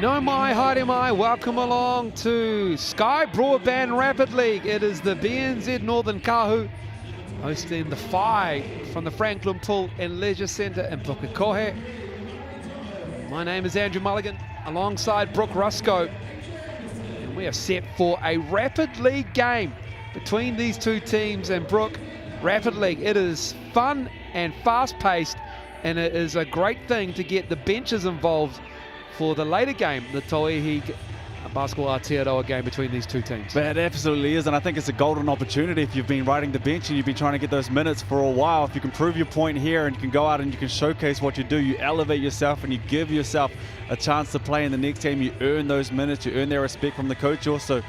No mai, haere mai, welcome along to Sky Broadband Rapid League. It is the BNZ Northern Kāhu hosting the Whai from the Franklin Pool and Leisure Centre in Pukekohe. My name is Andrew Mulligan alongside Brooke Ruscoe, and we are set for a Rapid League game between these two teams. And Brooke, Rapid League, it is fun and fast-paced, and it is a great thing to get the benches involved for the later game, the Tauihi Basketball Aotearoa game between these two teams. But it absolutely is, and I think it's a golden opportunity if you've been riding the bench and you've been trying to get those minutes for a while. If you can prove your point here and you can go out and you can showcase what you do, you elevate yourself and you give yourself a chance to play in the next game. You earn those minutes, you earn their respect from the coach, you also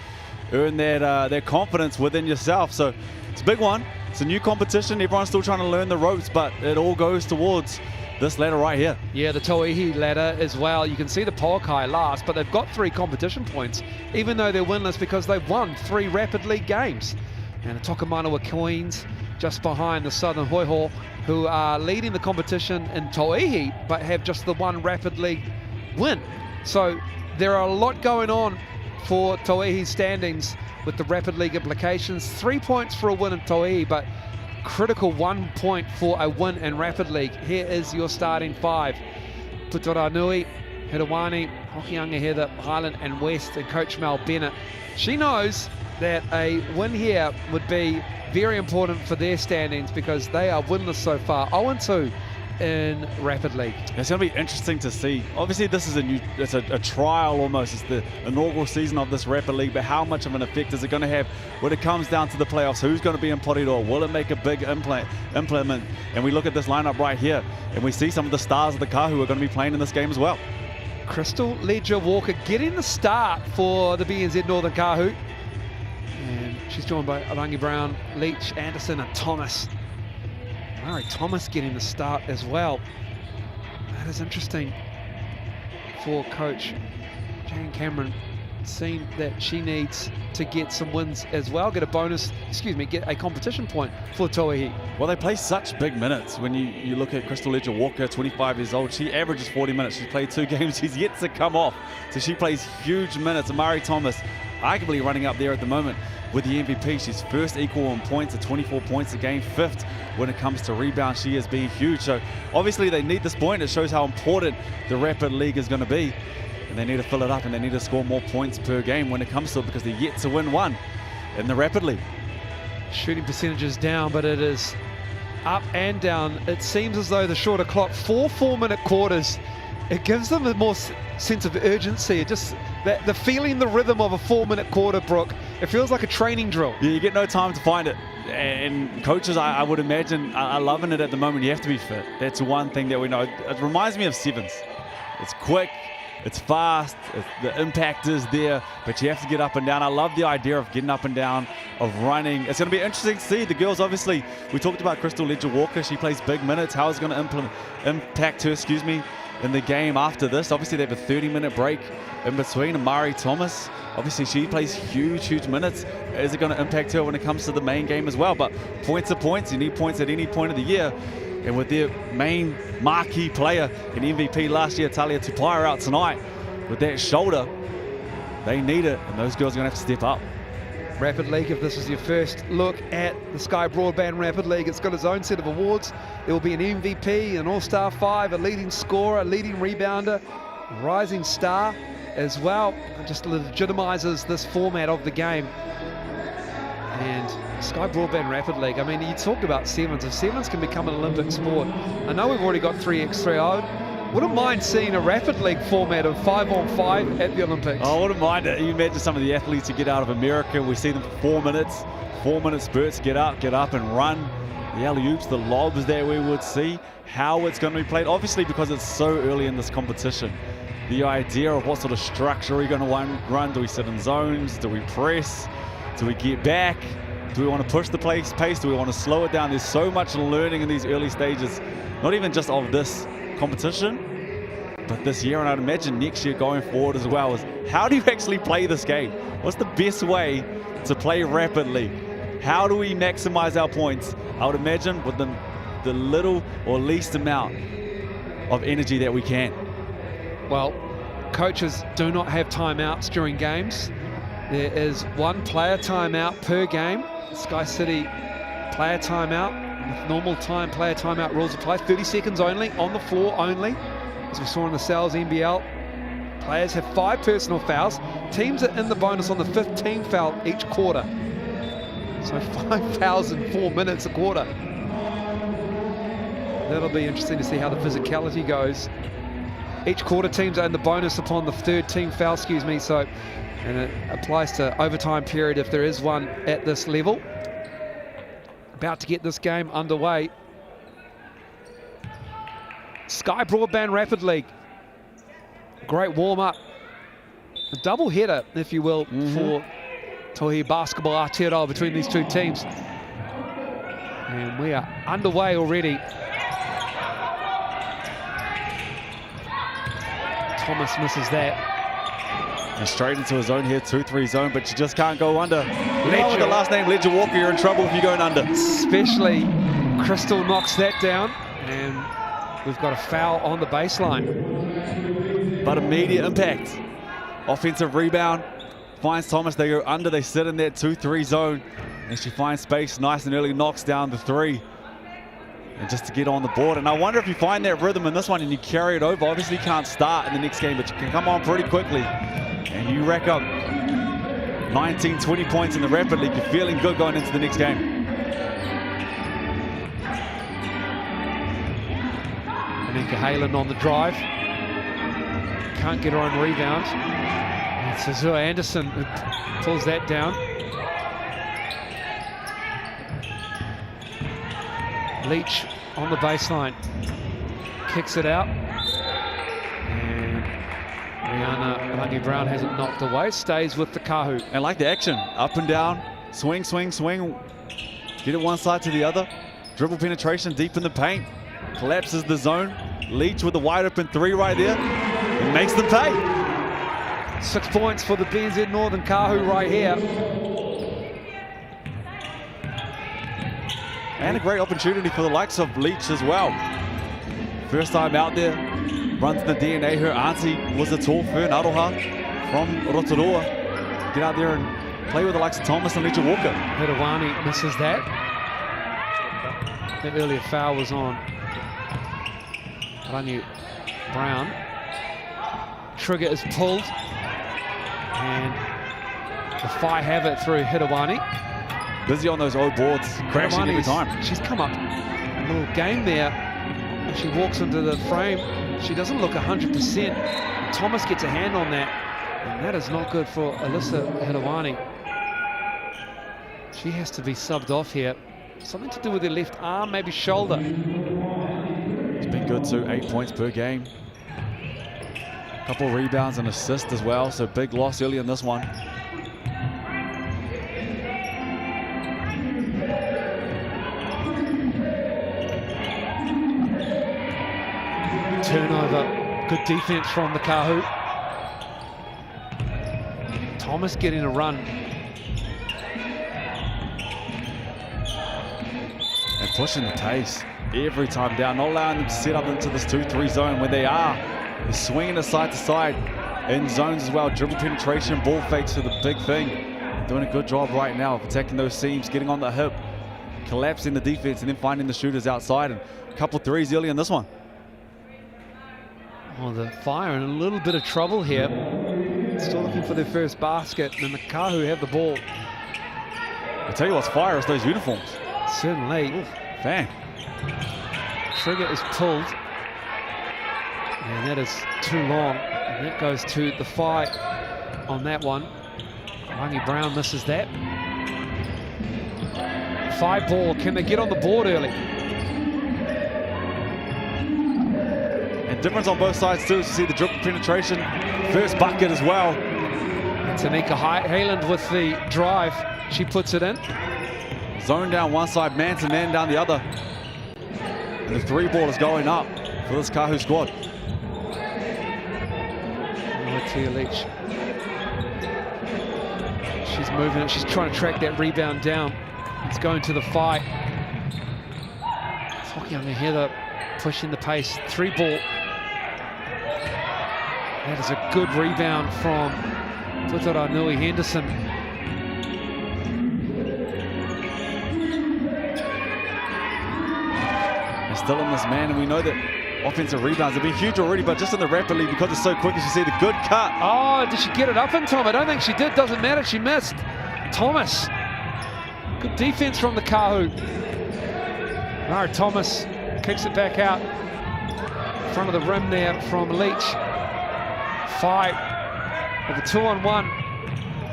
earn that confidence within yourself. So it's a big one. It's a new competition. Everyone's still trying to learn the ropes, but it all goes towards this ladder right here. Yeah, the Tauihi ladder as well. You can see the Poakai last, but they've got 3 competition points, even though they're winless because they've won 3 Rapid League games. And the Tokamanawa Queens just behind the Southern Hoiho, who are leading the competition in Tauihi, but have just the 1 Rapid League win. So there are a lot going on for Tauihi's standings with the Rapid League implications. 3 points for a win in Tauihi, but critical 1 point for a win in Rapid League. Here is your starting 5. Putoranui, Hirowani, Hokianga Heather, Highland and West, and Coach Mel Bennett. She knows that a win here would be very important for their standings because they are winless so far, 0-2 in Rapid League. It's going to be interesting to see. Obviously this is it's a trial almost. It's the inaugural season of this Rapid League, but how much of an effect is it going to have when it comes down to the playoffs? Who's going to be in Porirua? Will it make a big implement? And we look at this lineup right here and we see some of the stars of the Kāhu are going to be playing in this game as well. Crystal Ledger Walker getting the start for the BNZ Northern Kāhu, and she's joined by Arangi Brown, Leach, Anderson and Thomas. Murray Thomas getting the start as well. That is interesting for Coach Jane Cameron, seeing that she needs to get some wins as well, get a competition point for Tauihi. Well, they play such big minutes. When you look at Crystal Ledger Walker, 25 years old, she averages 40 minutes. She's played 2 games, she's yet to come off. So she plays huge minutes. And Murray Thomas, arguably running up there at the moment with the MVP. She's first equal in points at 24 points a game, 5th when it comes to rebound. She has been huge. So obviously they need this point. It shows how important the Rapid League is going to be. And they need to fill it up and they need to score more points per game when it comes to it because they're yet to win 1 in the Rapid League. Shooting percentages down, but it is up and down. It seems as though the shorter clock, 4 4-minute quarters, it gives them a more sense of urgency. It just, the feeling, the rhythm of a 4-minute quarter, Brooke, it feels like a training drill. Yeah, you get no time to find it. And coaches, I would imagine, are loving it at the moment. You have to be fit. That's one thing that we know. It reminds me of sevens. It's quick, it's fast, the impact is there, but you have to get up and down. I love the idea of getting up and down, of running. It's going to be interesting to see. The girls, obviously, we talked about Crystal Ledger Walker. She plays big minutes. How is it going to impact her, in the game after this? Obviously, they have a 30-minute break in between. Amari Thomas, obviously, she plays huge minutes. Is it going to impact her when it comes to the main game as well? But points are points. You need points at any point of the year. And with their main marquee player and MVP last year, Talia Tupaia, out tonight with that shoulder, they need it. And those girls are going to have to step up. Rapid League, if this is your first look at the Sky Broadband Rapid League, it's got its own set of awards. There will be an MVP, an All-Star 5, a leading scorer, a leading rebounder, a rising star as well. It just legitimizes this format of the game. And Sky Broadband Rapid League, I mean, you talked about sevens. If sevens can become an Olympic sport, I know we've already got 3x3. Wouldn't mind seeing a Rapid League format of 5-on-5 at the Olympics. I wouldn't mind it. You imagine some of the athletes who get out of America. We see them for 4 minutes, 4-minute spurts, get up and run. The alley-oops, the lobs that we would see, how it's going to be played. Obviously, because it's so early in this competition, the idea of what sort of structure are we going to run. Do we sit in zones? Do we press? Do we get back? Do we want to push the pace? Do we want to slow it down? There's so much learning in these early stages, not even just of this competition, but this year, and I'd imagine next year going forward as well, is how do you actually play this game? What's the best way to play rapidly? How do we maximize our points? I would imagine with the little or least amount of energy that we can. Well, coaches do not have timeouts during games. There is one player timeout per game. Sky City player timeout. With normal time, player timeout rules apply. 30 seconds only, on the floor only. As we saw in the Sal's NBL, players have 5 personal fouls. Teams are in the bonus on the 5th team foul each quarter. So 5 fouls in 4 minutes a quarter. That'll be interesting to see how the physicality goes. Each quarter teams are in the bonus upon the 3rd team foul, so, and it applies to overtime period if there is one at this level. About to get this game underway. Sky Broadband Rapid League. Great warm-up. A double header, if you will, for Tauihi Basketball Aotearoa between these two teams. And we are underway already. Thomas misses that. And straight into his zone here, 2-3 zone, but you just can't go under. You know, with the last name Ledger Walker, you're in trouble if you're going under. Especially Crystal knocks that down, and we've got a foul on the baseline. But immediate impact. Offensive rebound, finds Thomas, they go under, they sit in that 2-3 zone, and she finds space nice and early, knocks down the 3. And just to get on the board. And I wonder if you find that rhythm in this one and you carry it over. Obviously you can't start in the next game, but you can come on pretty quickly. And you rack up 19, 20 points in the Rapid League. You're feeling good going into the next game. Anika Halen on the drive. Can't get her own rebound. And Sazua Anderson pulls that down. Leach on the baseline. Kicks it out. And Rihanna Rangi-Brown has it knocked away. Stays with the Kāhu. And like the action. Up and down. Swing, swing, swing. Get it one side to the other. Dribble penetration deep in the paint. Collapses the zone. Leach with the wide open 3 right there. It makes them pay. 6 points for the BNZ Northern Kāhu right here. And a great opportunity for the likes of Leach as well. First time out there, runs the DNA. Her auntie was a tall Fern Aroha from Rotorua. Get out there and play with the likes of Thomas and Ledger Walker. Hedawani misses that. The earlier foul was on Rangi-Brown. Trigger is pulled. And the Whai have it through Hedawani. Busy on those old boards, crashing every time. She's come up a little game there. And she walks into the frame. She doesn't look 100%. Thomas gets a hand on that. And that is not good for Alyssa Hedawani. She has to be subbed off here. Something to do with her left arm, maybe shoulder. It's been good too, 8 points per game. A couple of rebounds and assists as well, so big loss early in this one. Turnover, good defense from the Kāhu. Thomas getting a run. And pushing the pace every time down, not allowing them to set up into this 2-3 zone when they are. They're swinging it side to side in zones as well. Dribble penetration, ball fakes are the big thing. They're doing a good job right now of attacking those seams, getting on the hip, collapsing the defense, and then finding the shooters outside. And a couple of threes early in this one. Oh, the Fire in a little bit of trouble here. Still looking for their first basket, and the Kāhu have the ball. I tell you what's Fire is those uniforms. Certainly. Ooh, fan. Trigger is pulled. And that is too long. And that goes to the Whai on that one. Rangi-Brown misses that. Whai ball. Can they get on the board early? And difference on both sides too. You see the dribble penetration. First bucket as well. And Tanika Hayland with the drive. She puts it in. Zone down one side, man to man down the other. And the 3 ball is going up for this Kāhu squad. Leach. She's moving it. She's trying to track that rebound down. It's going to the Whai. Hockey on Heather pushing the pace. 3 ball. That is a good rebound from Nui Henderson. They're still in this, man, and we know that offensive rebounds have been huge already, but just in the rapid league, because it's so quick, as you see the good cut. Oh, did she get it up in time? I don't think she did. Doesn't matter. She missed. Thomas. Good defense from the Kāhu. No, Thomas kicks it back out. In front of the rim there from Leach. Fight with a 2-on-1.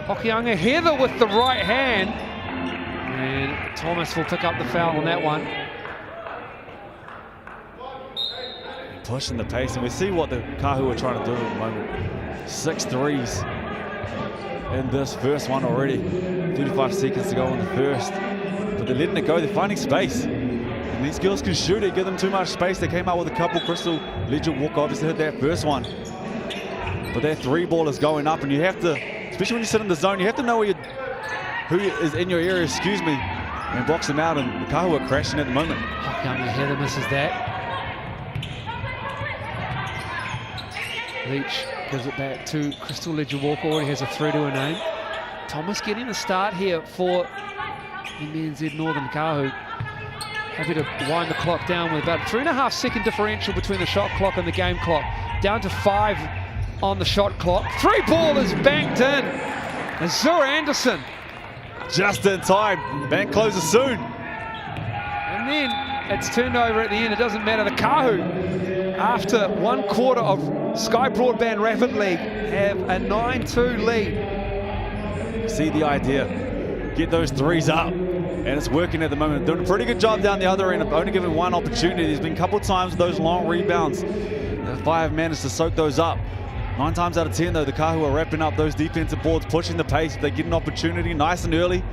Hokianga Heather with the right hand. And Thomas will pick up the foul on that one. Pushing the pace, and we see what the Kāhu are trying to do at the moment. 6 threes in this first one already. 35 seconds to go in the first. But they're letting it go, they're finding space. And these girls can shoot it, give them too much space. They came out with a couple. Crystal Legend Walker obviously hit that first one. But that 3-ball is going up, and you have to, especially when you sit in the zone, you have to know who is in your area, and box them out, and the Kāhu are crashing at the moment. Hokianga Heather misses that. Leach gives it back to Crystal Legend Walker, already has a 3 to her name. Thomas getting a start here for BBNZ Northern Kāhu. Happy to wind the clock down with about a 3.5 second differential between the shot clock and the game clock. Down to 5 on the shot clock. 3-ball is banked in. Azura Anderson. Just in time. Bank closes soon. And then it's turned over at the end. It doesn't matter. The Kāhu, after 1 quarter of Sky Broadband Rapid League, have a 9-2 lead. See the idea. Get those threes up. And it's working at the moment. Doing a pretty good job down the other end. Only given 1 opportunity. There's been a couple times those long rebounds. The Whai have managed to soak those up. 9 times out of 10, though, the Kāhu are wrapping up those defensive boards, pushing the pace. If they get an opportunity nice and early,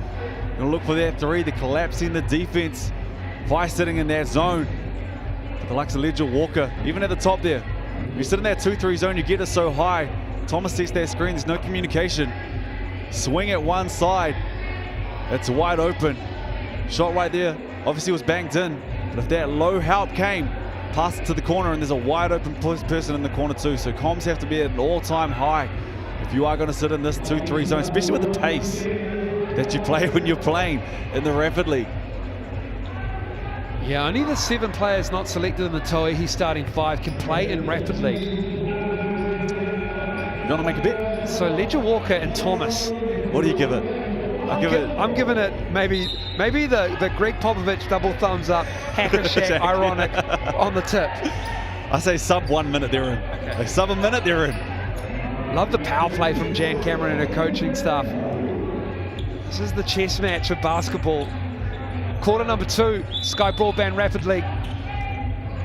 gonna look for that 3. They're collapsing the defense. Whai sitting in that zone. The likes of Ledger Walker, even at the top there. You sit in that 2-3 zone, you get it so high. Thomas sets that screen, there's no communication. Swing at one side. It's wide open. Shot right there, obviously was banked in. But if that low help came, pass it to the corner, and there's a wide open person in the corner too. So comms have to be at an all-time high if you are going to sit in this 2-3 zone, especially with the pace that you play when you're playing in the Rapid League. Yeah, only the 7 players not selected in the Tauihi starting 5 can play in Rapid League. You want to make a bet? So Ledger Walker and Thomas. What do you give it? I'm giving it maybe the Greg Popovich double thumbs up, hacker shack ironic on the tip. I say sub 1 minute they're in. Okay. Like sub a minute they're in. Love the power play from Jan Cameron and her coaching staff. This is the chess match of basketball. Quarter number 2, Sky Broadband Rapid League.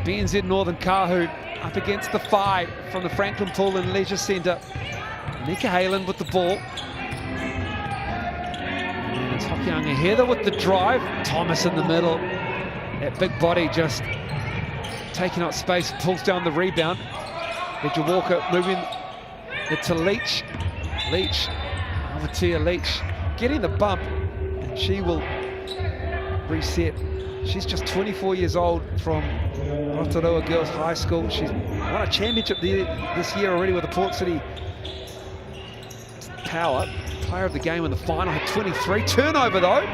BNZ Northern Kāhu up against the Whai from the Franklin Pool and Leisure Centre. Nika Halen with the ball. And it's Hokianga Heather with the drive. Thomas in the middle. That big body just taking up space, pulls down the rebound. Ledger Walker moving it to Leach. Leach, Avatia Leach, getting the bump, and she will reset. She's just 24 years old from Rotorua Girls High School. She's won a championship this year already with the Port City Power. Player of the game in the final, had 23. Turnover though.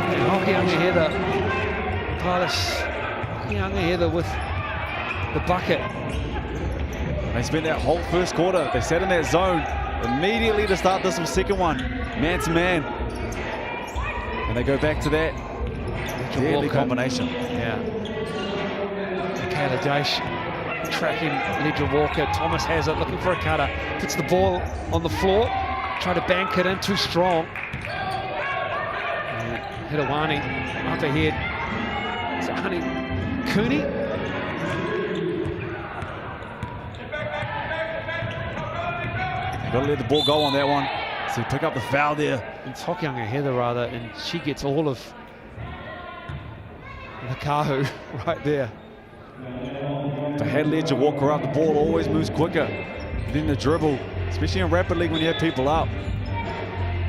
And Hokianga Heather, Hokianga Heather with the bucket. They spent that whole first quarter. They sat in that zone immediately to start this second one, man to man. And they go back to that deadly combination. Yeah. Michaela Dash tracking Ledger Walker. Thomas has it, looking for a cutter. Puts the ball on the floor. Try to bank it in, too strong. Hitawani up ahead. Is it Honey Cooney? You've got to let the ball go on that one. So pick up the foul there. It's Hokianga Heather rather, and she gets all of the Kāhu right there. If they had Ledger Walker up, the ball always moves quicker than the dribble, especially in Rapid League when you have people up.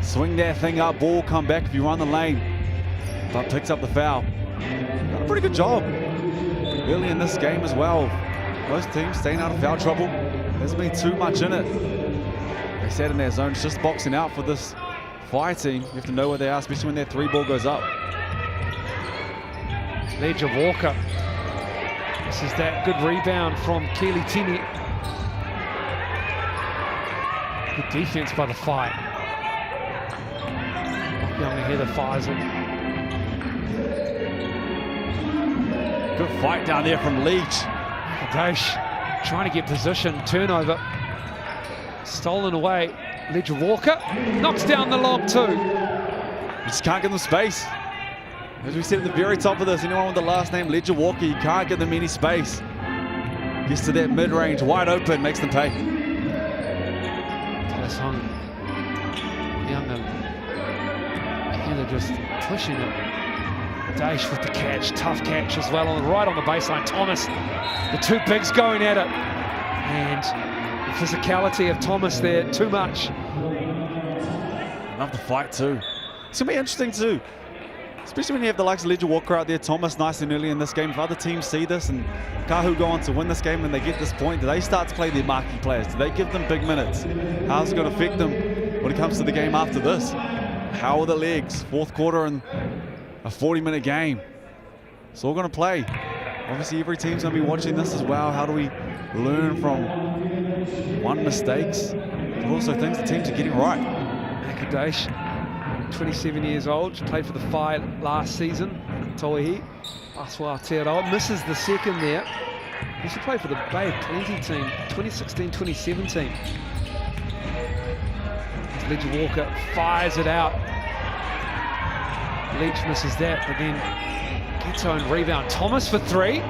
Swing that thing up, ball come back if you run the lane. But picks up the foul. Done a pretty good job early in this game as well. Most teams staying out of foul trouble. Hasn't been too much in it. They sat in their zone, it's just boxing out for this Whai team. You have to know where they are, especially when their 3-ball goes up. Ledger Walker. This is that good rebound from Keely Tini. Good defense by the Whai. Young Heather fires it. Good fight down there from Leach. Dash trying to get position, turnover. Stolen away. Ledger Walker knocks down the lob too. You just can't give them space. As we said at the very top of this, anyone with the last name Ledger Walker, you can't give them any space. Gets to that mid-range, wide open, makes them pay. They're just pushing it. Dash with the catch, tough catch as well, right on the baseline. Thomas, the two bigs going at it. And the physicality of Thomas there, too much. Love the fight too. It's going to be interesting too, especially when you have the likes of Ledger Walker out there, Thomas nice and early in this game. If other teams see this and Kāhu go on to win this game and they get this point, do they start to play their marquee players? Do they give them big minutes? How's it going to affect them when it comes to the game after this? How are the legs? Fourth quarter and a 40-minute game. It's all going to play. Obviously, every team's going to be watching this as well. How do we learn from mistakes, but also things the teams are getting right? Akadash, 27 years old, played for the Whai last season. Tauihi Basketball Aotearoa misses the second there. He used to play for the Bay of Plenty team, 2016-2017. Ledger Walker fires it out. Leach misses that, but then gets her own rebound. Thomas for 3.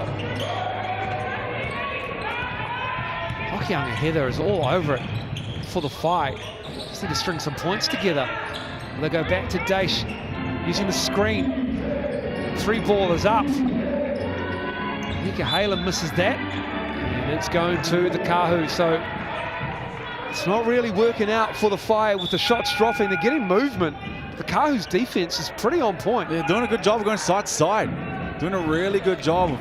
Hokianga Heather is all over it for the Whai. Just need to string some points together. They go back to Dash using the screen. 3-ball is up. Nika Halen misses that, and it's going to the Kāhu. So it's not really working out for the Whai with the shots dropping. They're getting movement. The Kāhu's defense is pretty on point. They're doing a good job of going side to side. Doing a really good job of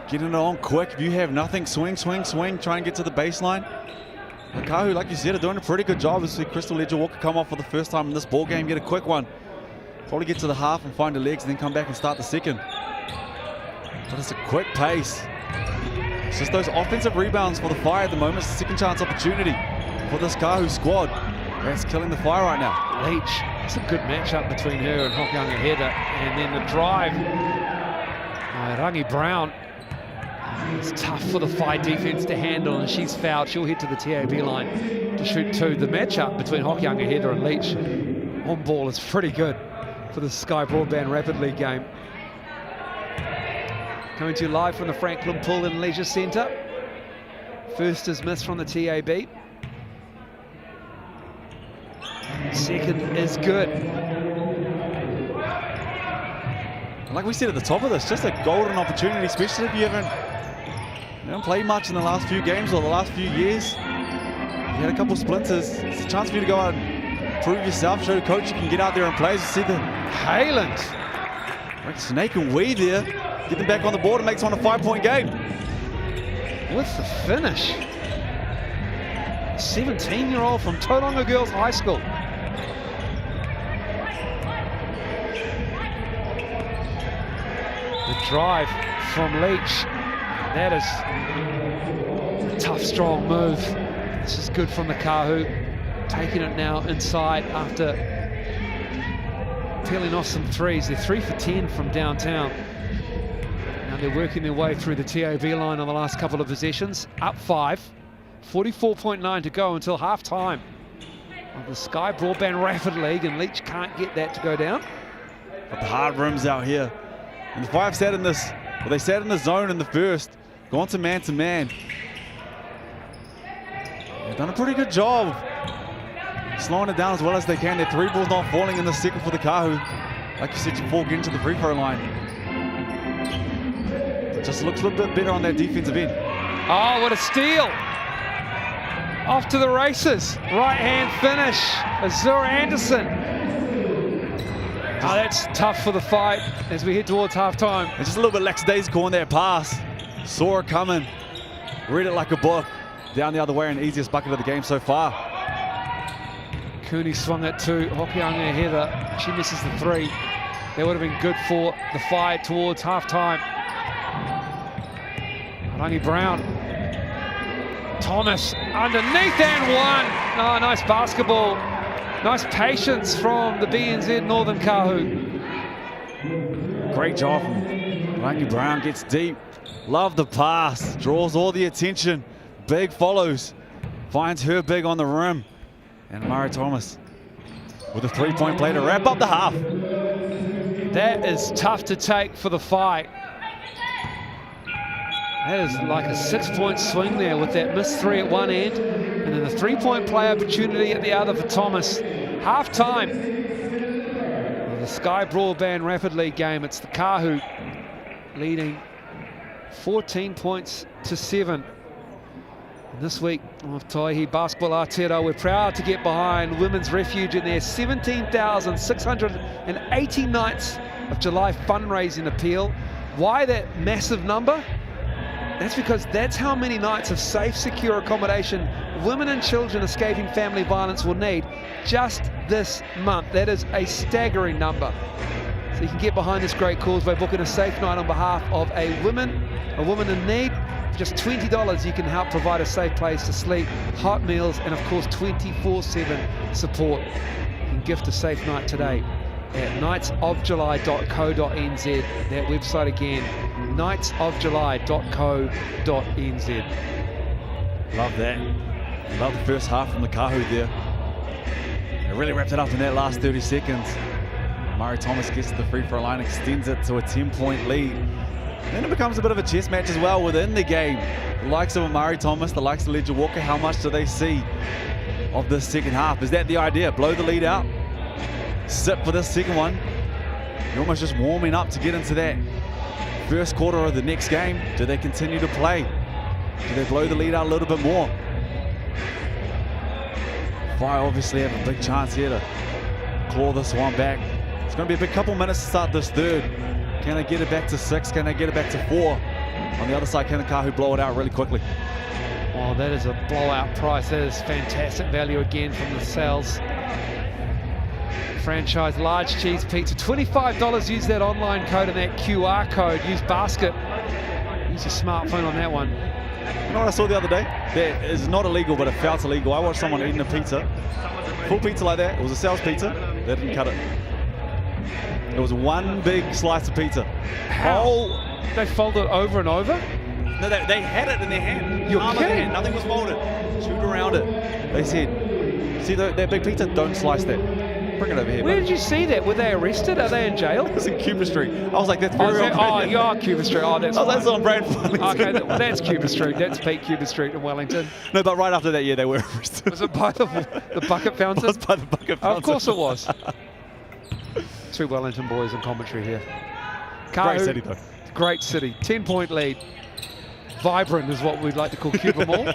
getting it on quick. If you have nothing, swing, swing, swing, try and get to the baseline. The Kāhu, like you said, are doing a pretty good job. See Crystal Ledger Walker come off for the first time in this ball game, get a quick one. Probably get to the half and find the legs and then come back and start the second. But it's a quick pace. It's just those offensive rebounds for the Whai at the moment. It's a second chance opportunity for this Kāhu squad. That's killing the Whai right now. Leach, it's a good matchup between her and Hokianga Heather. And then the drive by Rangi Brown. It's tough for the Whai defense to handle, and she's fouled. She'll head to the TAB line to shoot 2. The matchup between Hokianga Heather and Leach on ball is pretty good for the Sky Broadband Rapid League game. Coming to you live from the Franklin Pool and Leisure Centre. First is missed from the TAB. Second is good. Like we said at the top of this, just a golden opportunity, especially if you haven't played much in the last few games or the last few years. You had a couple splinters. It's a chance for you to go out and prove yourself, show the coach you can get out there and play. As you see the Haaland. Snake and weave there. Get them back on the board and makes one a 5-point game. With the finish. 17-year-old from Tauranga Girls High School. The drive from Leach. That is a tough, strong move. This is good from the Kāhu. Taking it now inside after peeling off some threes. They're 3 for 10 from downtown. Now they're working their way through the TAB line on the last couple of possessions. Up 5. 44.9 to go until half-time of the Sky Broadband Rapid League, and Leach can't get that to go down. But the hard rims out here. And the Five sat in this, well, they sat in the zone in the first, gone to man. They've done a pretty good job slowing it down as well as they can. Their 3-ball's not falling in the second for the Kāhu. Like you said, before getting to the free throw line. It just looks a little bit better on that defensive end. Oh, what a steal! Off to the races. Right-hand finish. Azura Anderson. Oh, that's tough for the fight as we head towards halftime. It's just a little bit lackadaisical on that pass. Saw it coming. Read it like a book. Down the other way, and easiest bucket of the game so far. Cooney swung it to Hokianga Heather. She misses the three. That would have been good for the Whai towards half-time. Rangi Brown. Thomas underneath and one. Oh, nice basketball. Nice patience from the BNZ Northern Kāhu. Great job from Rangi Brown, gets deep. Love the pass, draws all the attention. Big follows, finds her big on the rim. And Murray Thomas with a three-point play to wrap up the half. That is tough to take for the Whai. That is like a 6-point swing there with that missed three at one end and then the three-point play opportunity at the other for Thomas. Half-time. The Sky Broadband Rapid League game. It's the Kāhu leading 14 points to 7. And this week of Tauihi Basketball Aotearoa, we're proud to get behind Women's Refuge in their 17,680 nights of July fundraising appeal. Why that massive number? That's because that's how many nights of safe, secure accommodation women and children escaping family violence will need just this month. That is a staggering number. So you can get behind this great cause by booking a safe night on behalf of a woman in need. For just $20, you can help provide a safe place to sleep, hot meals, and of course 24/7 support. You can gift a safe night today at nightsofjuly.co.nz. That website again, nightsofjuly.co.nz. Love that. Love the first half from the Kāhu there. It really wrapped it up in that last 30 seconds. Murray Thomas gets to the free throw line, extends it to a 10-point lead. Then it becomes a bit of a chess match as well within the game. The likes of Murray Thomas, the likes of Ledger Walker, how much do they see of this second half? Is that the idea? Blow the lead out, sit for this second one. You're almost just warming up to get into that first quarter of the next game. Do they continue to play? Do they blow the lead out a little bit more? Whai obviously have a big chance here to claw this one back. It's going to be a big couple minutes to start this third. Can they get it back to 6? Can they get it back to 4? On the other side, can the Kāhu blow it out really quickly? Oh, that is a blowout price. That is fantastic value again from the Sal's franchise large cheese pizza. $25. Use that online code and that QR code. Use basket. Use your smartphone on that one. You know what I saw the other day? That is not illegal, but it felt illegal. I watched someone eating a pizza, full pizza like that. It was a Sal's pizza. They didn't cut it. It was one big slice of pizza. How? They folded it over and over? No, they had it in their hand. You're kidding? Nothing was folded. Shoot around it. They said, see that big pizza? Don't slice that. Bring it over here. Where did you see that? Were they arrested? Are they in jail? It was in Cuba Street. I was like, that's very on brand. Oh, Cuba Street. Oh, that's that's on brand. Okay, that's Cuba Street. That's peak Cuba Street in Wellington. No, but right after that, yeah, they were arrested. Was it by the bucket fountain? It was by the bucket fountain. Of course it was. Two Wellington boys in commentary here. Kāhu, great city, though. Great city. 10-point lead. Vibrant is what we'd like to call Cuba Mall.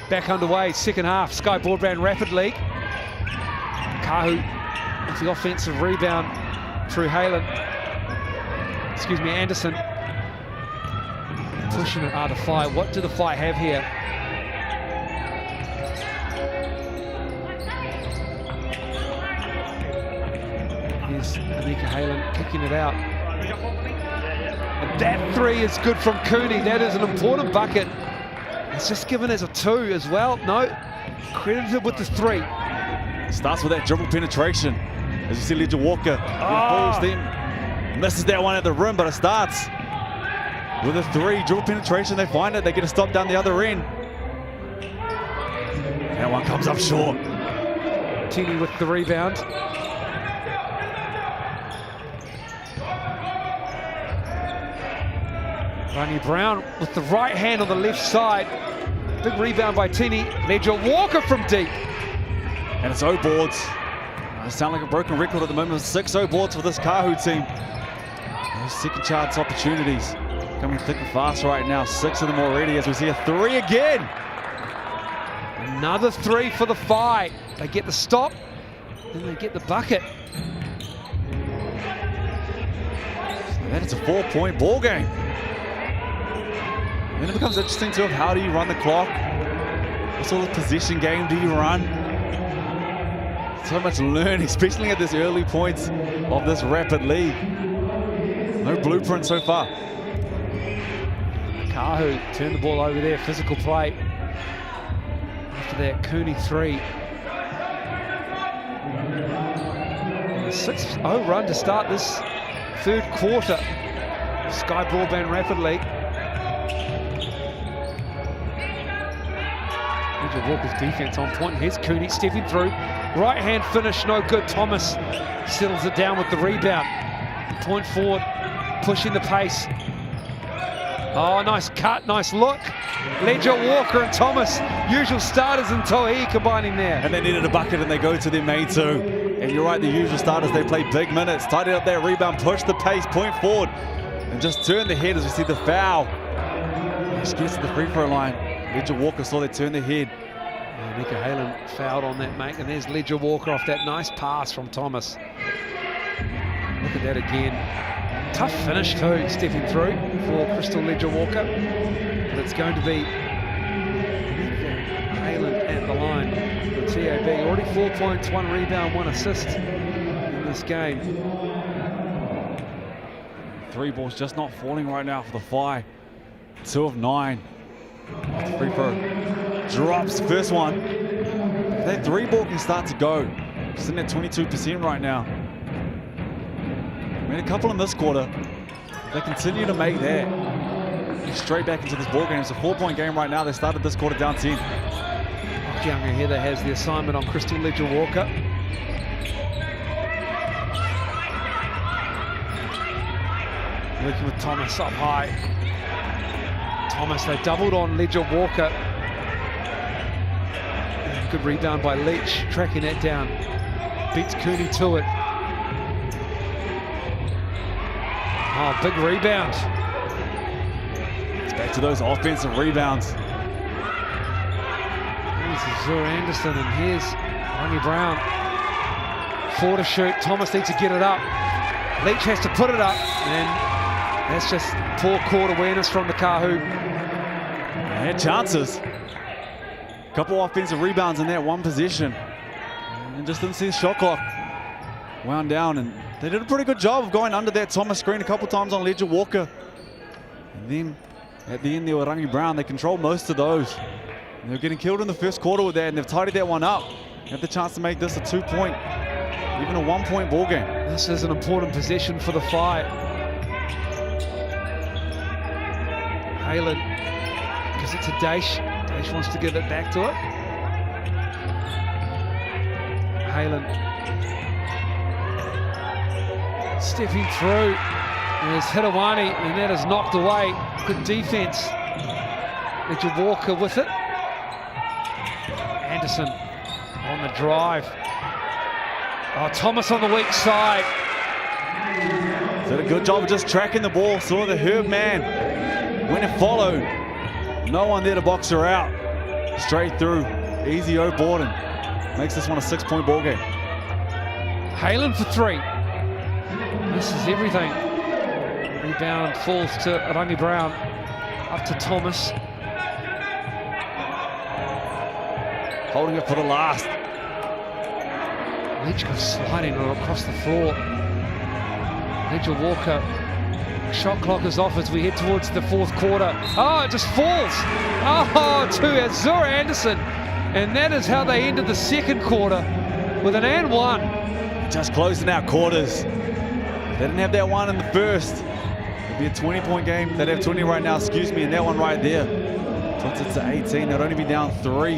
Back underway, second half, Sky Broadband Rapid League. Kāhu with the offensive rebound through Anderson. Pushing it out of Whai. What do the Whai have here? Here's Anika Halen kicking it out. And that three is good from Cooney. That is an important bucket. It's just given as a 2 as well. No, credited with the 3. Starts with that dribble penetration. As you see Ledger Walker balls then. Misses that one at the rim, but it starts with a 3. Dribble penetration, they find it. They get a stop down the other end. That one comes up short. Tini with the rebound. Rangi Brown with the right hand on the left side. Big rebound by Tini. Ledger Walker from deep. And it's 0 boards. It sounds like a broken record at the moment. 6 0 boards for this Kāhu team. Those second chance opportunities coming thick and fast right now. 6 of them already as we see a 3 again. Another 3 for the Whai. They get the stop, then they get the bucket. And it's a 4-point ball game. And then it becomes interesting too of how do you run the clock? What sort of position game do you run? So much learning, especially at this early points of this rapid league. No blueprint so far. Kāhu turned the ball over there, physical play. After that, Cooney 3. And a 6-0 run to start this third quarter. Sky Broadband Rapid League. Major Walker's defense on point. Here's Cooney stepping through. Right hand finish, no good. Thomas settles it down with the rebound. Point forward, pushing the pace. Oh, nice cut, nice look. Ledger, Walker and Thomas, usual starters in Tauihi combining there. And they needed a bucket and they go to their main two. And you're right, the usual starters, they play big minutes. Tidied up that rebound, push the pace, point forward. And just turn the head as we see the foul. She gets to the free throw line. Ledger Walker saw they turn the head. Yeah, Nika Halen fouled on that, mate. And there's Ledger Walker off that nice pass from Thomas. Look at that again. Tough finish too, stepping through for Crystal Ledger Walker. But it's going to be Halen at the line for TAB. Already 4 points, 1 rebound, 1 assist in this game. 3 balls just not falling right now for the Whai. 2 of 9. Free throw. Drops first one. If that 3 ball can start to go. Sitting at 22% right now. Made a couple in this quarter. They continue to make that. Straight back into this ball game. It's a 4-point game right now. They started this quarter down 10. Younger Heather has the assignment on Crystal Ledger Walker. Working with Thomas up high. Thomas, they doubled on Ledger Walker. Good rebound by Leach, tracking that down. Beats Cooney to it. Oh, big rebound. It's back to those offensive rebounds. Here's Azur Anderson, and here's Rangi Brown. 4 to shoot. Thomas needs to get it up. Leach has to put it up, and that's just poor court awareness from the Kāhu. They had chances. A couple offensive rebounds in that one possession. And just didn't see the shot clock wound down. And they did a pretty good job of going under that Thomas screen a couple times on Ledger Walker. And then at the end there with Rangi Brown, they controlled most of those. And they were getting killed in the first quarter with that, and they've tidied that one up. They have the chance to make this a 2-point, even a 1-point ball game. This is an important possession for the Whai. Halen gives it to Daesh. Daesh wants to give it back to it. Halen stepping through. There's Hitawani, and that is knocked away. Good defense. Ledger Walker with it. Anderson on the drive. Oh, Thomas on the weak side. Did a good job of just tracking the ball. Saw the Herb man. Went and followed. No one there to box her out. Straight through. Easy O Borden. Makes this one a 6-point ball game. Halen for 3. This is everything. Rebound falls to Rangi Brown. Up to Thomas. Holding it for the last. Leach goes sliding across the floor. Ledger Walker. Shot clock is off as we head towards the 4th quarter. Oh, it just falls. Oh, to Azur Anderson. And that is how they ended the 2nd quarter with an and 1. Just closing out quarters. They didn't have that one in the first. It'd be a 20-point game. They'd have 20 right now, excuse me, and that one right there puts it to 18. They'd only be down 3.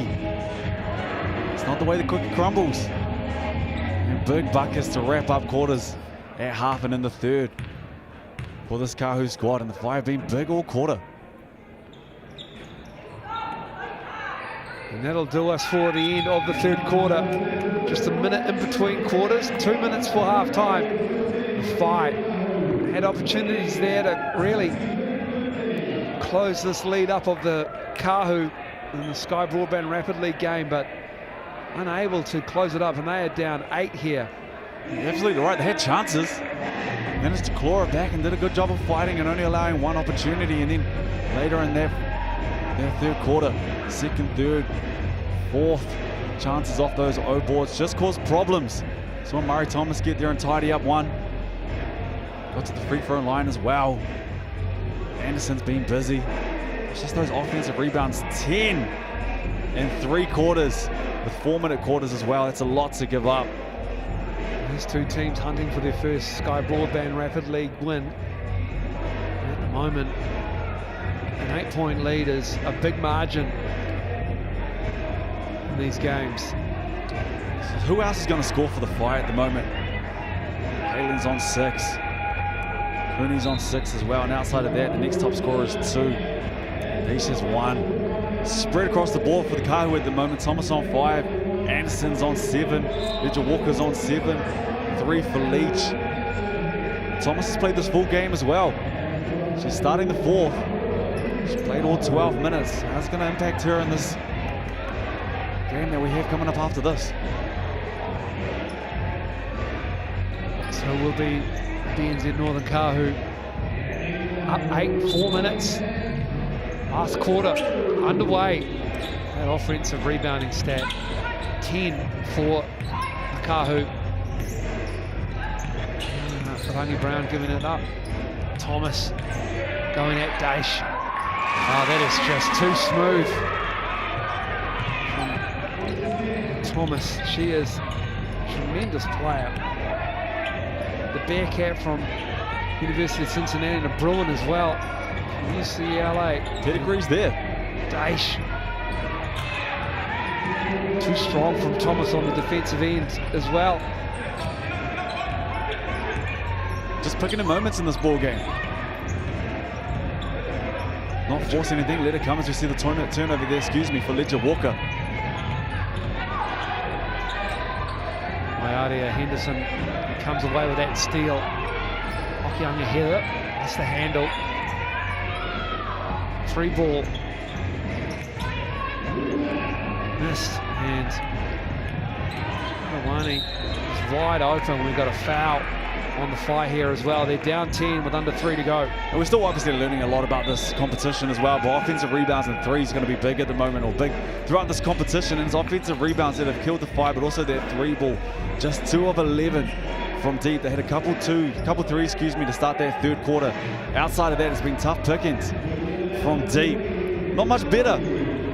It's not the way the cookie crumbles. And big buckets to wrap up quarters at half and in the 3rd for this Kāhu squad, and the Whai have been big all quarter. And that'll do us for the end of the 3rd quarter. Just a minute in between quarters, 2 minutes for half time. The Whai had opportunities there to really close this lead up of the Kāhu in the Sky Broadband Rapid League game, but unable to close it up, and they are down 8 here You're absolutely right. They had chances. Managed to claw it back and did a good job of fighting and only allowing one opportunity. And then later in their third quarter, second, third, fourth, chances off those O boards just caused problems. Saw Murray Thomas get there and tidy up one. Got to the free throw line as well. Anderson's been busy. It's just those offensive rebounds. 10 and 3 quarters with 4-minute quarters as well. That's a lot to give up. These two teams hunting for their first Sky Broadband Rapid League win. At the moment, an 8-point lead is a big margin in these games. So who else is going to score for the Whai at the moment? Halen's on 6. Cooney's on 6 as well. And outside of that, the next top scorer is 2. Nisha's 1. Spread across the board for the Kāhu at the moment. Thomas on 5. Anderson's on 7. Ledger Walker's on 7. 3 for Leach. Thomas has played this full game as well. She's starting the 4th. She's played all 12 minutes. How's it going to impact her in this game that we have coming up after this? So will be BNZ Northern Kāhu up 8, 4 minutes. Last quarter underway. That offensive rebounding stat. 10 for Kāhu. Rangi Brown giving it up. Thomas going at Dash. Oh, that is just too smooth from Thomas. She is a tremendous player. The Bearcat from University of Cincinnati and a Bruin as well from UCLA. Pedigree's there. Dash. Too strong from Thomas on the defensive end as well. Just picking the moments in this ball game. Not forcing anything. Let it come as we see the turnover there, for Ledger Walker. Maiaria Henderson comes away with that steal. Okianga Heather, that's the handle. 3 ball. Missed, and Awani is wide open. We've got a foul on the Whai here as well. They're down 10 with under 3 to go. And we're still obviously learning a lot about this competition as well, but offensive rebounds and threes is going to be big at the moment, or big throughout this competition. And it's offensive rebounds that have killed the Whai, but also their 3 ball. Just 2 of 11 from deep. They had a couple threes, to start their third quarter. Outside of that, it's been tough pickings from deep. Not much better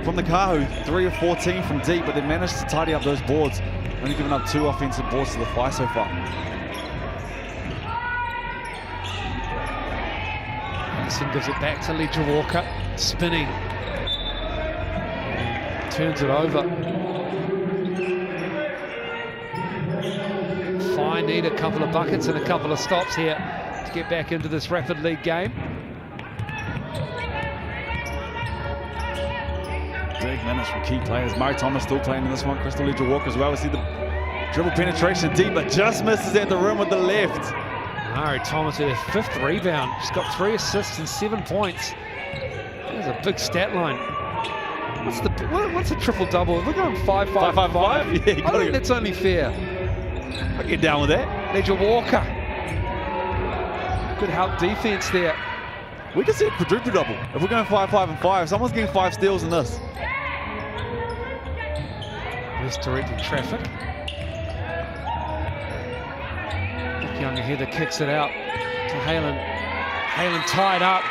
from the Kāhu. 3 of 14 from deep, but they managed to tidy up those boards. Only giving up 2 offensive boards to the Whai so far. Anderson gives it back to Ledger Walker, spinning, and turns it over. Whai need a couple of buckets and a couple of stops here to get back into this Rapid League game. Big minutes from key players. Murray Thomas still playing in this one. Crystal Ledger Walker as well. We see the dribble penetration deep, but just misses at the rim with the left. Murray Thomas with her 5th rebound. She's got 3 assists and 7 points. There's a big stat line. What's a triple-double? We're going 5-5-5. Yeah, I think that's only fair. I'll get down with that. Ledger Walker. Good help defense there. We can see a quadruple-double. If we're going 5-5-5, someone's getting 5 steals in this. Misdirected traffic. Younger Heather kicks it out to Halen. Halen tied up.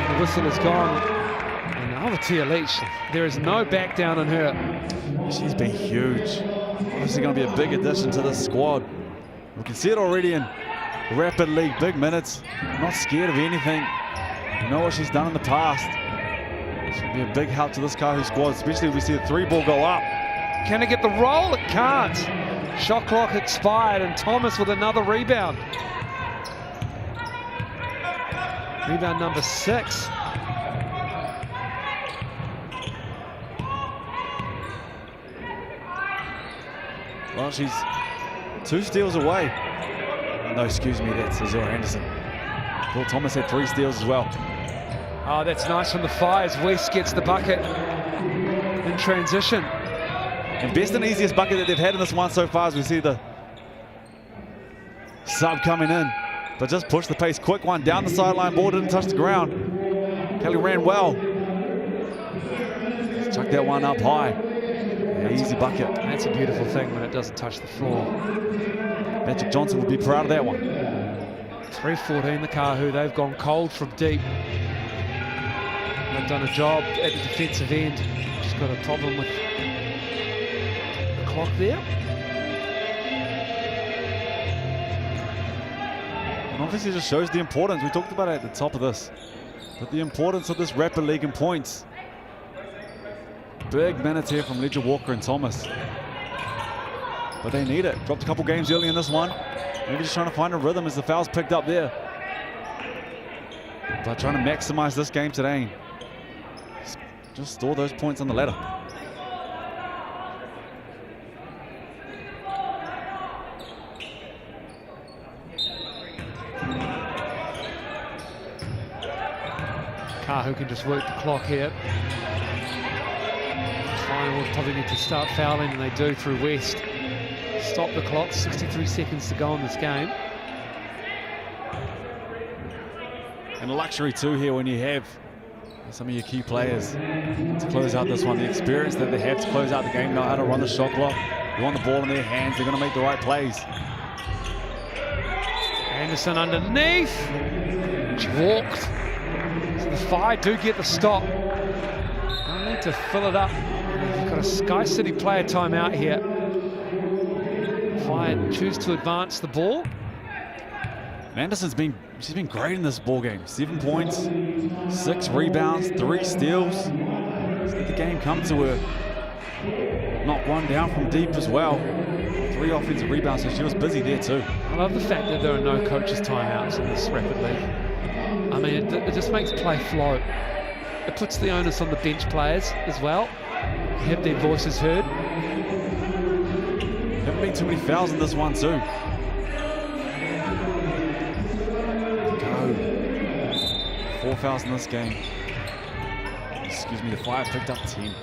The whistle is gone. And Aotearoa Leach, there is no back down on her. She's been huge. Obviously going to be a big addition to this squad. We can see it already in Rapid League. Big minutes. Not scared of anything. You know what she's done in the past. She'll be a big help to this Kāhu squad, especially if we see the 3 ball go up. Can it get the roll? It can't. Shot clock expired, and Thomas with another rebound. Rebound number 6. Well, she's 2 steals away. No, excuse me, that's Azura Anderson. Paul Thomas had 3 steals as well. Oh, that's nice from the Whai as West gets the bucket in transition. And best and easiest bucket that they've had in this one so far, as we see the Sub coming in, but just push the pace. Quick one down the sideline, ball didn't touch the ground. Kelly ran well. Chuck that one up high. Yeah, easy bucket. That's a beautiful thing when it doesn't touch the floor. Patrick Johnson would be proud of that one. 3:14 the Kāhu, they've gone cold from deep. They've done a job at the defensive end. Just got a problem with the clock there. And obviously it just shows the importance. We talked about it at the top of this. But the importance of this rapid league in points. Big minutes here from Ledger Walker and Thomas. But they need it. Dropped a couple games early in this one. Maybe just trying to find a rhythm as the foul's picked up there. But trying to maximize this game today. Just store those points on the ladder. Kāhu can just work the clock here. Final probably need to start fouling, and they do through West. Stop the clock, 63 seconds to go in this game. And a luxury too here when you have some of your key players to close out this one. The experience that they have to close out the game, know how to run the shot clock. You want the ball in their hands, they're going to make the right plays. Anderson underneath. She walked. So the Whai do get the stop. They'll need to fill it up. They've got a Sky City player timeout here. Whai choose to advance the ball. Anderson's been great in this ball game. 7 points, 6 rebounds, 3 steals. Just let the game come to her. Knock one down from deep as well. 3 offensive rebounds, so she was busy there too. I love the fact that there are no coaches' timeouts in this rapid league. I mean, it just makes play flow. It puts the onus on the bench players as well. Have their voices heard. Haven't been too many fouls in this one too. 4 fouls in this game. Excuse me, the Whai picked up 10.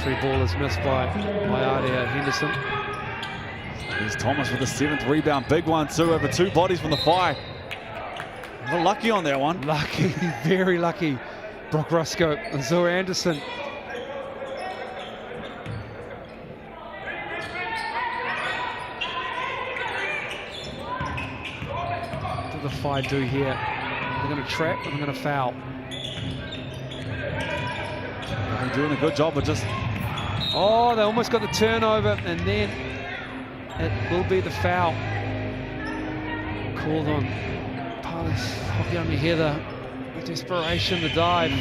Free ball is missed by Aotearoa Henderson. There's Thomas with the 7th rebound. Big one too, over 2 bodies from the Whai. They're lucky on that one. Lucky, very lucky. Brock Rusko and Zoe Anderson. The Whai do here. They're going to trap and they're going to foul. They're doing a good job of just... Oh, they almost got the turnover, and then it will be the foul. Called on Pali's Heather. The desperation, the dive.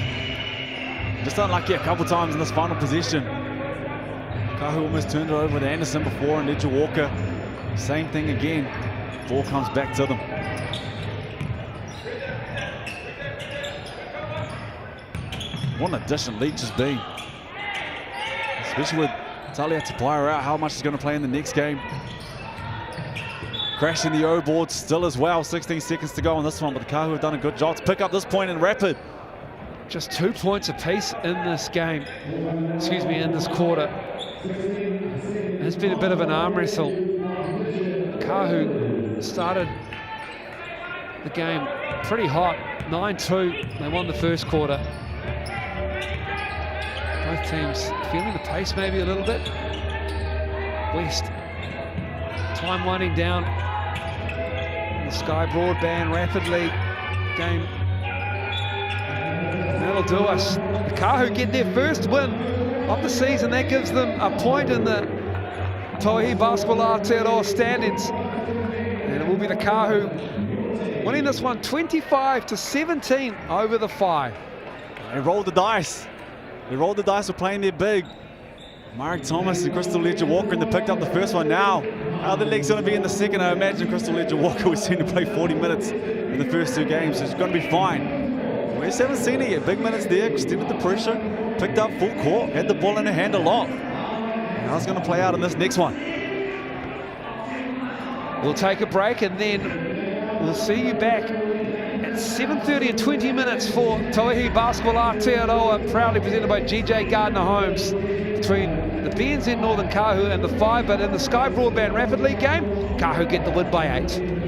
Just unlucky a couple times in this final possession. Kāhu almost turned it over to Anderson before, and Ledger Walker. Same thing again. Ball comes back to them. What an addition Leach has been. Especially with Talia Tapaya out, how much he's going to play in the next game. Crashing the O board still as well. 16 seconds to go on this one, but the Kāhu have done a good job to pick up this point in rapid. Just 2 points apiece in this game. Excuse me, in this quarter. It's been a bit of an arm wrestle. Kāhu started the game pretty hot. 9-2. They won the first quarter. Both teams feeling the pace maybe a little bit. West, time winding down. The Sky Broadband rapidly game. And that'll do us. The Kāhu get their first win of the season. That gives them a point in the Tauihi Basketball Aotearoa standings. And it will be the Kāhu winning this one 25-17 over the Whai. They rolled the dice. They rolled the dice with playing their big. Mark Thomas and Crystal Ledger Walker, and they picked up the first one now. How the leg's going to be in the second? I imagine Crystal Ledger Walker was seen to play 40 minutes in the first 2 games, so it's going to be fine. We just haven't seen it yet. Big minutes there, extended the pressure, picked up full court, had the ball in her hand a lot. How's it going to play out in this next one? We'll take a break, and then we'll see you back at 7:30 and 20 minutes for Tauihi Basketball Aotearoa, proudly presented by GJ Gardner Homes, between the BNZ Northern Kāhu and the FIBA in the Sky Broadband Rapid League game. Kāhu get the win by 8.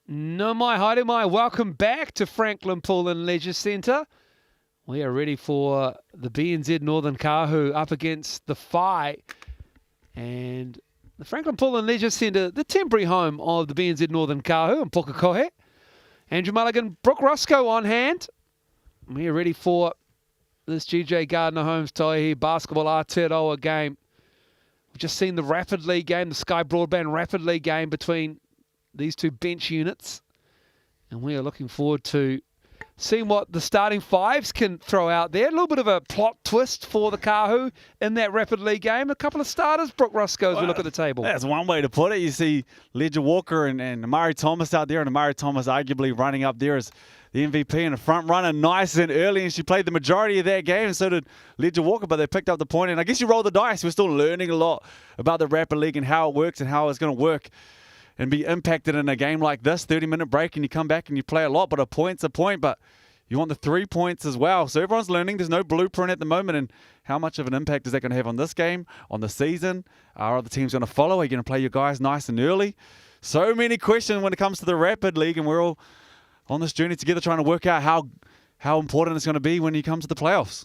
No mai, haere mai. Welcome back to Franklin Pool and Leisure Centre. We are ready for the BNZ Northern Kāhu up against the Whai. And the Franklin Pool and Leisure Centre, the temporary home of the BNZ Northern Kāhu in Pukekohe. Andrew Mulligan, Brooke Roscoe on hand. We are ready for this GJ Gardner Homes Tauihi Basketball Aotearoa game. We've just seen the Rapid League game, the Sky Broadband Rapid League game between these two bench units. And we are looking forward to seeing what the starting fives can throw out there. A little bit of a plot twist for the Kāhu in that Rapid League game. A couple of starters, Brooke Roscoe, as we look at the table. That's one way to put it. You see Ledger Walker and Amari Thomas out there, and Amari Thomas arguably running up there as the MVP and a front runner nice and early, and she played the majority of that game, and so did Ledger Walker, but they picked up the point. And I guess you roll the dice. We're still learning a lot about the Rapid League and how it works and how it's going to work and be impacted in a game like this, 30-minute break, and you come back and you play a lot, but a point's a point, but you want the 3 points as well. So everyone's learning. There's no blueprint at the moment, and how much of an impact is that going to have on this game, on the season? Are other teams going to follow? Are you going to play your guys nice and early? So many questions when it comes to the Rapid League, and we're all on this journey together trying to work out how important it's going to be when you come to the playoffs.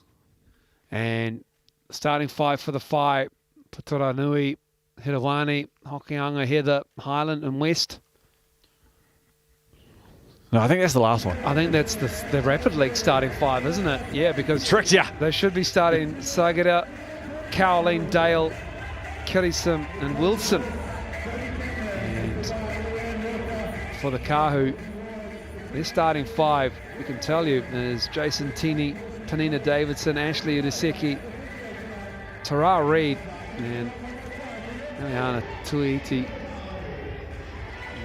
And starting five for the Whai, Patoranui, Hirawani, Hokianga, Heather, Highland and West. No, I think that's the last one. I think that's the Rapid League starting five, isn't it? Yeah, because tricked ya. They should be starting Sagara, Caroline, Dale, Kirisim and Wilson. And for the Kāhu, their starting five, we can tell you, is Jason Tini, Panina Davidson, Ashley Udaseki, Tara Reid, and Eliana Tuiti.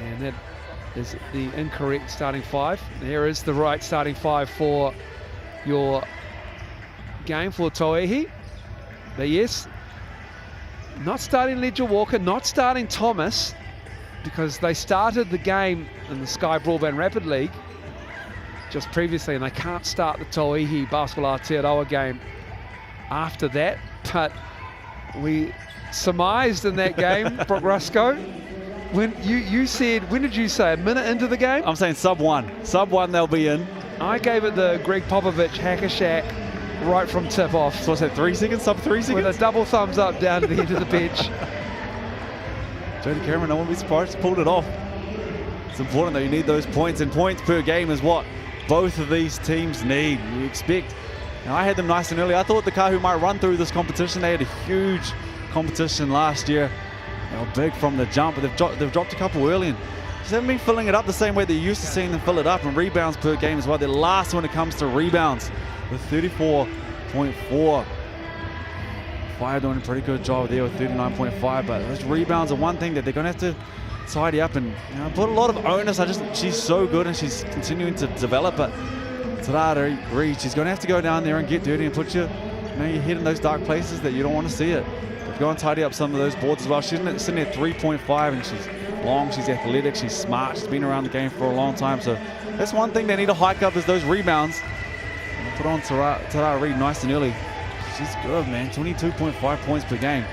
And that is the incorrect starting five. There is the right starting five for your game for Tauihi. But yes, not starting Ledger Walker, not starting Thomas, because they started the game in the Sky Broadband Rapid League just previously, and they can't start the Tauihi Basketball Aotearoa game after that. But we surmised in that game, Brooke Roscoe, when you said, when did you say, a minute into the game? I'm saying sub one they'll be in. I gave it the Greg Popovich hacker shack right from tip off. So what's that, 3 seconds, sub 3 seconds? With a double thumbs up down to the end of the bench. Jody Cameron, I won't be surprised, pulled it off. It's important that you need those points, and points per game is what both of these teams need. You expect. Now, I had them nice and early. I thought the Kāhu might run through this competition. They had a huge competition last year. They were big from the jump, but they've dropped a couple early and just haven't been filling it up the same way they're used to seeing them fill it up. And rebounds per game as well. They're last when it comes to rebounds with 34.4. Whai doing a pretty good job there with 39.5, but those rebounds are one thing that they're going to have to tidy up and put a lot of onus. She's so good and she's continuing to develop, but Tara Reid, she's going to have to go down there and get dirty and put your head in those dark places that you don't want to see it. But go and tidy up some of those boards as well. She's sitting at 3.5 and she's long, she's athletic, she's smart, she's been around the game for a long time. So that's one thing they need to hike up is those rebounds. And put on Tara Reid nice and early. She's good, man. 22.5 points per game.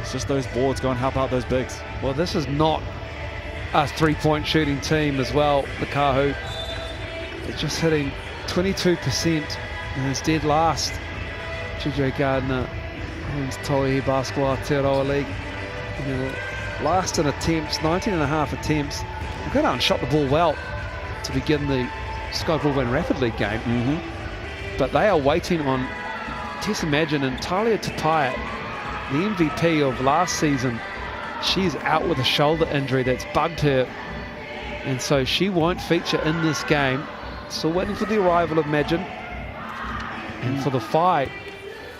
It's just those boards go and help out those bigs. Well, this is not a three-point shooting team as well, the Kāhu. It's just hitting 22% and is dead last. GJ Gardner wins Tauihi Basketball Aotearoa League. Last in attempts, 19.5 attempts. They've gone out and shot the ball well to begin the Sky Broadband Rapid League game. But they are waiting on Tessa Magin and Talia Tapaya the MVP of last season, she's out with a shoulder injury that's bugged her, and so she won't feature in this game. Still waiting for the arrival of Magin. And for the Whai,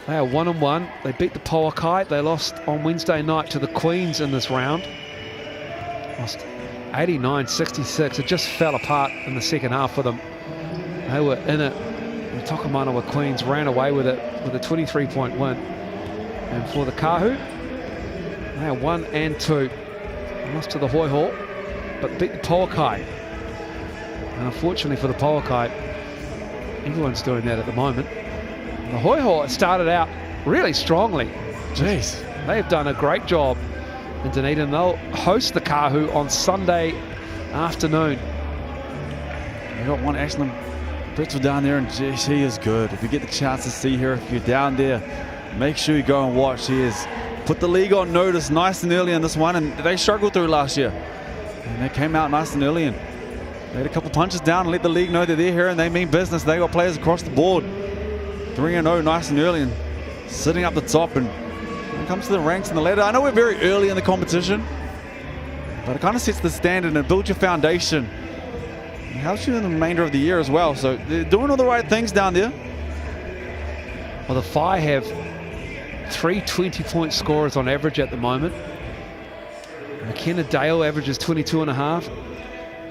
they are 1-1. They beat the Pauakai. They lost on Wednesday night to the Queens in this round. Lost 89-66. It just fell apart in the second half for them. They were in it. The Tokomanawa Queens ran away with it with a 23-point win. And for the Kāhu, they are 1-2. They lost to the Hoi, but beat the Pauakai. And unfortunately for the Pauakai, everyone's doing that at the moment. The Hoi started out really strongly. Jeez. They've done a great job in Dunedin. They'll host the Kāhu on Sunday afternoon. We got one excellent Pretzel down there, and she is good. If you get the chance to see her, if you're down there, make sure you go and watch. She has put the league on notice nice and early in this one, and they struggled through last year. And they came out nice and early and they had a couple punches down and let the league know that they're here and they mean business. They got players across the board. 3-0 nice and early and sitting up the top. And when it comes to the ranks and the ladder, I know we're very early in the competition, but it kind of sets the standard and builds your foundation. It helps you in the remainder of the year as well. So they're doing all the right things down there. Well, the Whai have 3 20-point scorers on average at the moment. McKenna Dale averages 22.5.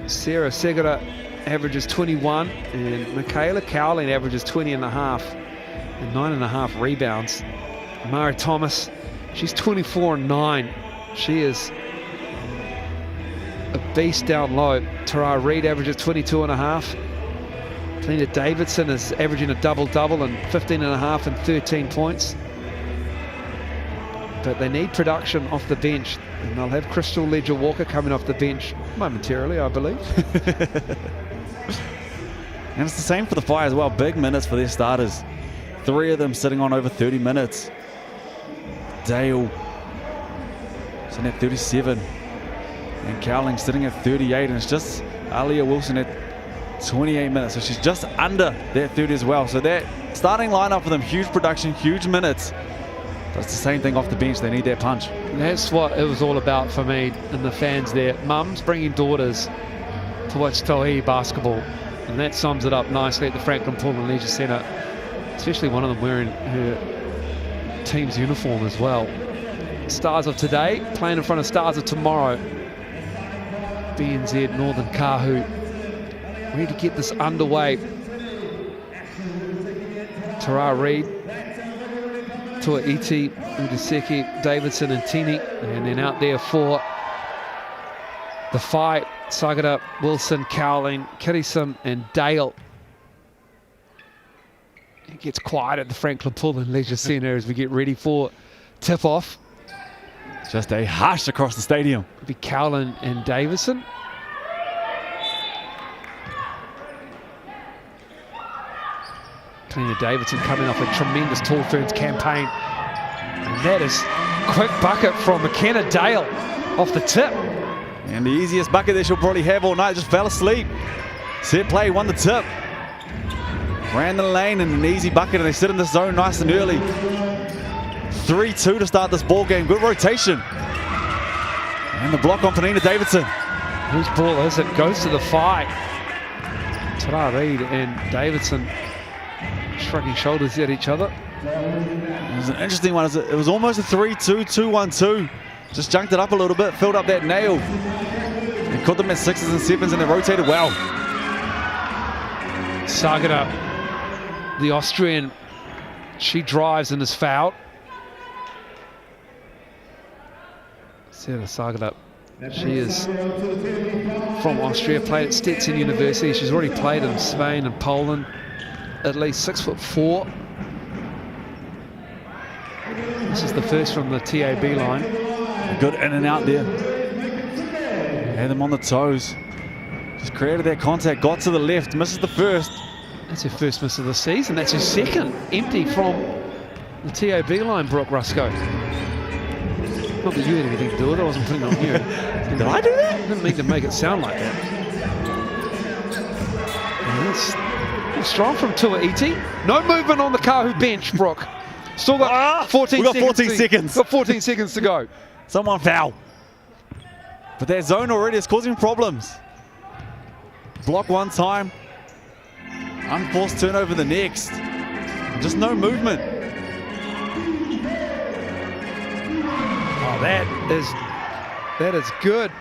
Sarah Segura averages 21. And Michaela Cowling averages 20.5 and 9.5 rebounds. Mara Thomas, she's 24-9. She is a beast down low. Tara Reid averages 22.5. Tina Davidson is averaging a double-double and 15.5 and 13 points. But they need production off the bench, and they'll have Crystal Ledger-Walker coming off the bench momentarily, I believe. And it's the same for the Whai as well. Big minutes for their starters. 3 of them sitting on over 30 minutes. Dale sitting at 37. And Cowling sitting at 38. And it's just Alia Wilson at 28 minutes. So she's just under that 30 as well. So that starting lineup for them, huge production, huge minutes. But it's the same thing off the bench. They need that punch. And that's what it was all about for me and the fans there. Mums bringing daughters to watch Tauihi basketball. And that sums it up nicely at the Franklin Pool and Leisure Centre. Especially one of them wearing her team's uniform as well. Stars of today playing in front of Stars of tomorrow. BNZ Northern Kāhu. Ready to get this underway. Tara Reid, Tuaiti, Udiseki, Davidson and Tini. And then out there for the Whai, Sagada, Wilson, Cowling, Kirison and Dale. It gets quiet at the Franklin Pool and Leisure Centre as we get ready for tip-off. Just a hush across the stadium. It'll be Cowling and Davison. Tina Davidson coming off a tremendous Tall Ferns campaign. And that is a quick bucket from McKenna Dale off the tip. And the easiest bucket that she'll probably have all night, just fell asleep. Set play, won the tip. Ran the lane and an easy bucket, and they sit in the zone nice and early. 3-2 to start this ball game. Good rotation. And the block on Penina Davidson. Whose ball is it? Goes to the Whai. Tara Reid and Davidson shrugging shoulders at each other. It was an interesting one. It was almost a 3-2, 2-1-2. Just junked it up a little bit, filled up that nail. They caught them at 6s and 7s, and they rotated well. Sagada, the Austrian, she drives and is fouled. Sarah Sagada, she is from Austria, played at Stetson University. She's already played in Spain and Poland, at least 6'4". This is the first from the TAB line. Good in and out there. Had them on the toes. Just created that contact, got to the left, misses the first. That's her first miss of the season. That's her second empty from the TAB line, Brooke Rusco. Not that you had anything to do with it, I wasn't putting it on you. Did I do that? I didn't mean to make it sound like that. And that's strong from Tuaiti. No movement on the Kāhu bench, Brooke. Still got 14 we got seconds. 14 seconds. Got 14 seconds to go. Someone foul. But that zone already is causing problems. Block one time. Unforced turnover the next. Just no movement. Oh, that is good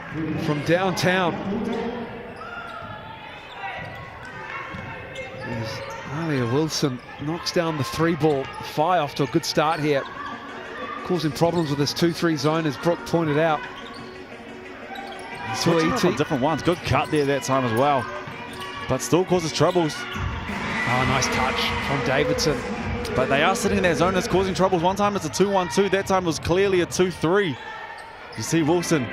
from downtown. As Alia Wilson knocks down the 3 ball. Whai off to a good start here. Causing problems with this 2-3 zone, as Brooke pointed out. Switching up on different ones. Good cut there that time as well. But still causes troubles. Oh, nice touch from Davidson. But they are sitting in that zone that's causing troubles. One time it's a 2-1-2. That time it was clearly a 2-3. You see Wilson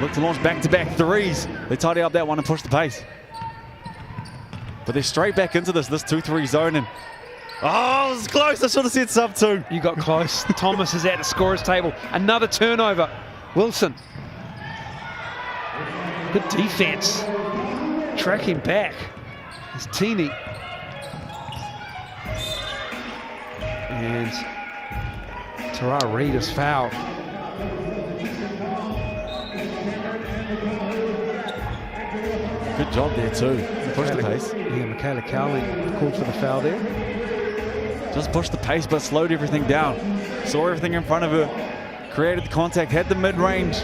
look to launch back-to-back threes. They tidy up that one and push the pace. But they're straight back into this 2-3 zone. And oh, it was close. I should have said sub 2. You got close. Thomas is at the scorer's table. Another turnover. Wilson. Good defense. Tracking back. It's Teeny. And Tara Reid is fouled. Good job there too. Push the pace. Yeah, Michaela Cowling called for the foul there. Just pushed the pace but slowed everything down. Saw everything in front of her. Created the contact. Had the mid-range.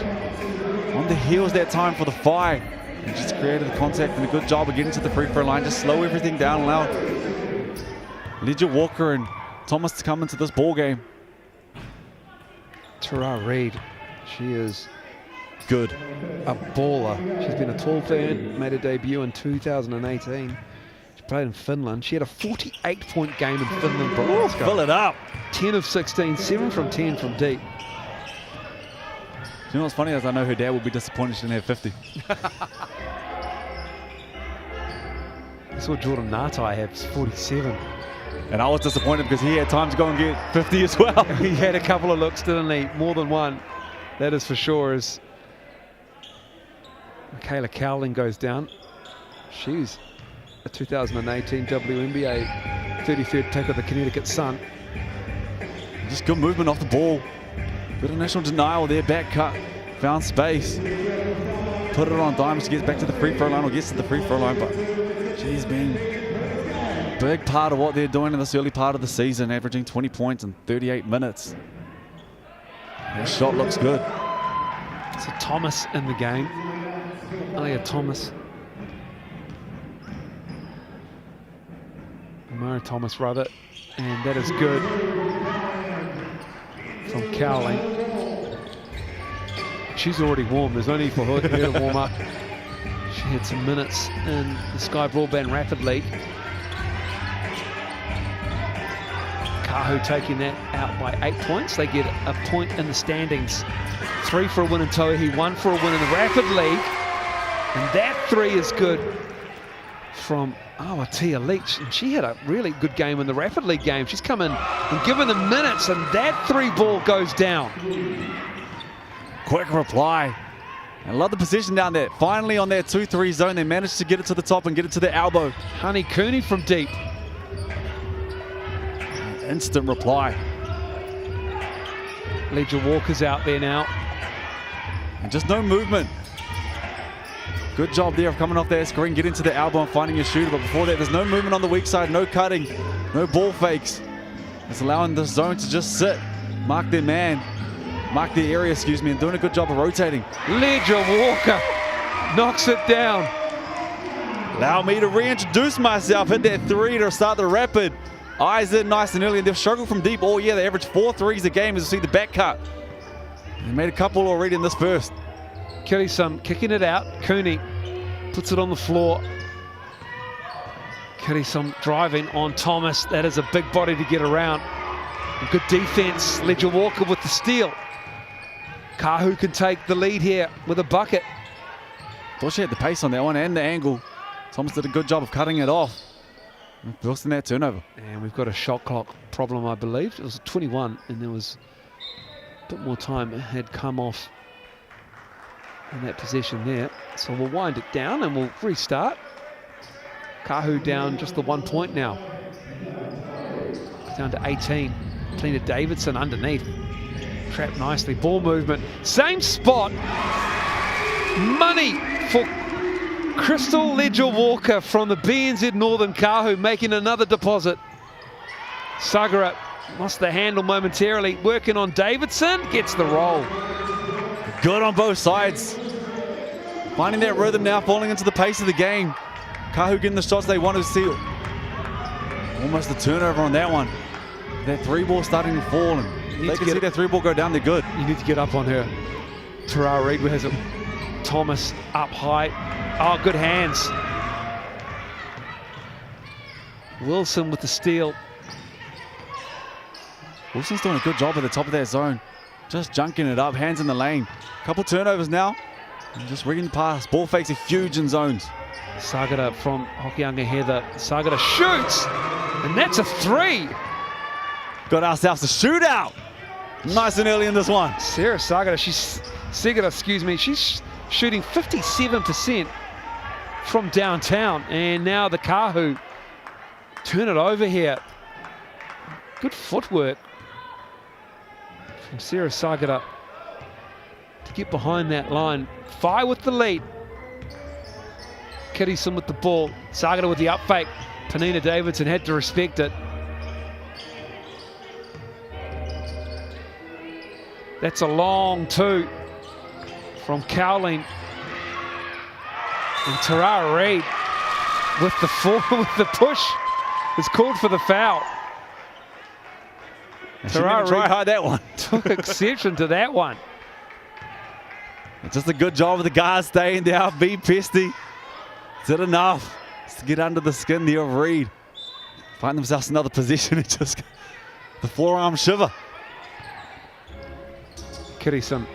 On the heels that time for the Whai. And just created the contact and a good job of getting to the free throw line. Just slow everything down. Allow Lydia Walker and Thomas to come into this ball game. Tara Reid, she is good. A baller. She's been a tall fan, made her debut in 2018. She played in Finland. She had a 48-point game in Finland. Ooh, fill it up. 10 of 16, 7 from 10 from deep. You know what's funny is I know her dad will be disappointed she didn't have 50. I saw Jordan Natai have 47. And I was disappointed because he had time to go and get 50 as well. He had a couple of looks, didn't he? More than one. That is for sure. As Michaela Cowling goes down. She's a 2018 WNBA 33rd pick of the Connecticut Sun. Just good movement off the ball. Good initial denial there, back cut, found space. Put it on Diamonds to get back to the free throw line, or gets to the free throw line, but she's been a big part of what they're doing in this early part of the season, averaging 20 points in 38 minutes. Their shot looks good. So Thomas in the game. Alia Thomas. Mara Thomas, rather. And that is good from Cowling. She's already warm. There's no need for her to warm up. She had some minutes in the Sky Broadband Rapid League. Kāhu taking that out by 8 points. They get a point in the standings. 3 for a win in Tauihi, 1 for a win in the Rapid League. And that 3 is good from Aotearoa Leach. And she had a really good game in the Rapid League game. She's come in and given them minutes, and that 3 ball goes down. Quick reply. I love the position down there. Finally on that 2-3 zone, they managed to get it to the top and get it to the elbow. Honey Cooney from deep. Instant reply. Legia Walker's out there now. And just no movement. Good job there of coming off that screen, getting to the elbow and finding a shooter. But before that, there's no movement on the weak side, no cutting, no ball fakes. It's allowing the zone to just sit, mark their man, mark their area, excuse me, and doing a good job of rotating. Legia Walker knocks it down. Allow me to reintroduce myself. Hit that 3 to start the Rapid. Eyes in nice and early, and they've struggled from deep all year. They average 4 threes a game, as you see the back cut. They made a couple already in this first. Kirisum kicking it out. Cooney puts it on the floor. Kirisum driving on Thomas. That is a big body to get around. And good defense. Legia Walker with the steal. Kāhu can take the lead here with a bucket. Thought she had the pace on that one and the angle. Thomas did a good job of cutting it off. Forcing that turnover. And we've got a shot clock problem, I believe. It was 21, and there was a bit more time had come off in that possession there. So we'll wind it down and we'll restart. Kāhu down just the 1 point now. Down to 18. Tina Davidson underneath. Trapped nicely. Ball movement. Same spot. Money for Crystal Ledger-Walker from the BNZ Northern Kāhu, making another deposit. Sagara lost the handle momentarily. Working on Davidson. Gets the roll. Good on both sides. Finding that rhythm now, falling into the pace of the game. Kāhu getting the shots they want to see. Almost a turnover on that one. That three ball starting to fall, and they can see that three ball go down, they're good. You need to get up on her. Terrell Reid has it. Thomas up high. Oh, good hands. Wilson with the steal. Wilson's doing a good job at the top of that zone. Just junking it up, hands in the lane. Couple turnovers now. And just rigging past. Ball fakes are huge in zones. Sagara from Hokianga Heather. Sagara shoots, and that's a three. Got ourselves a shootout. Nice and early in this one. Sarah Sagara, she's shooting 57% from downtown, and now the Kāhu turn it over here. Good footwork from Sarah Sagara to get behind that line. Whai with the lead. Kirison with the ball. Sagara with the up fake. Panina Davidson had to respect it. That's a long two from Cowling. And Terrell Reid with the push is called for the foul. Terrell Reid try hard that one. Took exception to that one. It's just a good job of the guys staying down, be pesty. Is it enough to get under the skin there of Reid? Find themselves another position and just the forearm shiver. Kirison.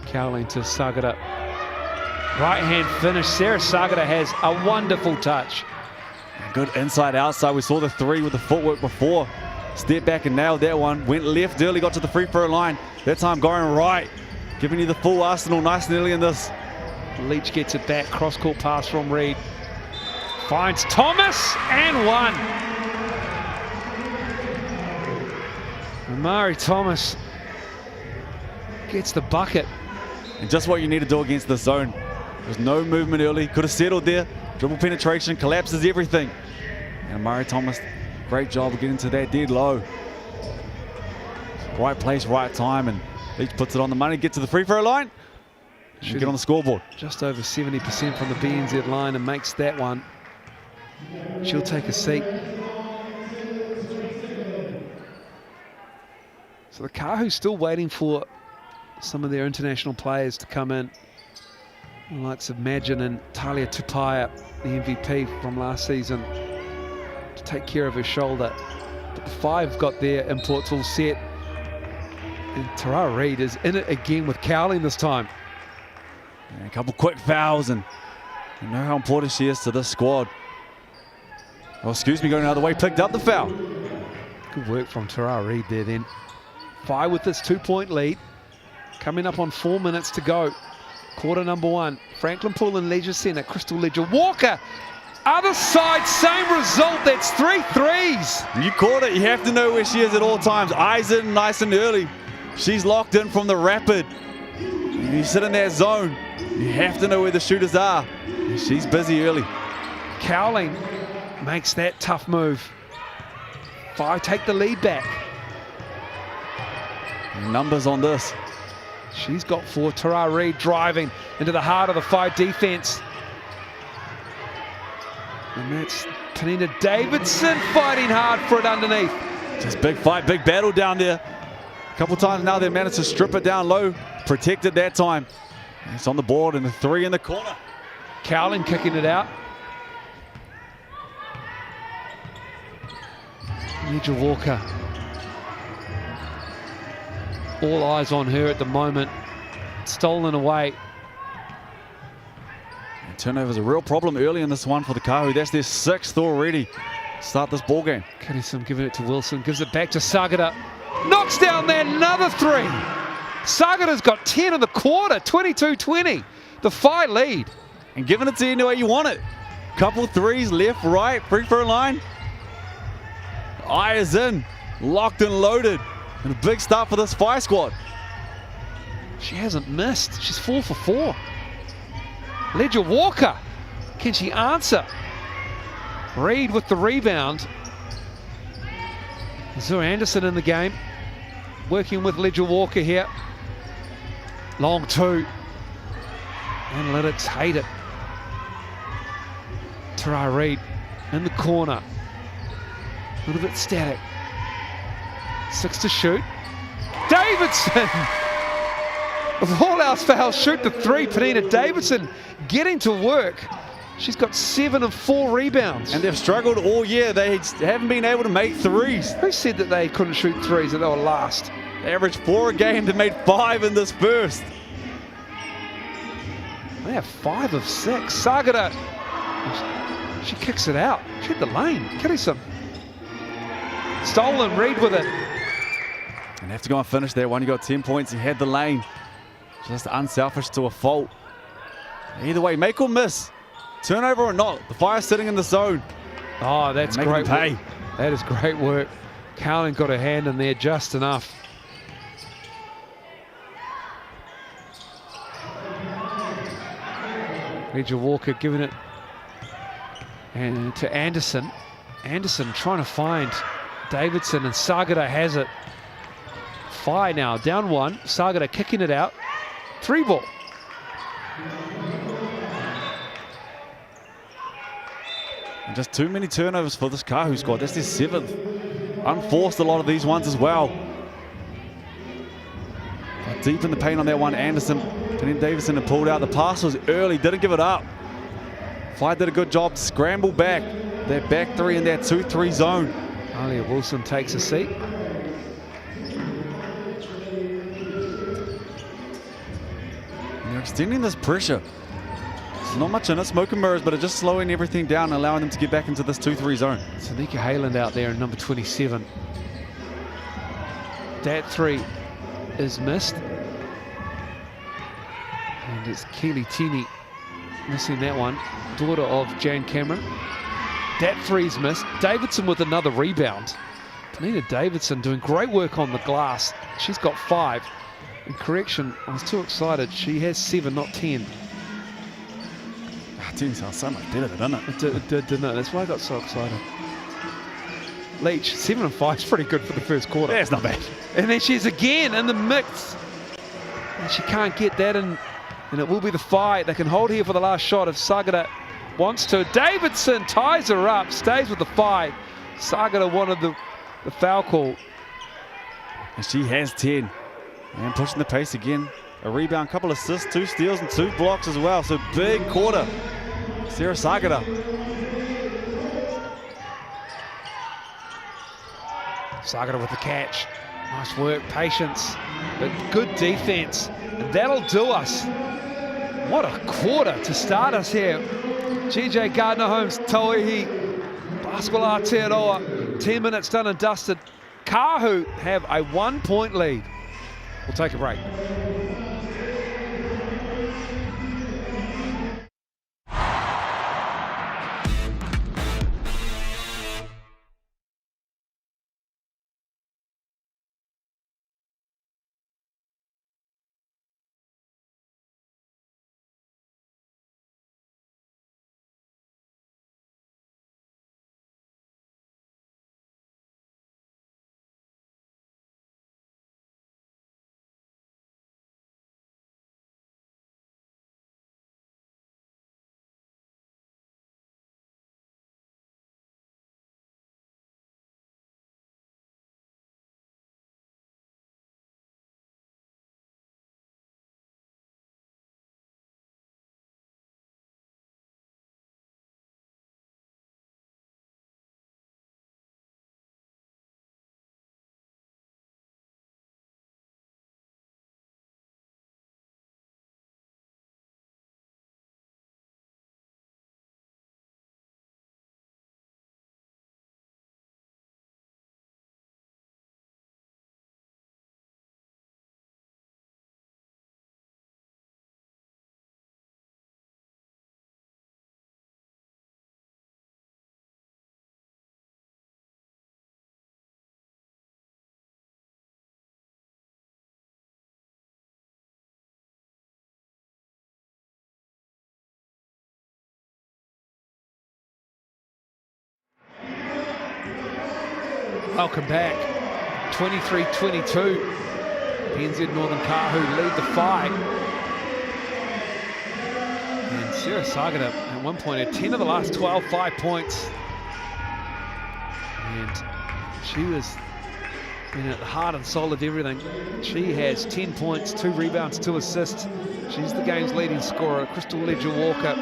Cowling to Sagara. Right hand finish. Sarah Sagara has a wonderful touch. Good inside outside. We saw the three with the footwork before. Step back and nailed that one. Went left early, got to the free throw line. That time going right. Giving you the full arsenal nice and early in this. Leach gets it back. Cross court pass from Reid. Finds Thomas and one. Amari Thomas gets the bucket. And just what you need to do against this zone. There's no movement early. Could have settled there. Dribble penetration collapses everything. And Amari Thomas, great job of getting to that dead low. Right place, right time, and Leach puts it on the money, get to the free throw line, and get on the scoreboard. Just over 70% from the BNZ line and makes that one. She'll take a seat. So the Kāhu's still waiting for some of their international players to come in. The likes of Magin and Talia Tupaia, the MVP from last season, to take care of her shoulder. But the five got their imports all set. And Terrell Reid is in it again with Cowling this time. And a couple quick fouls, and you know how important she is to this squad. Oh, excuse me, going another way, picked up the foul. Good work from Terrell Reid there then. Whai with this 2-point lead. Coming up on 4 minutes to go. Quarter number one. Franklin Pool and Leisure Centre. Crystal Ledger-Walker. Other side, same result. That's 3 threes. You caught it. You have to know where she is at all times. Eyes in nice and early. She's locked in from the rapid. You sit in that zone. You have to know where the shooters are. She's busy early. Cowling makes that tough move. Whai take the lead back. Numbers on this. She's got 4. Terrell Reid driving into the heart of the Whai defense. And that's Panina Davidson fighting hard for it underneath. Just big fight, big battle down there. A couple times now they managed to strip it down low. Protected that time. It's on the board and the 3 in the corner. Cowling kicking it out. Ledger-Walker. All eyes on her at the moment. Stolen away. And turnover is a real problem early in this one for the Kāhu. That's their 6th already. Start this ball game. Kirison giving it to Wilson. Gives it back to Sagara. Knocks down there another 3. Sagara's got 10 in the quarter. 22-20. The Whai lead. And giving it to you any way you want it. Couple threes, left, right, free throw line. Eye is in, locked and loaded. And a big start for this Whai squad. She hasn't missed. She's 4 for 4. Ledger Walker, can she answer? Reed with the rebound. Zura Anderson in the game, working with Ledger Walker here. Long two. Analytics hate it. Tara Reed in the corner. A little bit static. 6 to shoot. Davidson! With all else fails, shoot the three. Penina Davidson getting to work. She's got 7 of 4 rebounds. And they've struggled all year. They haven't been able to make threes. Who said that they couldn't shoot threes, that they were last? They averaged 4 a game. They made 5 in this first. They have 5 of 6. Sagara, she kicks it out. She hit the lane. Kirison. Stolen, Reed with it. And have to go and finish that one. You got 10 points. He had the lane. Just unselfish to a fault. Either way, make or miss. Turnover or not, the Fire's sitting in the zone. Oh, that's great work. That is great work. Cowling got a hand in there just enough. Ledger Walker giving it and to Anderson. Anderson trying to find Davidson, and Sagara has it. Whai now down 1. Sagara kicking it out. 3 ball. And just too many turnovers for this Kāhu squad. That's their 7th. Unforced a lot of these ones as well. Got deep in the paint on that one, Anderson. And then Davidson had pulled out. The pass was early, didn't give it up. Whai did a good job, scramble back. That back 3 in that 2-3 zone. Alia Wilson takes a seat. And they're extending this pressure. There's not much in it, smoke and mirrors, but it's just slowing everything down and allowing them to get back into this 2-3 zone. Tanika Hayland out there in number 27. That 3 is missed. And it's Keely Tini missing that one. Daughter of Jan Cameron. That 3's missed. Davidson with another rebound. Penina Davidson doing great work on the glass. She's got 5. And correction, I was too excited. She has 7, not 10. 10 sounds so much better, doesn't it? It did not. That's why I got so excited. Leach, 7 and 5 is pretty good for the first quarter. That's not bad. And then she's again in the mix. And she can't get that in. And it will be the Whai. They can hold here for the last shot if Sagara wants to. Davidson ties her up, stays with the Whai. Sagara wanted the foul call. And she has 10. And pushing the pace again. A rebound, couple assists, 2 steals and 2 blocks as well. So big quarter. Sarah Sagara. Sagara with the catch. Nice work, patience, but good defense. And that'll do us. What a quarter to start us here. GJ Gardner Holmes, Tauihi Basketball Aotearoa. 10 minutes done and dusted. Kāhu have a 1-point lead. We'll take a break. Welcome back. 23-22. BBNZ Northern Kāhu lead the fight. And Sarah Sagata at one point had 10 of the last 12 5 points. And she was at the heart and soul of everything. She has 10 points, 2 rebounds, 2 assists. She's the game's leading scorer. Crystal Ledger-Walker,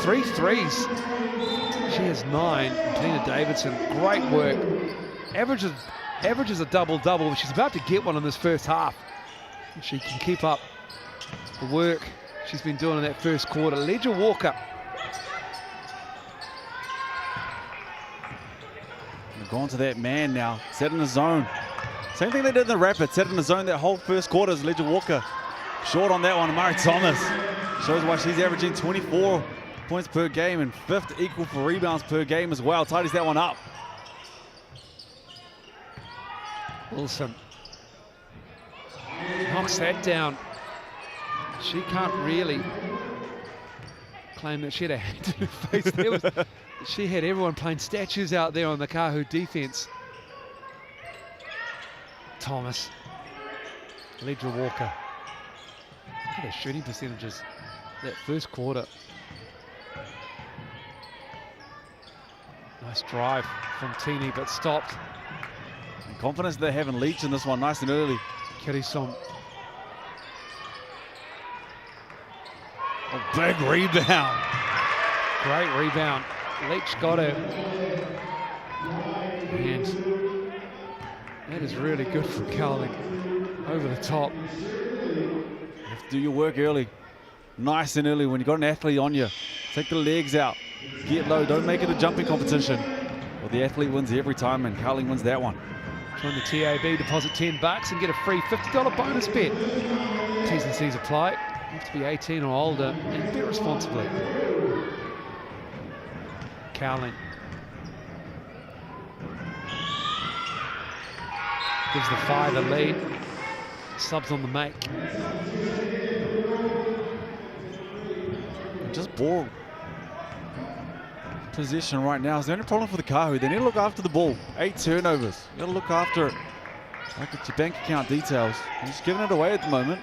3 threes. She has 9. And Tina Davidson, great work. Averages a double-double. She's about to get one in this first half. If she can keep up the work she's been doing in that first quarter. Ledger-Walker. They're going to that man now. Set in the zone. Same thing they did in the Rapids. Set in the zone that whole first quarter as Ledger-Walker. Short on that one. Murray Thomas shows why she's averaging 24 points per game and 5th equal for rebounds per game as well. Tidies that one up. Wilson knocks that down. She can't really claim that she had a hand in her face. She had everyone playing statues out there on the Kāhu defense. Thomas, Ledger-Walker. Look at her shooting percentages that first quarter. Nice drive from Tini, but stopped. And confidence they have in Leach in this one, nice and early. Kirison. A big rebound. Great rebound. Leach got her. And that is really good for Cowling. Over the top. You have to do your work early. Nice and early when you've got an athlete on you. Take the legs out. Get low. Don't make it a jumping competition. Well, the athlete wins every time, and Cowling wins that one. Join the TAB, deposit $10 and get a free $50 bonus bet. T's and C's apply. You have to be 18 or older and bet responsibly. Cowling gives the Whai the lead. Subs on the make. Just ball position right now is the only problem for the Kāhu. They need to look after the ball. 8 turnovers. You got to look after it. Look at your bank account details. You're just giving it away at the moment.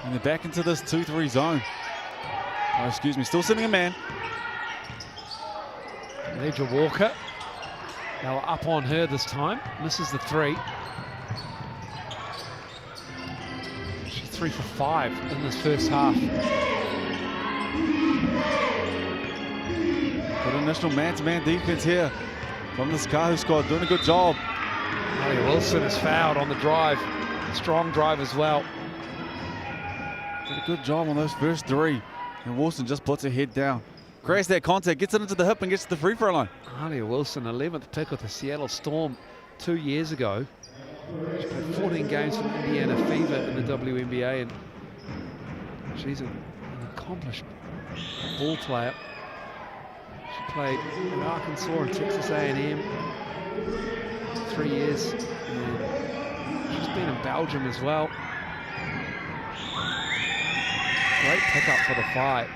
And they're back into this 2-3 zone. Oh, excuse me, still sitting a man. Ledger-Walker. They were up on her this time. Misses the 3. She's 3 for 5 in this first half. Good initial man-to-man defense here from this Kāhu squad. Doing a good job. Ellie Wilson is fouled on the drive. Strong drive as well. Did a good job on those first 3. And Wilson just puts her head down. Creates that contact, gets it into the hip and gets to the free throw line. Alia Wilson, 11th pick with the Seattle Storm 2 years ago. She played 14 games for Indiana FIBA in the WNBA, and she's an accomplished ball player. She played in Arkansas and Texas A&M 3 years. And she's been in Belgium as well. Great pickup for the Whai.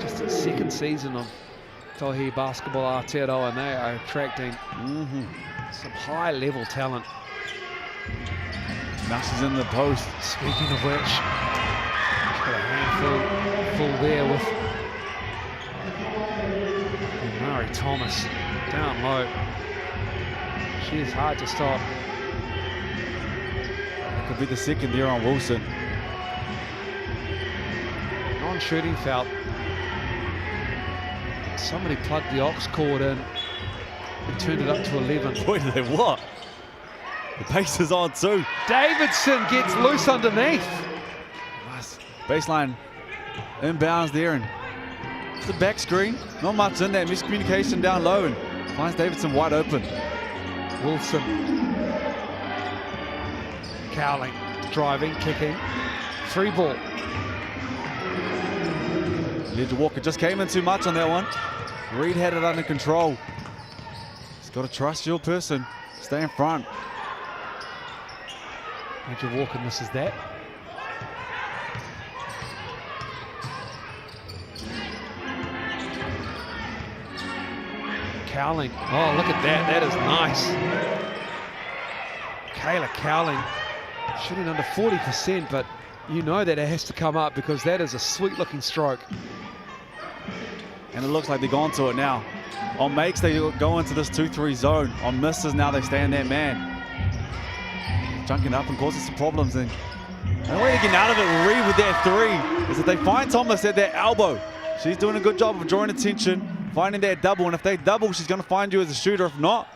Just its 2nd season of Tauihi Basketball Aotearoa, and they are attracting some high-level talent. Now she's in the post. Speaking of which, she's got a handful there with Murray Thomas down low. She is hard to stop. That could be the 2nd there on Wilson. Non-shooting foul. Somebody plugged the aux cord in and turned it up to 11. Boy, did they what? The pace is on too. Davidson gets loose underneath. Nice. Baseline inbounds there, and it's a back screen. Not much in that. Miscommunication down low, and finds Davidson wide open. Wilson. Cowling. Driving, kicking. 3 ball. Ledger-Walker just came in too much on that one. Reed had it under control. He's got to trust your person. Stay in front. Ledger-Walker misses that. Cowling. Oh, look at that. That is nice. Kayla Cowling shooting under 40%, but you know that it has to come up because that is a sweet-looking stroke. And it looks like they're going to it now. On makes, they go into this 2-3 zone. On misses, now they stay in that man. Junking up and causing some problems. And the way to get out of it, Reed, with that three, is that they find Thomas at that elbow. She's doing a good job of drawing attention, finding that double. And if they double, she's going to find you as a shooter. If not,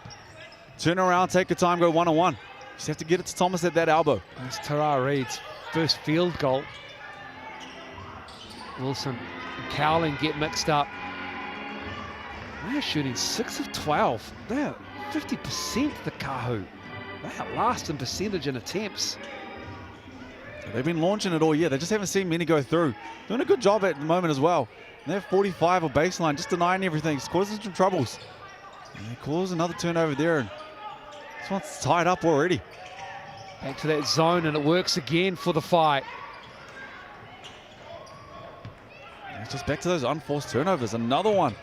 turn around, take your time, go one-on-one. You just have to get it to Thomas at that elbow. That's Tara Reid's first field goal. Wilson and Cowling get mixed up. They're shooting 6 of 12. They're 50% the Kāhu. They are last in percentage in attempts. They've been launching it all year. They just haven't seen many go through. Doing a good job at the moment as well. And they're 45 of baseline, just denying everything. It's causing some troubles. And they cause another turnover there. And this one's tied up already. Back to that zone, and it works again for the fight. It's just back to those unforced turnovers. Another one.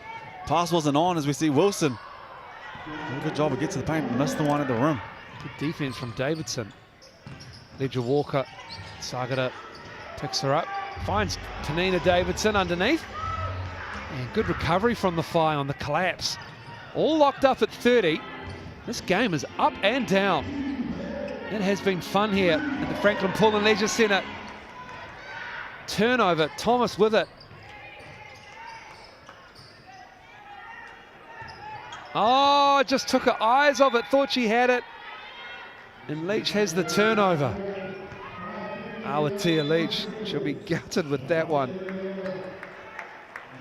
Pass wasn't on as we see Wilson. Doing a good job of getting to the paint, missed the one at the rim. Good defense from Davidson. Ledger Walker, Sagada picks her up, finds Tanina Davidson underneath. And good recovery from the Whai on the collapse. All locked up at 30. This game is up and down. It has been fun here at the Franklin Pullen Leisure Centre. Turnover, Thomas with it. Oh, just took her eyes off it, thought she had it. And Leach has the turnover. Aotearoa Leach, she'll be gutted with that one.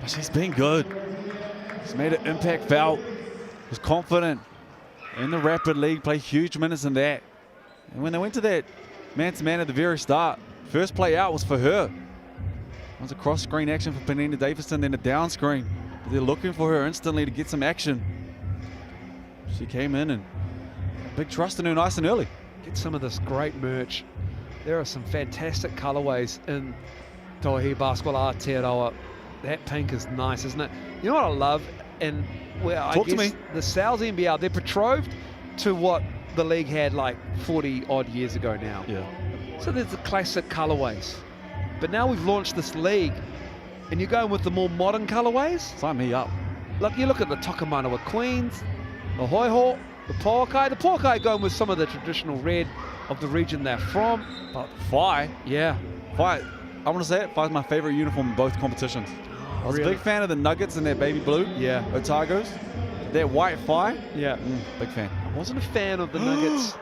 But she's been good. She's made an impact felt. Was confident in the Rapid League, played huge minutes in that. And when they went to that man-to-man at the very start, first play out was for her. It was a cross-screen action for Penina Davison, then a down screen. But they're looking for her instantly to get some action. She came in and big trust in her nice and early. Get some of this great merch. There are some fantastic colorways in Tauihi Basketball Aotearoa. That pink is nice, isn't it? You know what I love? And where I guess the Sal's NBL, they're betrothed to what the league had like 40 odd years ago now. Yeah. So there's the classic colorways. But now we've launched this league and you're going with the more modern colorways. Sign me up. Look, you look at the Tokamanawa Queens, the Hoiho, the Pauakai. The Pauakai going with some of the traditional red of the region they're from. But Whai, yeah. Whai, I want to say it, Whai's my favorite uniform in both competitions. I was a big fan of the Nuggets and their baby blue. Yeah. Otago's. Their white Whai. Yeah. Big fan. I wasn't a fan of the Nuggets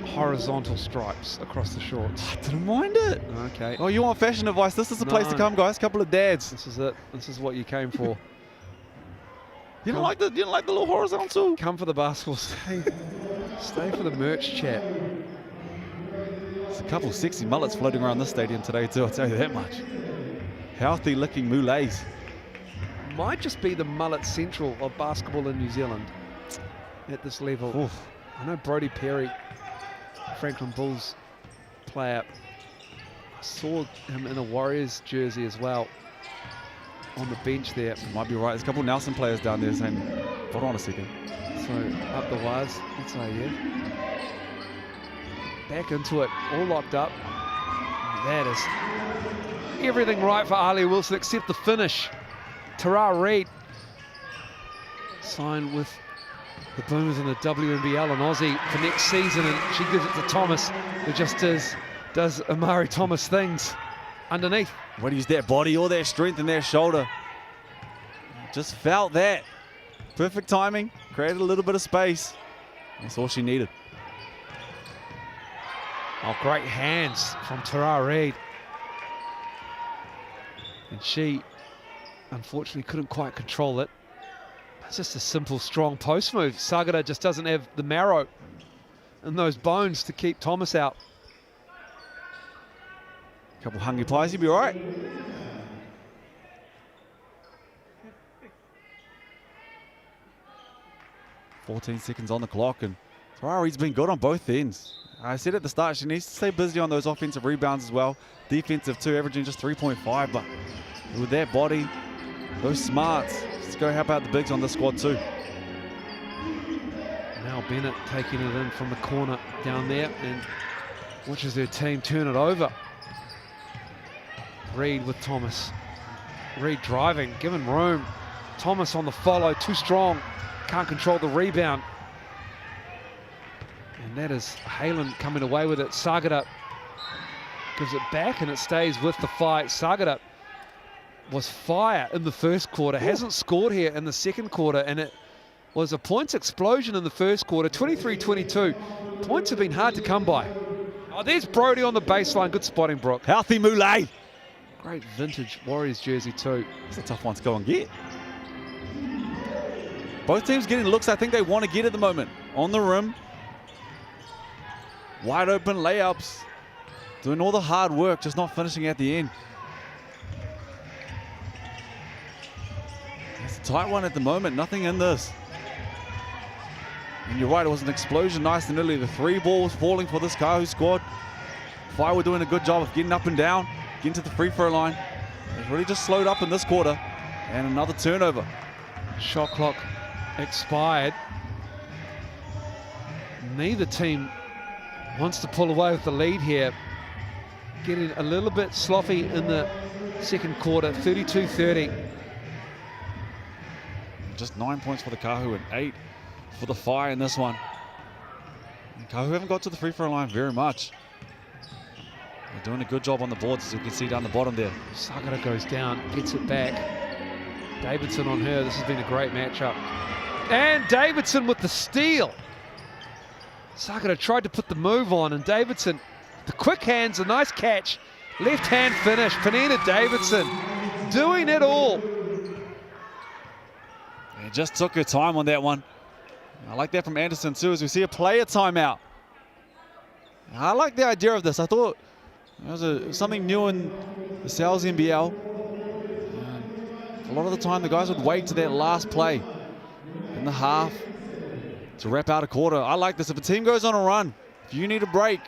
horizontal stripes across the shorts. I didn't mind it. Okay. Oh, you want fashion advice? This is the place to come, guys. Couple of dads. This is it. This is what you came for. You didn't like the little horizontal? Come for the basketball. Stay for the merch chat. There's a couple of sexy mullets floating around this stadium today too, I'll tell you that much. Healthy looking moulets. Might just be the mullet central of basketball in New Zealand at this level. Oof. I know Brodie Perry, Franklin Bulls player. I saw him in a Warriors jersey as well on the bench there. Might be right. There's a couple of Nelson players down there saying, hold on a second. So up the wires, that's how yeah. Back into it, all locked up. That is everything right for Aaliyah Wilson except the finish. Tara Reid signed with the Boomers in the WNBL in Aussie for next season, and she gives it to Thomas, who just does Amari Thomas things underneath. When to use that body, all that strength in their shoulder. Just felt that. Perfect timing, created a little bit of space. That's all she needed. Oh, great hands from Tara Reid. And she, unfortunately, couldn't quite control it. It's just a simple, strong post move. Sagada just doesn't have the marrow and those bones to keep Thomas out. Couple hungry pies, you'll be all right. "14 seconds on the clock, and Ferrari's been good on both ends. I said at the start, she needs to stay busy on those offensive rebounds as well. Defensive too, averaging just 3.5, but with that body, Those smarts. Let's go help out the bigs on this squad too. Now Bennett taking it in from the corner down there and watches their team turn it over. Reed with Thomas. Reed driving, given room. Thomas on the follow, too strong. Can't control the rebound. And that is Halen coming away with it. Sagara gives it back and it stays with the fight. Sagara was fire in the first quarter. Hasn't scored here in the second quarter, and it was a points explosion in the first quarter. 23-22. Points have been hard to come by. Oh, there's Brody on the baseline. Good spotting, Brooke. Healthy Moulay. Great vintage Warriors jersey too. It's a tough one to go and get. Both teams getting looks I think they want to get at the moment. On the rim. Wide open layups. Doing all the hard work, just not finishing at the end. It's a tight one at the moment. Nothing in this. And you're right, it was an explosion nice and early. The three ball was falling for this Kāhu squad. Whai were doing a good job of getting up and down, getting to the free throw line. It's really just slowed up in this quarter. And another turnover. Shot clock expired. Neither team wants to pull away with the lead here. Getting a little bit sloppy in the second quarter, 32-30. Just 9 points for the Kāhu and 8 for the Whai in this one. And Kāhu haven't got to the free throw line very much. They're doing a good job on the boards, as you can see down the bottom there. Sagara goes down, gets it back. Davidson on her. This has been a great matchup. And Davidson with the steal. Sagara tried to put the move on, and Davidson, the quick hands, a nice catch. Left hand finish. Penina Davidson doing it all. And just took her time on that one. I like that from Anderson too, as we see a player timeout. I like the idea of this. I thought it was something new in the Sal's NBL. A lot of the time the guys would wait to that last play in the half to wrap out a quarter. I like this. If a team goes on a run, if you need a break,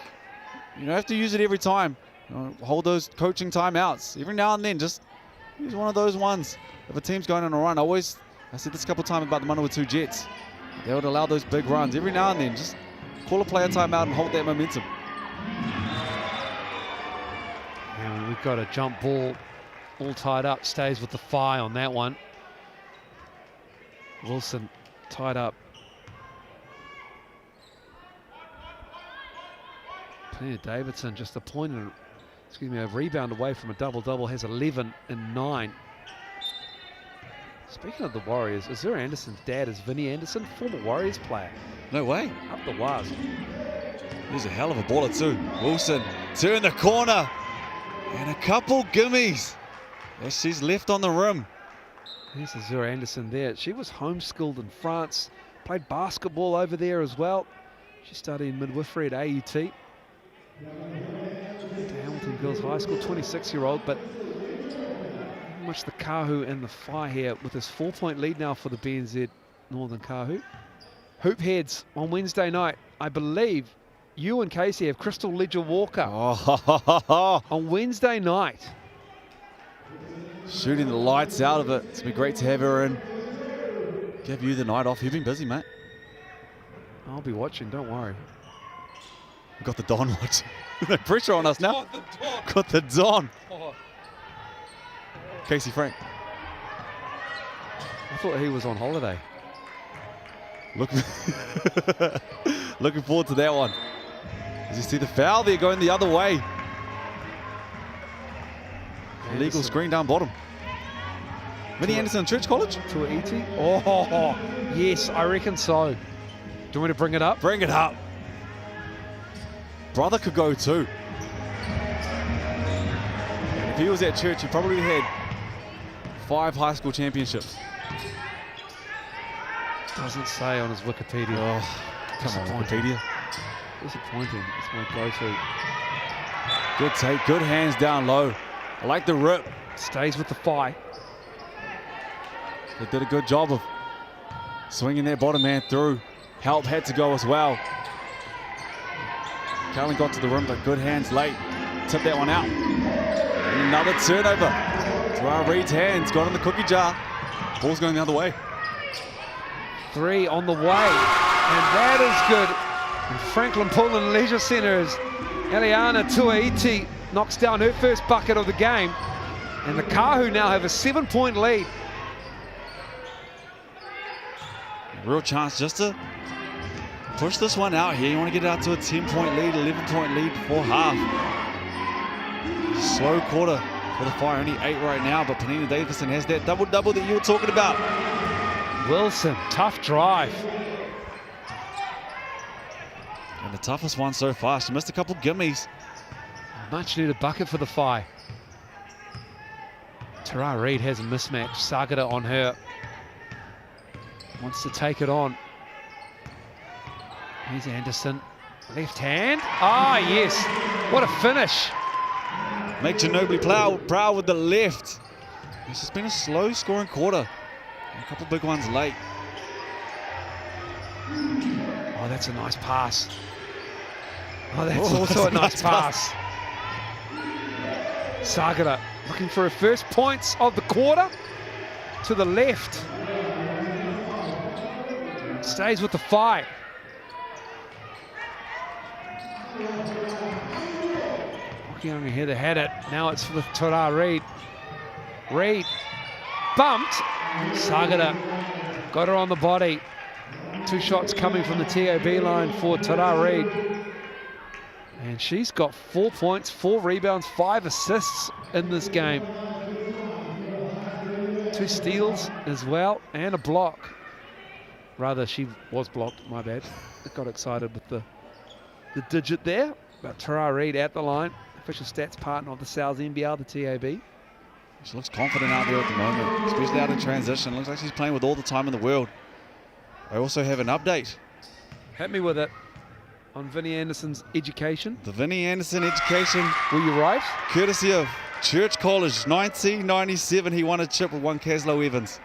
you don't have to use it every time. You know, hold those coaching timeouts. Every now and then, just use one of those ones. If a team's going on a run, I said this a couple of times about the Manawatu Jets. They would allow those big runs. Every now and then, just call a player timeout and hold that momentum. And we've got a jump ball all tied up. Stays with the Whai on that one. Wilson tied up. Penina Davidson just a rebound away from a double-double, has 11 and 9. Speaking of the Warriors, Azura Anderson's dad is Vinny Anderson, former Warriors player. No way. Up the waz. He's a hell of a baller too. Wilson, turn the corner. And a couple gimmies as she's left on the rim. There's Azura Anderson there. She was homeschooled in France, played basketball over there as well. She studied midwifery at AUT. To Hamilton Girls High School, 26-year-old, but much the Kāhu and the Whai here with this 4-point lead now for the BNZ Northern Kāhu. Hoop heads on Wednesday night. I believe you and Casey have Crystal Ledger Walker on Wednesday night. Shooting the lights out of it. It's been great to have her in. Give you the night off. You've been busy, mate. I'll be watching, don't worry. We've got the Don watching. No pressure on us now. Got the Don. Casey Frank. I thought he was on holiday. Looking forward to that one. As you see the foul there going the other way. Illegal screen down bottom. Vinny Anderson, Church College? Tauihi? Oh, yes, I reckon so. Do you want me to bring it up? Bring it up. Brother could go too. And if he was at Church, he probably had 5 high school championships. Doesn't say on his Wikipedia. Oh, come on, Wikipedia. Disappointing. It's my go-to. Good take, good hands down low. I like the rip. Stays with the Whai. They did a good job of swinging their bottom man through. Help had to go as well. Callan got to the rim, but good hands late. Tip that one out. And another turnover. Tauihi Reid's hands got in the cookie jar. Ball's going the other way. 3 on the way, and that is good. And Franklin Pool and Leisure Centre's Eliana Tauihi knocks down her first bucket of the game, and the Kāhu now have a 7-point lead. Real chance just to push this one out here. You want to get it out to a 10-point lead, 11-point lead before half. Slow quarter for the Fire, only 8 right now, but Penina Davison has that double-double that you were talking about. Wilson, tough drive. And the toughest one so far. She missed a couple gimmies. Much needed bucket for the Whai. Tauihi Reid has a mismatch. Sagata on her. Wants to take it on. Here's Anderson. Left hand. Ah, yes. What a finish. Make Ginobili proud with the left. It's just been a slow scoring quarter. A couple big ones late. Oh, that's a nice pass. Oh, that's also a nice pass. Sagata looking for her first points of the quarter. To the left. Stays with the Whai. Young here, they had it. Now it's with Tauihi Reid. Reid bumped. Sagata got her on the body. 2 shots coming from the TOB line for Tauihi Reid. And she's got 4 points, 4 rebounds, 5 assists in this game. 2 steals as well, and a block. Rather, she was blocked, my bad. I got excited with the digit there. But Tauihi Reid at the line. Official stats partner of the South NBL, the TAB. She looks confident out there at the moment, especially out in transition. Looks like she's playing with all the time in the world. I also have an update. Hit me with it on Vinnie Anderson's education. The Vinnie Anderson education. Were you right? Courtesy of Church College, 1997. He won a chip with one Caslow Evans.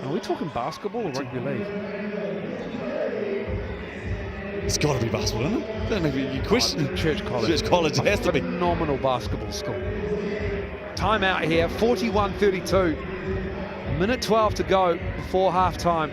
Are we talking basketball or rugby league? It's got to be basketball, isn't it? Don't know if you question. Church College. Church College has to be. Phenomenal basketball school. Timeout here, 41-32. A minute 12 to go before halftime.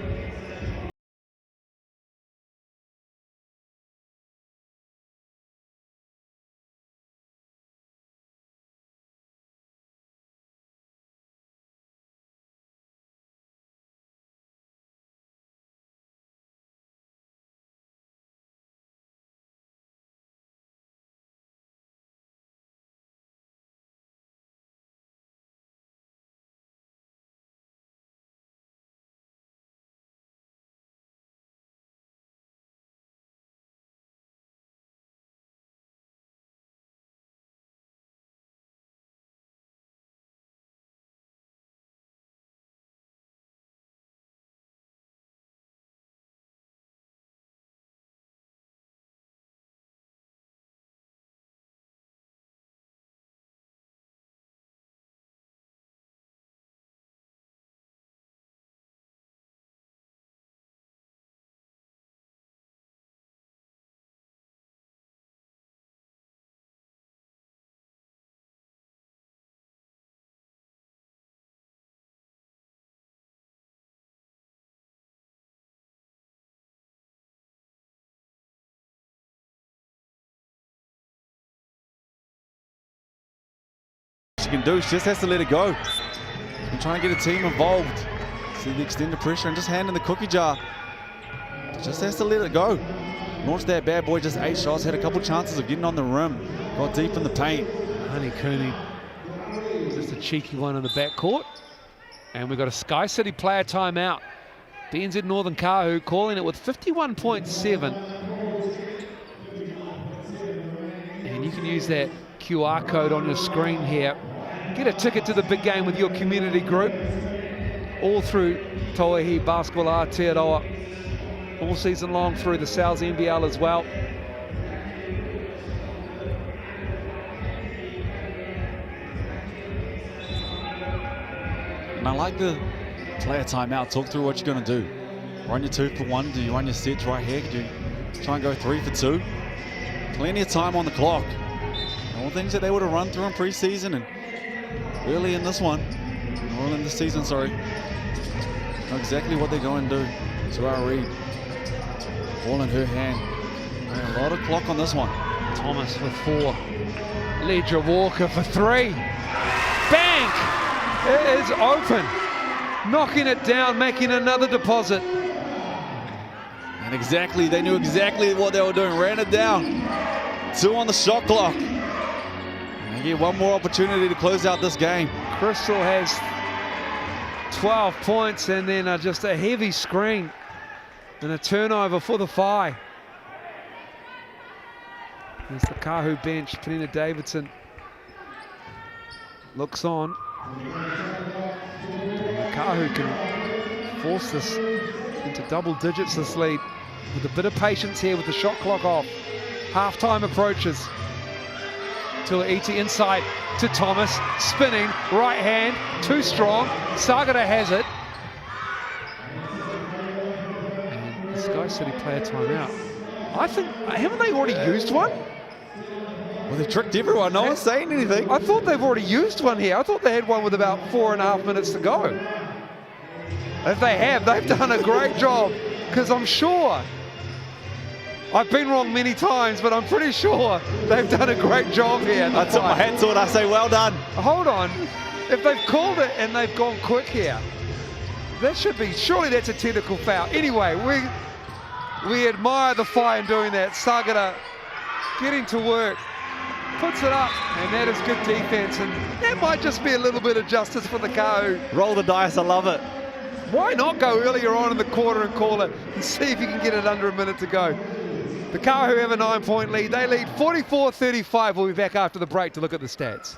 She can do, she just has to let it go. And trying to get a team involved. See the extended pressure and just hand in the cookie jar. Just has to let it go. Launched that bad boy, just 8 shots, had a couple chances of getting on the rim. Got deep in the paint. Honey Cooney, just a cheeky one in the backcourt. And we've got a Sky City player timeout. BNZ Northern Kāhu calling it with 51.7. And you can use that QR code on your screen here. Get a ticket to the big game with your community group. All through Tauihi Basketball Aotearoa. All season long through the South NBL as well. And I like the player timeout. Talk through what you're going to do. Run your 2 for 1. Do you run your sets right here? Do you try and go 3 for 2? Plenty of time on the clock. All things that they would have run through in preseason and early in this one, early in the season, sorry. Know exactly what they're going to do. Tauihi Reid, ball in her hand. And a lot of clock on this one. Thomas with 4. Ledra Walker for 3. Bang! It is open. Knocking it down, making another deposit. And exactly, they knew exactly what they were doing. Ran it down. 2 on the shot clock. And they get one more opportunity to close out this game. Crystal has 12 points and then just a heavy screen and a turnover for the Whai. There's the Kāhu bench. Penina Davidson looks on. And Kāhu can force this into double digits, this lead, with a bit of patience here with the shot clock off. Half-time approaches. Tauihi inside to Thomas, spinning, right hand, too strong. Sagara has it. And this guy said he'd play a timeout. I think, haven't they already used one? Well, they tricked everyone. No one's saying anything. I thought they've already used one here. I thought they had one with about 4.5 minutes to go. If they have, they've done a great job, because I'm sure, I've been wrong many times, but I'm pretty sure they've done a great job here. I took my hat to it. I say, well done. Hold on. If they've called it and they've gone quick here, that should be, surely that's a technical foul. Anyway, we admire the Whai in doing that. Sagara getting to work, puts it up, and that is good defense. And that might just be a little bit of justice for the Kāhu. Roll the dice. I love it. Why not go earlier on in the quarter and call it and see if you can get it under a minute to go? The Kāhu have a 9-point lead. They lead 44-35. We'll be back after the break to look at the stats.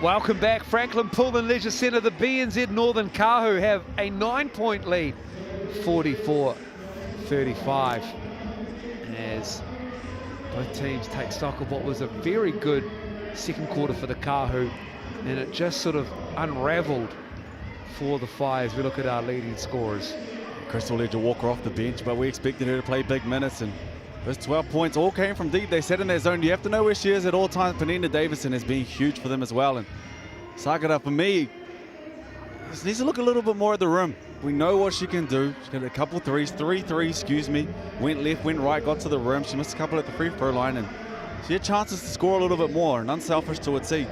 Welcome back, Franklin Pool and Leisure Centre. The BNZ Northern Kāhu have a 9-point lead, 44-35, as both teams take stock of what was a very good second quarter for the Kāhu, and it just sort of unravelled for the Whai as we look at our leading scorers. Crystal Ledger Walker off the bench, but we expected her to play big minutes, and those 12 points all came from deep. They sat in their zone. You have to know where she is at all times. Penina Davison has been huge for them as well. And Sagara, for me, just needs to look a little bit more at the rim. We know what she can do. She got a couple threes, three threes, excuse me. Went left, went right, got to the rim. She missed a couple at the free throw line, and she had chances to score a little bit more. And unselfish to a T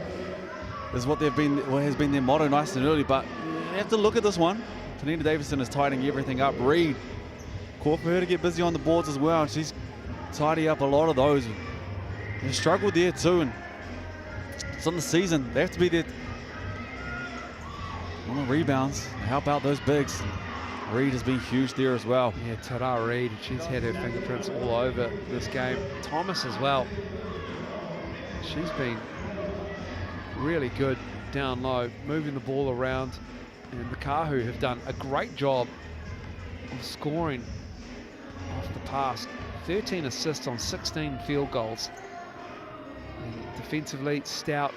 is what has been their motto nice and early. But you have to look at this one. Penina Davison is tidying everything up. Reed, caught for her to get busy on the boards as well. She's tidy up a lot of those. They struggled there too, and it's on the season. They have to be there on the rebounds, help out those bigs. Reed has been huge there as well. Yeah, Tara Reed, she's had her fingerprints all over this game. Thomas as well. She's been really good down low, moving the ball around, and the Kāhu have done a great job of scoring off the pass. 13 assists on 16 field goals. And defensively, stout.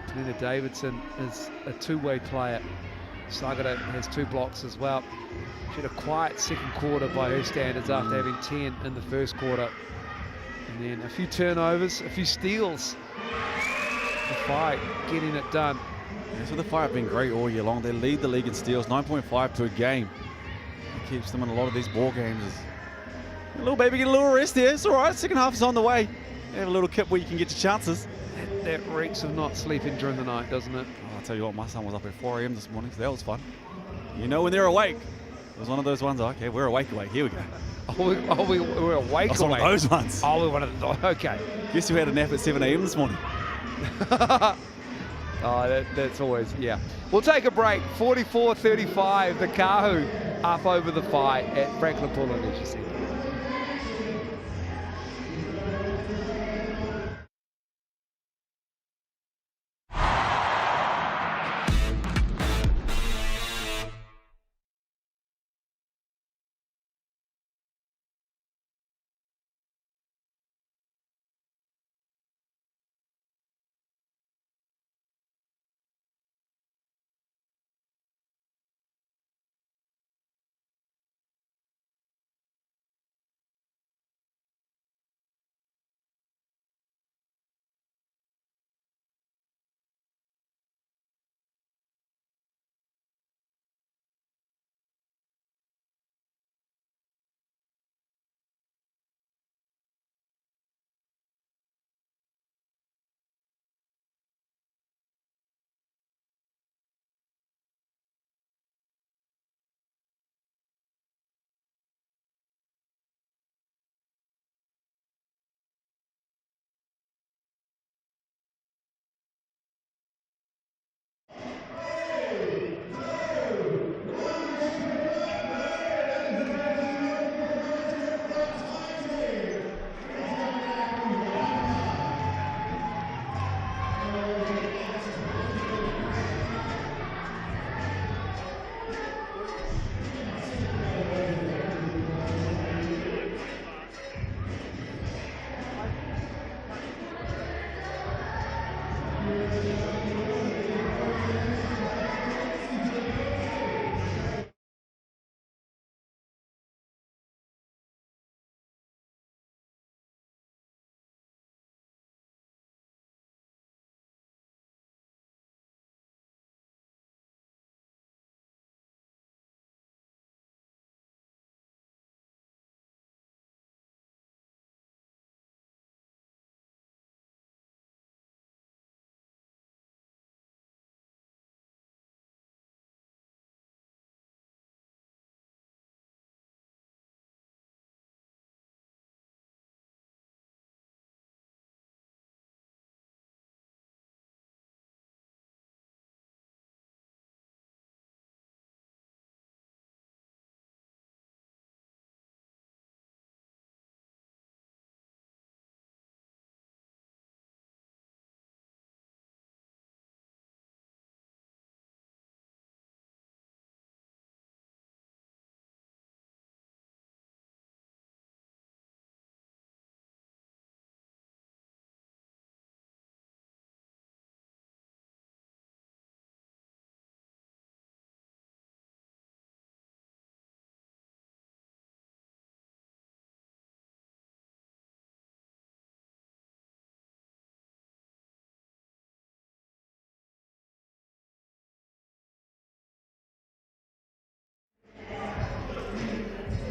Penina Davidson is a two-way player. Sagara has 2 blocks as well. She had a quiet second quarter by her standards after having 10 in the first quarter. And then a few turnovers, a few steals. The Whai getting it done. Yeah, so the Whai have been great all year long. They lead the league in steals, 9.5 per game. It keeps them in a lot of these ball games. Little baby get a little rest there. It's all right. Second half is on the way. Have a little kip where you can get your chances. That reeks of not sleeping during the night, doesn't it? Oh, I'll tell you what, my son was up at 4 a.m. this morning, so that was fun. You know when they're awake. It was one of those ones, okay, we're awake. Here we go. We're awake. That's one of those ones. Oh, we're one of those. Okay. Guess you had a nap at 7 a.m. this morning. That's always, yeah. We'll take a break. 44-35, the Kāhu up over the Whai at Franklin Pool and Leisure Centre.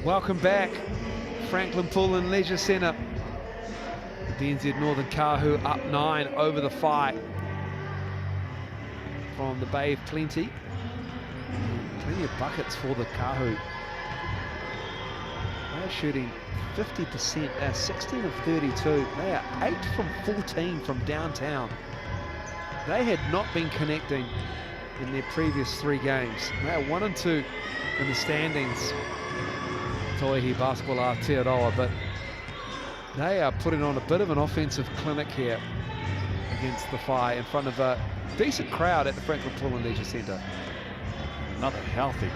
Welcome back, Franklin Pool and Leisure Centre. The BNZ Northern Kāhu up 9 over the Whai from the Bay of Plenty. Plenty of buckets for the Kāhu. They're shooting 50%, they're 16 of 32. They are 8 from 14 from downtown. They had not been connecting in their previous 3 games. They are 1 and 2 in the standings. Tauihi Basketball Aotearoa, but they are putting on a bit of an offensive clinic here against the Whai in front of a decent crowd at the Franklin Pool and Leisure Centre. Another healthy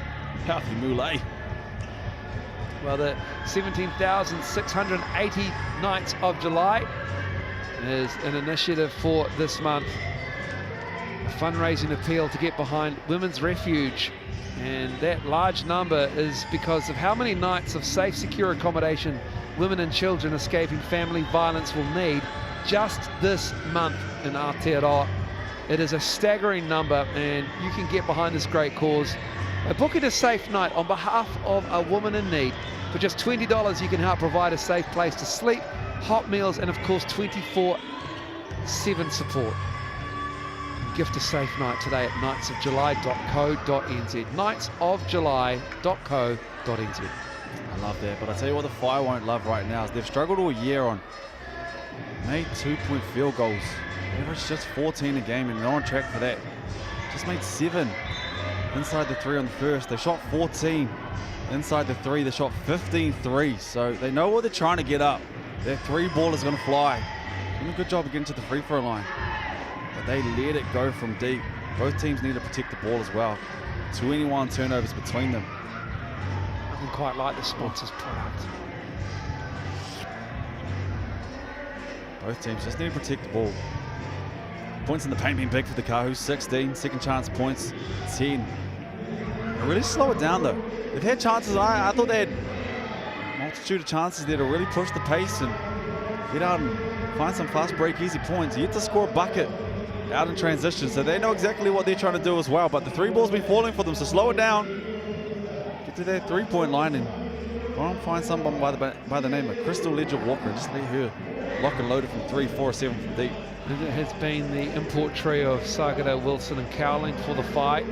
moulet. Well, the 17,680 Nights of July is an initiative for this month. A fundraising appeal to get behind Women's Refuge. And that large number is because of how many nights of safe, secure accommodation women and children escaping family violence will need just this month in Aotearoa. It is a staggering number, and you can get behind this great cause. By booking a safe night on behalf of a woman in need, for just $20 you can help provide a safe place to sleep, hot meals, and of course 24/7 support. Gift a safe night today at nightsofjuly.co.nz. nightsofjuly.co.nz. I love that, but I tell you what the Whai won't love right now is they've struggled all year on made 2-point field goals. They averaged just 14 a game, and they're on track for that. Just made 7 inside the 3 on the first. They shot 14 inside the 3. They shot 15 threes, so they know what they're trying to get up. Their 3 ball is going to fly. Doing a good job of getting to the free throw line. But they let it go from deep. Both teams need to protect the ball as well. 21 turnovers between them. Nothing quite like the sponsors product. Both teams just need to protect the ball. Points in the paint being big for the Kāhu. 16, second chance points, 10. They really slow it down though. They've had chances. I thought they had multitude of chances there to really push the pace and get out and find some fast break easy points. Yet to score a bucket out in transition, so they know exactly what they're trying to do as well. But the 3 ball's been falling for them, so slow it down. Get to that 3-point line and go and find someone by the name of Crystal Ledger Walker. Just let her lock and load it from 3, 4, 7 from deep. And it has been the import trio of Sagada, Wilson and Cowling for the Whai.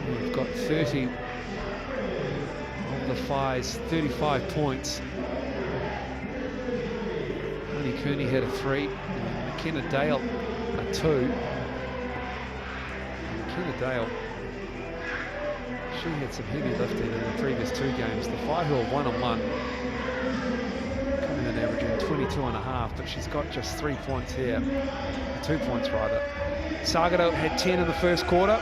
We've got 30 of the Whai's 35 points. Only Cooney had a 3. McKenna Dale a 2. McKenna Dale, she had some heavy lifting in the previous 2 games. The Whai who are 1-1, coming in averaging 22.5, but she's got just 3 points here, 2 points rather. Sagada had 10 in the first quarter.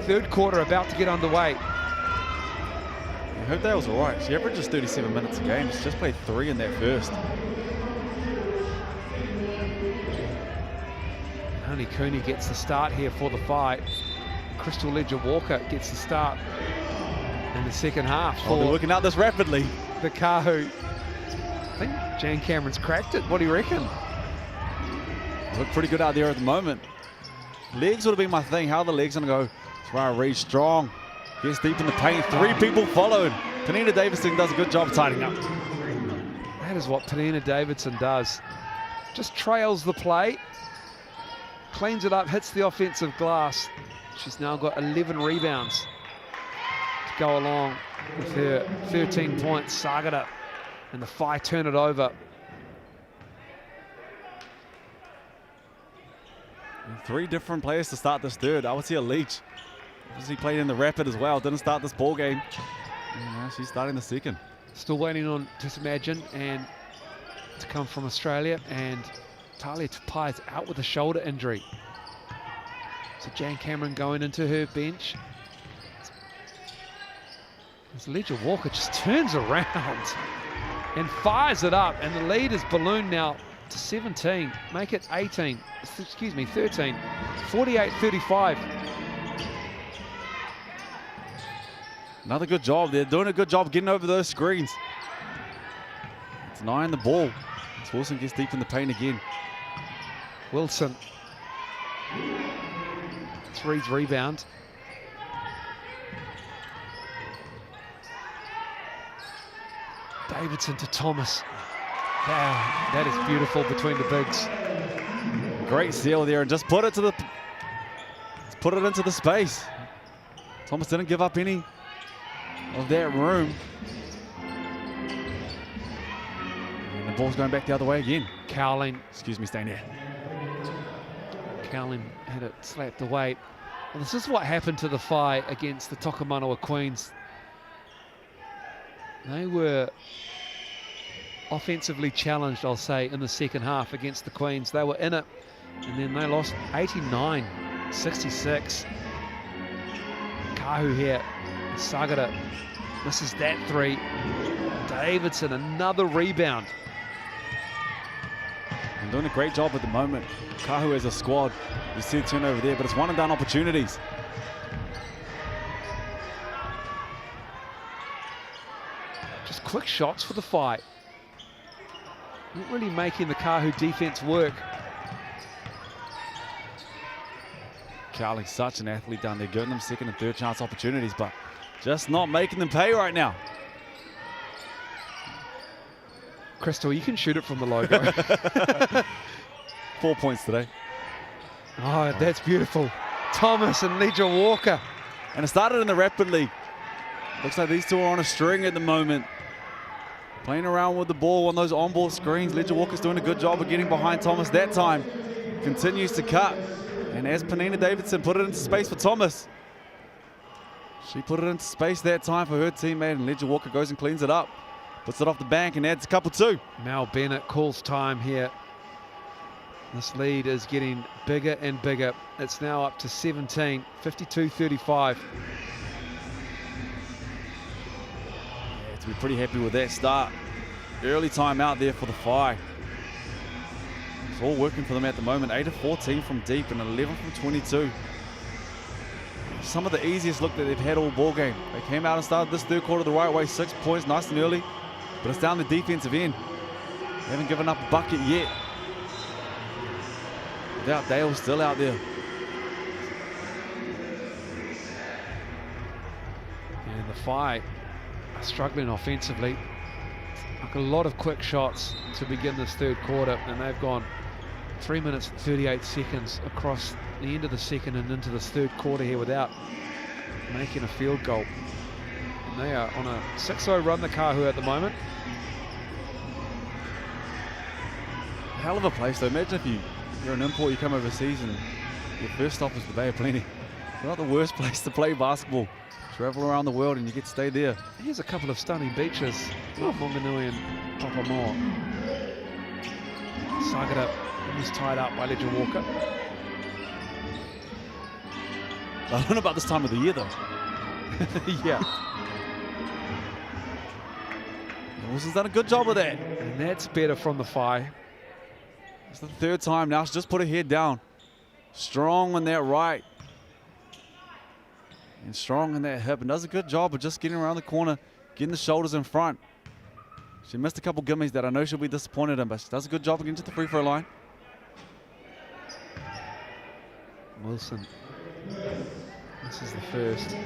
Third quarter about to get underway. I hope Dale's all right. She averages 37 minutes a game. She's just played 3 in that first. Honey Cooney gets the start here for the Whai. Crystal Ledger Walker gets the start in the second half. They're working out this rapidly. The Kāhu. I think Jan Cameron's cracked it. What do you reckon? Look pretty good out there at the moment. Legs would have been my thing. How are the legs going to go? Try Reed strong. Gets deep in the paint. 3 people followed. Penina Davidson does a good job tidying up. That is what Penina Davidson does. Just trails the play. Cleans it up, hits the offensive glass. She's now got 11 rebounds to go along with her 13 points. Sagada and the Whai turn it over. And 3 different players to start this third. I would see a Leach. Obviously played in the Rapid as well. Didn't start this ball game. She's starting the second. Still waiting on Tissimagin and to come from Australia, and Talia Tupai's out with a shoulder injury. So Jan Cameron going into her bench. As Ledger Walker just turns around and fires it up, and the lead is ballooned now to 17. Make it 13. 48-35. Another good job. They're doing a good job getting over those screens. It's 9 the ball. As Wilson gets deep in the paint again. Wilson. It's Reed's rebound. Davidson to Thomas. Wow, that is beautiful between the bigs. Great seal there, and just put it into the space. Thomas didn't give up any of that room. And the ball's going back the other way again. Cowling. Excuse me, staying there. Cowling had it slapped away. Well, this is what happened to the Whai against the Tokomanawa Queens. They were offensively challenged, I'll say, in the second half against the Queens. They were in it, and then they lost 89-66. Kāhu here. Sagara misses that three. Davidson, another rebound. And doing a great job at the moment. Kāhu as a squad. You see the turnover there, but it's one and done opportunities. Just quick shots for the fight. Not really making the Kāhu defense work. Charlie's such an athlete down there, giving them second and third chance opportunities, but just not making them pay right now. Crystal, you can shoot it from the logo. 4 points today. Oh, that's beautiful. Thomas and Ledger Walker. And it started in the Rapid League. Looks like these two are on a string at the moment. Playing around with the ball on those on-ball screens. Ledger Walker's doing a good job of getting behind Thomas that time. Continues to cut. And as Penina Davidson put it into space for Thomas. She put it into space that time for her teammate, and Ledger Walker goes and cleans it up. Puts it off the bank and adds a couple too. Mal Bennett calls time here. This lead is getting bigger and bigger. It's now up to 17, 52-35. To be pretty happy with that start. Early time out there for the Whai. It's all working for them at the moment. 8 of 14 from deep and 11 from 22. Some of the easiest look that they've had all ball game. They came out and started this third quarter the right way. 6 points, nice and early. But it's down the defensive end. They haven't given up a bucket yet. Without Dale still out there. And the Whai are struggling offensively. Like a lot of quick shots to begin this third quarter, and they've gone 3 minutes and 38 seconds across the end of the second and into this third quarter here without making a field goal. And they are on a 6-0 run, the Kāhu, at the moment. Hell of a place though. Imagine if you're an import, you come overseas and your first stop is the Bay of Plenty. It's not the worst place to play basketball. Travel around the world and you get to stay there. Here's a couple of stunning beaches. Monganui and Papamoa. Sagara was tied up by Ledger Walker. I don't know about this time of the year though. Yeah. Wilson's done a good job of that. And that's better from the Whai. It's the third time now. She's just put her head down. Strong on that right. And strong on that hip. And does a good job of just getting around the corner, getting the shoulders in front. She missed a couple gimmies that I know she'll be disappointed in, but she does a good job of getting to the free throw line. Wilson. This is the first. 2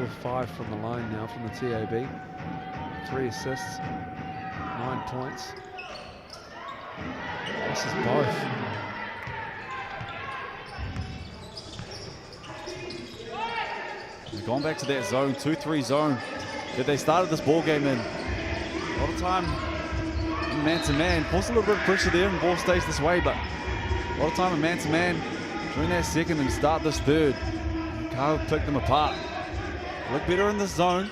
of 5 from the line now from the TAB. 3 assists, 9 points. This is both. They've gone back to that zone, 2-3 zone that they started this ball game in. A lot of time in man-to-man. Force a little bit of pressure there and ball stays this way, but a lot of time in man-to-man during that second and start this third. Kāhu picked them apart. Look better in this zone.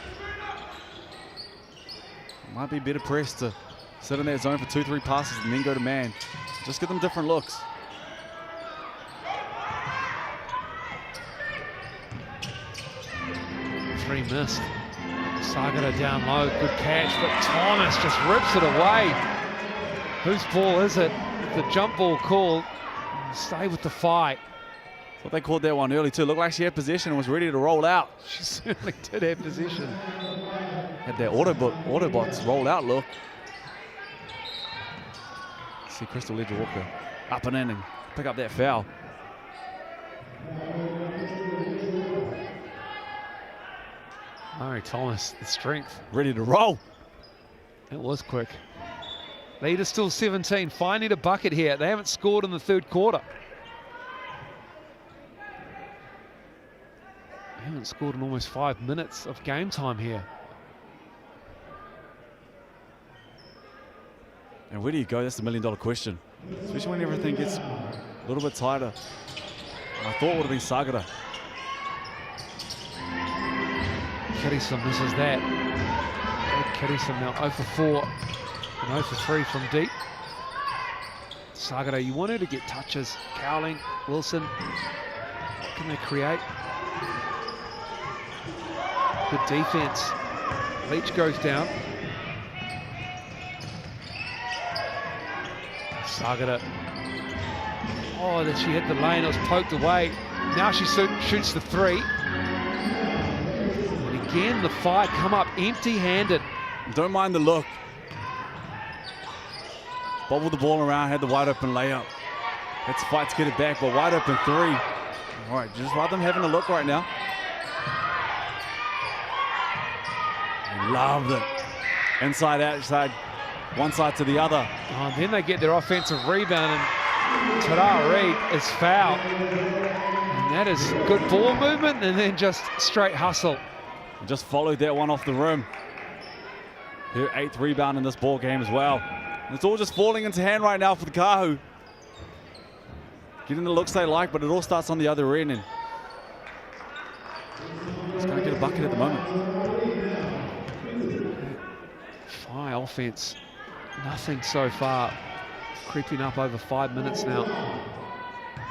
Might be better pressed to sit in that zone for 2-3 passes and then go to man. Just give them different looks. Three missed. Sagara down low, good catch, but Thomas just rips it away. Whose ball is it? The jump ball call. Stay with the fight. What they called that one early too. Looked like she had possession and was ready to roll out. She certainly did have possession. Had that Autobots roll out look. See Crystal Ledger Walker up and in and pick up that foul. Murray Thomas, the strength. Ready to roll. It was quick. Lead is still 17. Whai need a bucket here. They haven't scored in the third quarter. They haven't scored in almost 5 minutes of game time here. And where do you go? That's the $1 million question. Especially when everything gets a little bit tighter. I thought it would have been Sagara. Kirisom misses that. Kirisom now 0 for 4 and 0 for 3 from deep. Sagara, you want her to get touches. Cowling, Wilson, what can they create? Good defense. Leach goes down. Sagara. Oh, that she hit the lane. It was poked away. Now she shoots the 3. And again, the Whai come up empty-handed. Don't mind the look. Bobbled the ball around, had the wide open layup. Let's fight to get it back, but wide open 3. All right, just rather than having a look right now. Loved it. Inside, outside, one side to the other. Oh, and then they get their offensive rebound, and Tauranga Reid is fouled. And that is good ball movement, and then just straight hustle. And just followed that one off the rim. Her 8th rebound in this ball game as well. And it's all just falling into hand right now for the Kāhu. Getting the looks they like, but it all starts on the other end. And it's going to get a bucket at the moment. Whai offense, nothing so far. Creeping up over 5 minutes now.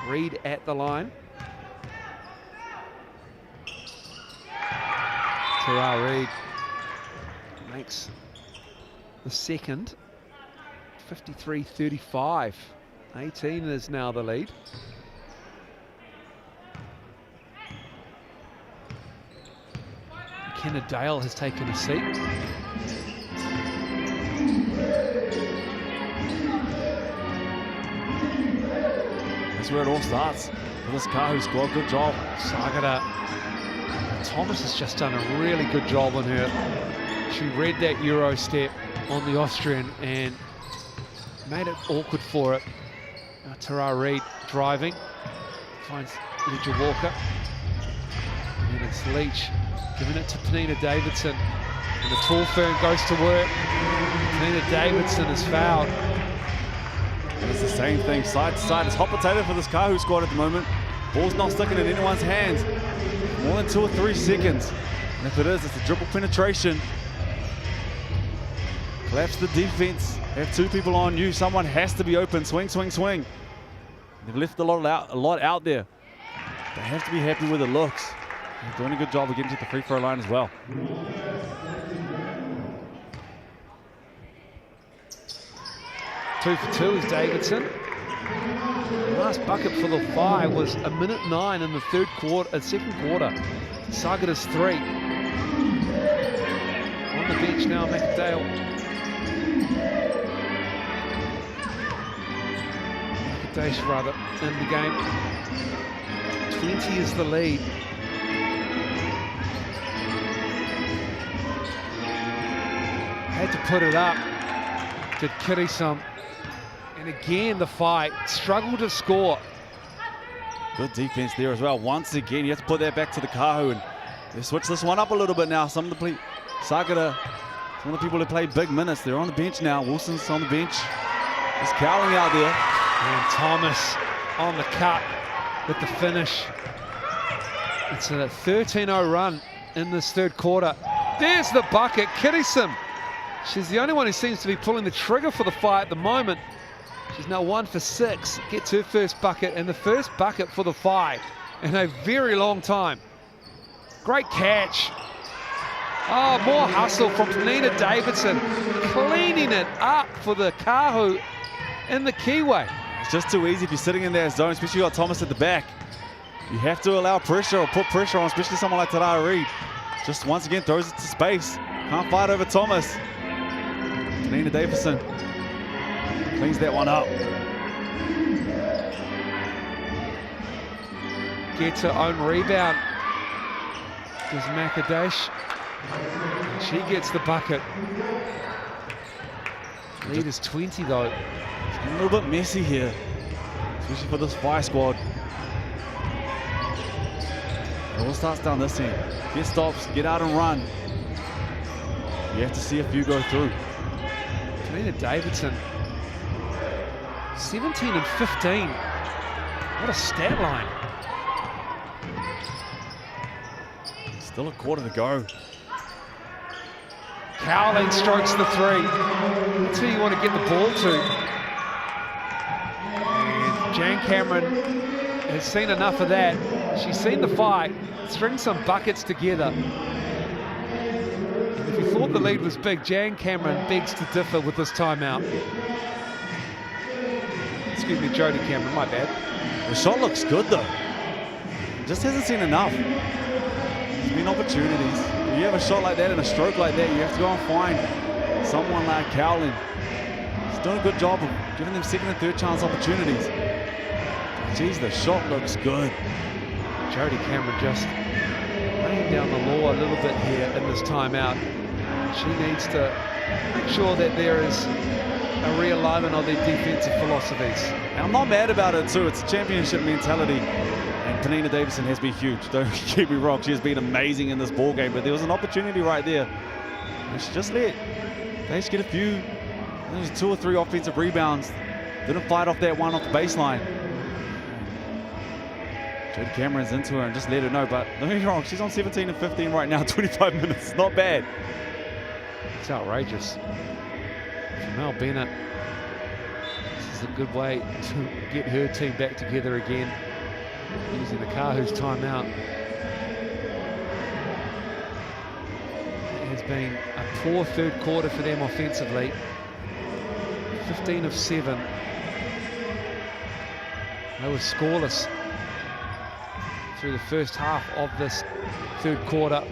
Reid at the line. Tauranga Reid makes the second. 53-35. 18 is now the lead. McKenna Dale has taken a seat. That's where it all starts for this Kāhu squad. Good job. Sagara. Thomas has just done a really good job on her. She read that Euro step on the Austrian and made it awkward for it. Now Tauranga Reid driving. Finds Leach Walker. And then it's Leach giving it to Penina Davidson. And the tall firm goes to work. Penina Davidson is fouled. And it's the same thing, side to side. It's hot potato for this Kāhu squad at the moment. Ball's not sticking in anyone's hands. More than 2 or 3 seconds. And if it is, it's a dribble penetration. Collapse the defense. Have 2 people on you. Someone has to be open. Swing, swing, swing. They've left a lot out there. They have to be happy with the looks. They're doing a good job of getting to the free throw line as well. Two for 2 is Davidson. The last bucket for the Whai was 1:09 in the second quarter. Sagara's 3. On the bench now, McAdale. McAdash rather in the game. 20 is the lead. Had to put it up. Did Kirisom. And again, the Whai struggled to score. Good defense there as well. Once again, you have to put that back to the Kāhu, and they switch this one up a little bit now. Some of the Sagara, some of the people who play big minutes, they're on the bench now. Wilson's on the bench. There's Cowling out there. And Thomas on the cut with the finish. It's a 13-0 run in this third quarter. There's the bucket, Kirisom. She's the only one who seems to be pulling the trigger for the Whai at the moment. She's now 1 for 6, gets her first bucket, and the first bucket for the Whai in a very long time. Great catch. Oh, more hustle from Penina Davidson, cleaning it up for the Kāhu in the keyway. It's just too easy if you're sitting in that zone, especially you got Thomas at the back. You have to allow pressure or put pressure on, especially someone like Tauranga Reid. Just once again throws it to space. Can't fight over Thomas. Penina Davidson cleans that one up. Gets her own rebound. There's McAdash. And she gets the bucket. Lead is 20 though. It's getting a little bit messy here, especially for this Whai squad. It all starts down this end. Get stops, get out and run. You have to see a few go through. Penina Davidson, 17 and 15. What a stat line. Still a quarter to go. Cowling strokes the three. That's who you want to get the ball to. And Jan Cameron has seen enough of that. She's seen the fight, string some buckets together. And if you thought the lead was big, Jan Cameron begs to differ with this timeout. Excuse me, Jodie Cameron, my bad. The shot looks good though. Just hasn't seen enough. There's been opportunities. When you have a shot like that and a stroke like that, you have to go and find someone like Cowling. He's doing a good job of giving them second and third chance opportunities. Geez, the shot looks good. Jodie Cameron just laying down the law a little bit here in this timeout. She needs to make sure that there is a realignment of their defensive philosophies. And I'm not mad about it too. It's a championship mentality. And Penina Davidson has been huge. Don't get me wrong, she has been amazing in this ball game, but there was an opportunity right there. And she just let Dace get a few, there's 2 or 3 offensive rebounds. Didn't fight off that one off the baseline. Jodie Cameron's into her and just let her know, but don't get me wrong, she's on 17 and 15 right now, 25 minutes, not bad. It's outrageous. Mel Bennett, this is a good way to get her team back together again, using the Kāhu's timeout. It has been a poor third quarter for them offensively. 15 of 7. They were scoreless through the first half of this third quarter.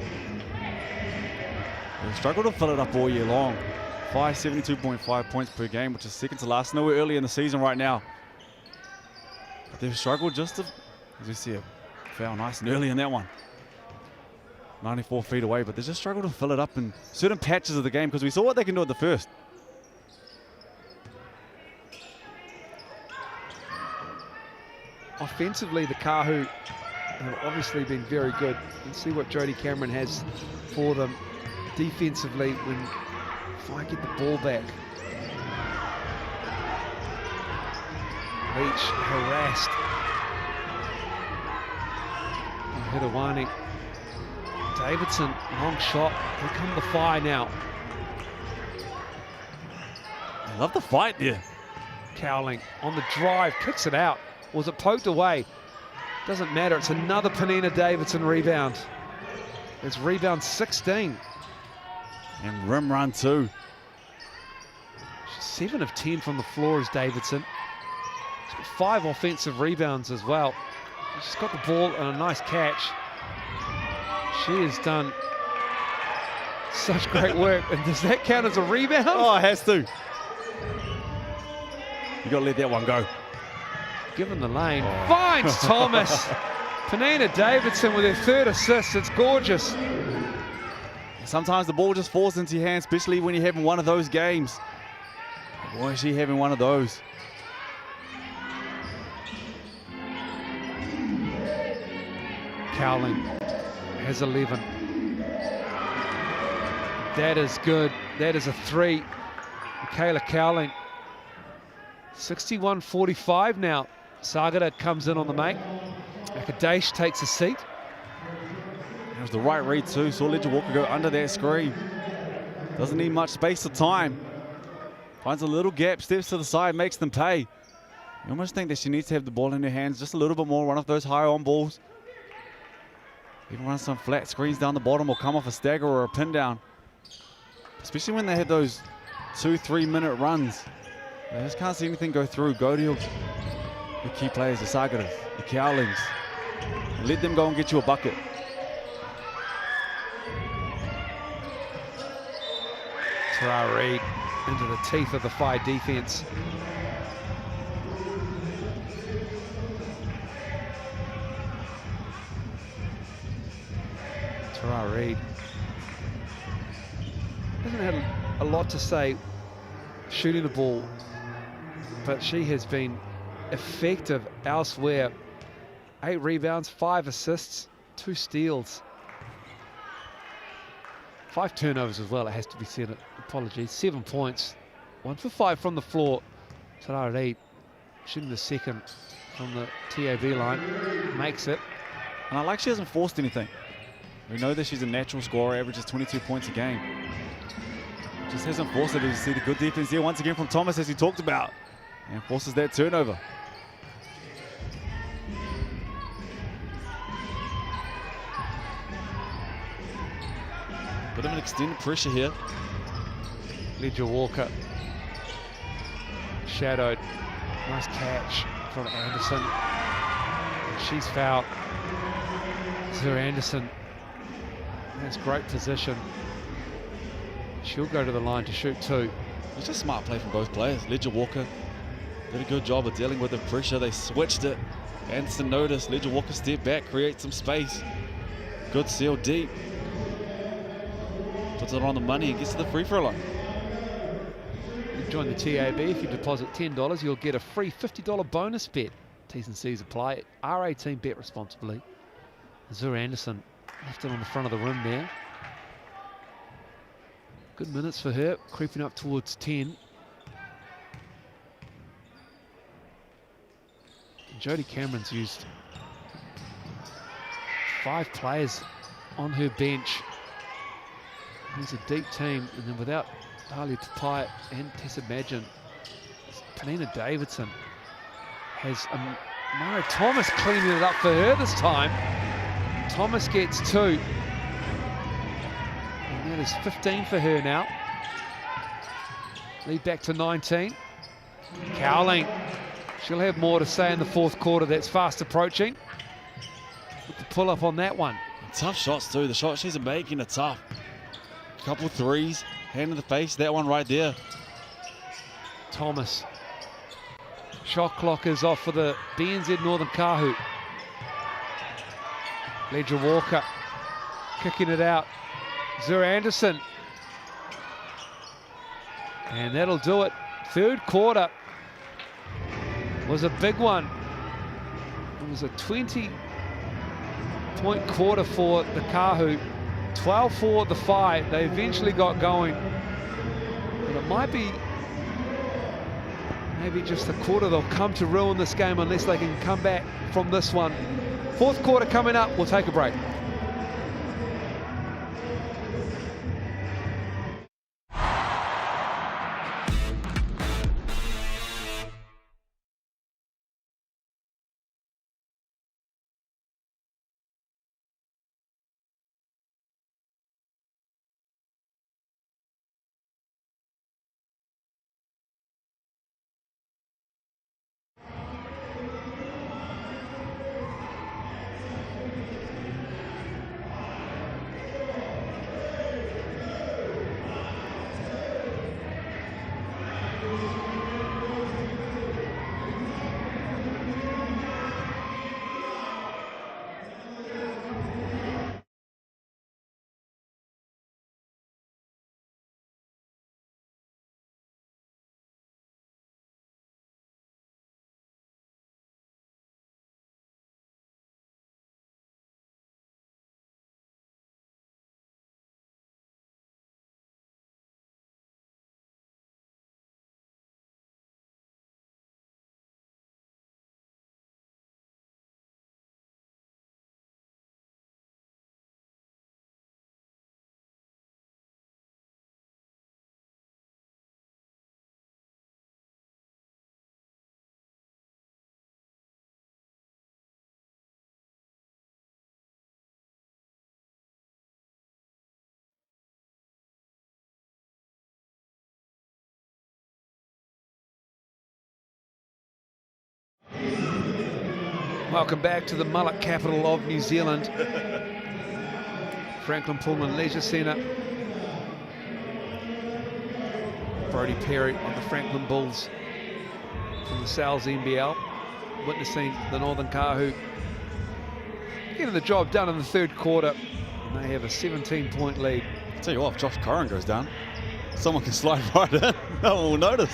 They've struggled to fill it up all year long. 72.5 points per game, which is second to last. Nowhere early in the season right now. But they've struggled just to, as you see, it foul nice and early in that one. 94 feet away, but they just struggled to fill it up in certain patches of the game because we saw what they can do at the first. Offensively, the Kāhu have obviously been very good. Let's see what Jodie Cameron has for them defensively when Whai get the ball back. Leach harassed. Hidawani. Davidson, long shot. Here come the Whai now. I love the fight there. Cowling on the drive, kicks it out. Was it poked away? Doesn't matter, it's another Penina Davidson rebound. It's rebound 16. And rim run too. 7 of 10 from the floor is Davidson. She's got 5 offensive rebounds as well. She's got the ball and a nice catch. She has done such great work. And does that count as a rebound? Oh, it has to. You got to let that one go. Given the lane, finds Thomas. Penina Davidson with her 3rd assist. It's gorgeous. Sometimes the ball just falls into your hands, especially when you're having one of those games. Boy, is she having one of those. Cowling has 11. That is good. That is a 3. Michaela Cowling. 61-45 now. Sagara comes in on the make. Akadesh takes a seat. That was the right read too. Saw Ledger Walker go under that screen. Doesn't need much space or time. Finds a little gap, steps to the side, makes them pay. You almost think that she needs to have the ball in her hands just a little bit more, run off those high on balls. Even run some flat screens down the bottom or come off a stagger or a pin down. Especially when they had those 2-3 minute runs. They just can't see anything go through. Go to your key players, the Sagaras, the Cowlings, and let them go and get you a bucket. Tara Reid into the teeth of the Whai defense. Tara Reid hasn't had a lot to say shooting the ball, but she has been effective elsewhere. 8 rebounds, 5 assists, 2 steals, 5 turnovers as well, it has to be said. Apologies. 7 points, 1 for 5 from the floor. Tauihi shooting the second from the TAB line, makes it. And I like she hasn't forced anything. We know that she's a natural scorer, averages 22 points a game. Just hasn't forced it. You see the good defense here once again from Thomas, as he talked about, and forces that turnover. Bit of an extended pressure here. Ledger Walker shadowed. Nice catch from Anderson. And she's fouled. Sir Anderson has great position. She'll go to the line to shoot 2. It's a smart play from both players. Ledger Walker did a good job of dealing with the pressure. They switched it. Anderson noticed. Ledger Walker stepped back, creates some space. Good seal deep. Puts it on the money and gets to the free throw line. Join the TAB. If you deposit $10, you'll get a free $50 bonus bet. T's and C's apply. R18, bet responsibly. Zur Anderson left it on the front of the rim there. Good minutes for her, creeping up towards 10. And Jodie Cameron's used 5 players on her bench. He's a deep team, and then without Talia Tupai and Tessa Magin, Panina Davidson has Mara Thomas cleaning it up for her this time. Thomas gets 2. And that is 15 for her now. Lead back to 19. Cowling, she'll have more to say in the fourth quarter. That's fast approaching. With the pull up on that one. Tough shots too. The shots she's making are tough. Couple threes, hand in the face, that one right there. Thomas. Shot clock is off for the BNZ Northern Kāhu. Ledger Walker kicking it out. Zur Anderson. And that'll do it. Third quarter was a big one. It was a 20-point quarter for the Kāhu. 12 for the Whai. They eventually got going. But it might be maybe just a quarter they'll come to ruin this game unless they can come back from this one. Fourth quarter coming up. We'll take a break. Welcome back to the mullet capital of New Zealand. Franklin Pullman Leisure Centre. Brodie Perry on the Franklin Bulls from the Sal's NBL, witnessing the Northern Kāhu getting the job done in the third quarter. And they have a 17-point lead. I'll tell you what, if Josh Curran goes down, Someone can slide right in. No one will notice.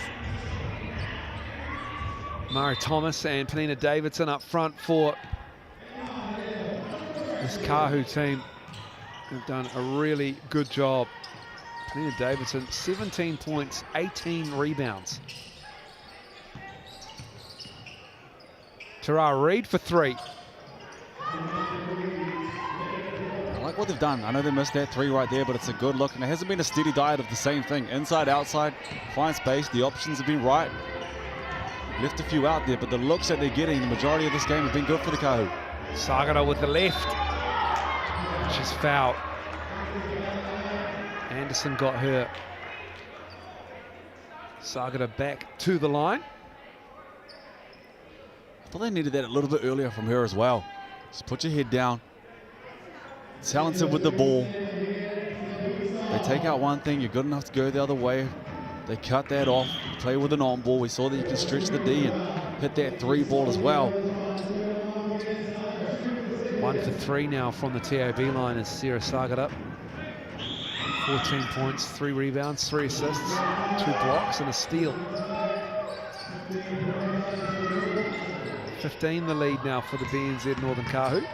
Murray Thomas and Penina Davidson up front for this Kāhu team. Have done a really good job. Penina Davidson, 17 points, 18 rebounds. Tara Reid for 3. I like what they've done. I know they missed that 3 right there, but it's a good look. And it hasn't been a steady diet of the same thing. Inside, outside, find space. The options have been right. Left a few out there, but the looks that they're getting, the majority of this game have been good for the Kāhu. Sagara with the left. She's fouled. Anderson got her. Sagara back to the line. I thought they needed that a little bit earlier from her as well. Just put your head down. Talented with the ball. They take out one thing, you're good enough to go the other way. They cut that off, play with an on ball. We saw that you can stretch the D and hit that 3 ball as well. 1 for 3 now from the TOB line as Sarah Sagara. 14 points, 3 rebounds, 3 assists, 2 blocks and a steal. 15 the lead now for the BNZ Northern Kāhu.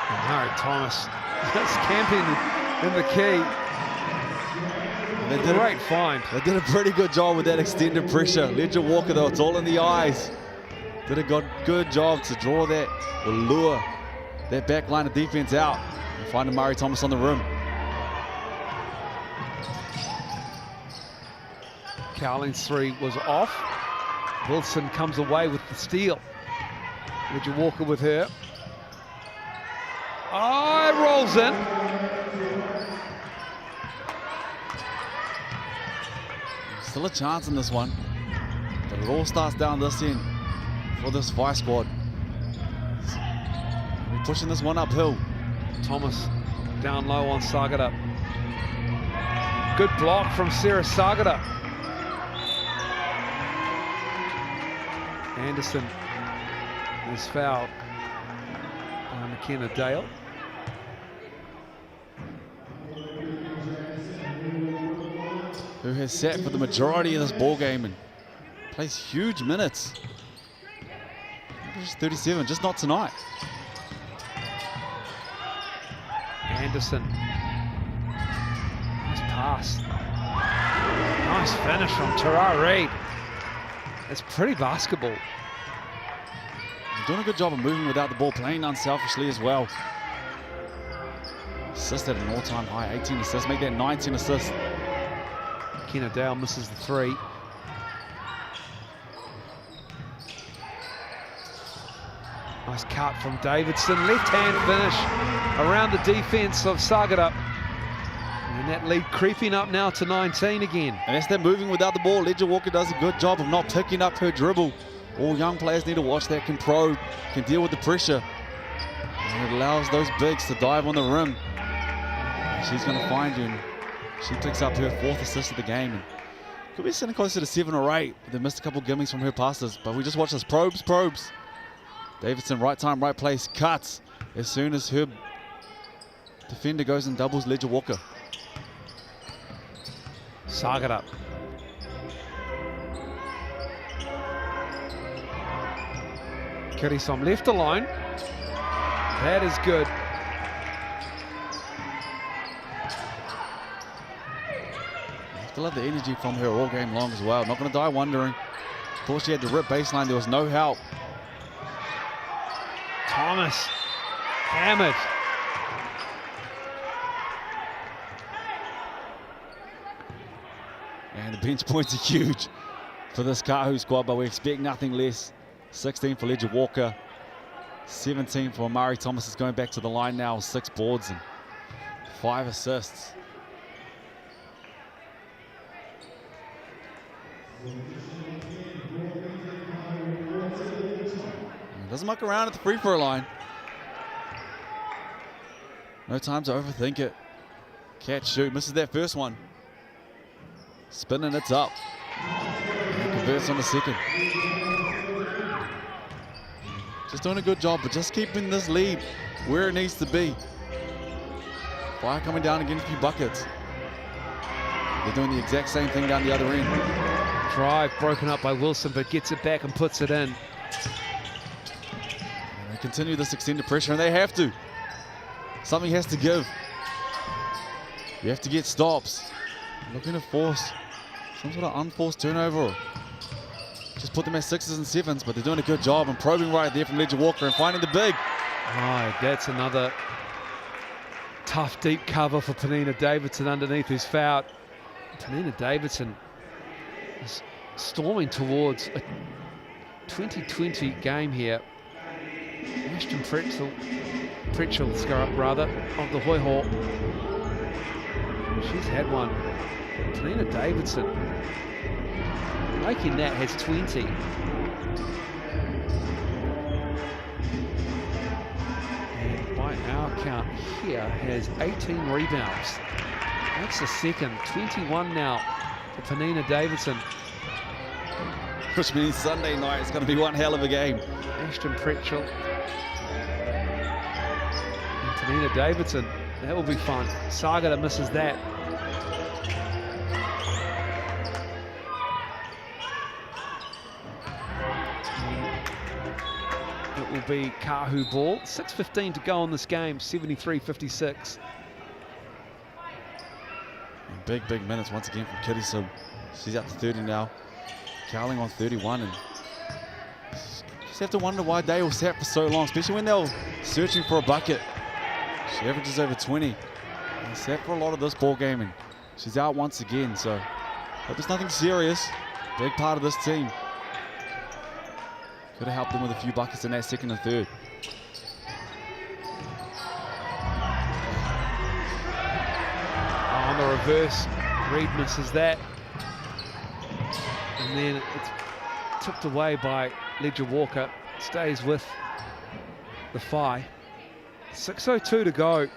And Harry Thomas just camping in the key. They did Great find. They did a pretty good job with that extended pressure. Ledger Walker, though, it's all in the eyes. Did a good job to draw that or lure that back line of defense out. And finding Murray Thomas on the rim. Cowling's 3 was off. Wilson comes away with the steal. Ledger Walker with her. Oh, it rolls in. Still a chance in this one. But it all starts down this end for this Whai squad. We're pushing this one uphill. Thomas down low on Sagara. Good block from Sarah Sagara. Anderson is fouled by McKenna Dale. Who has sat for the majority of this ball game and plays huge minutes. Just 37, just not tonight. Anderson. Nice pass. Nice finish from Tara Reid. It's pretty basketball. Doing a good job of moving without the ball, playing unselfishly as well. Assist at an all-time high, 18 assists, make that 19 assists. McKenna Dale misses the 3. Nice cut from Davidson. Left-hand finish around the defense of Sagara. And that lead creeping up now to 19 again. And that's that moving without the ball. Ledger Walker does a good job of not picking up her dribble. All young players need to watch that, can probe, can deal with the pressure. And it allows those bigs to dive on the rim. She's going to find you, and she picks up her 4th assist of the game. And could be sitting closer to 7 or 8. They missed a couple gimmies from her passes, but we just watch this. Probes. Davidson, right time, right place, cuts as soon as her defender goes and doubles Ledger Walker. Sagara. Kirisom left alone. That is good. Still have the energy from her all game long as well. Not going to die wondering. Thought she had the rip baseline. There was no help. Thomas hammered. And the bench points are huge for this Kāhu squad, but we expect nothing less. 16 for Ledger Walker, 17 for Murray Thomas. Is going back to the line now with 6 boards and 5 assists. And doesn't muck around at the free throw line. No time to overthink it. Catch, shoot, misses that first one. Spinning, it's up. And converts on the second. Just doing a good job, but just keeping this lead where it needs to be. Whai coming down again for a few buckets. They're doing the exact same thing down the other end. Drive broken up by Wilson, but gets it back and puts it in. And they continue this extended pressure, and they have to. Something has to give. You have to get stops. Looking to force some sort of unforced turnover. Or just put them at 6s and 7s, but they're doing a good job and probing right there from Ledger Walker and finding the big. Oh, that's another tough deep cover for Penina Davidson underneath who's fouled. Penina Davidson is storming towards a 2020 game here. Ashton Pretzel rather, of the Hoi Hawk. She's had one. Penina Davidson making that has 20. And by our count here has 18 rebounds. That's the second. 21 now for Penina Davidson. Which means Sunday night is going to be one hell of a game. Ashton Pretzel and Penina Davidson. That will be fun. Sagara misses that. It will be Kāhu ball. 6:15 to go in this game. 73-56. Big minutes once again from Kitty. So she's up to 30 now. Cowling on 31, and just have to wonder why they were sat for so long, especially when they were searching for a bucket. She averages over 20. And sat for a lot of this ball game, and she's out once again. So hope it's nothing serious. Big part of this team. Could have helped them with a few buckets in that second and third. On the reverse, Reed misses that. And then it's tipped away by Ledger Walker. Stays with the Whai. 6:02 to go.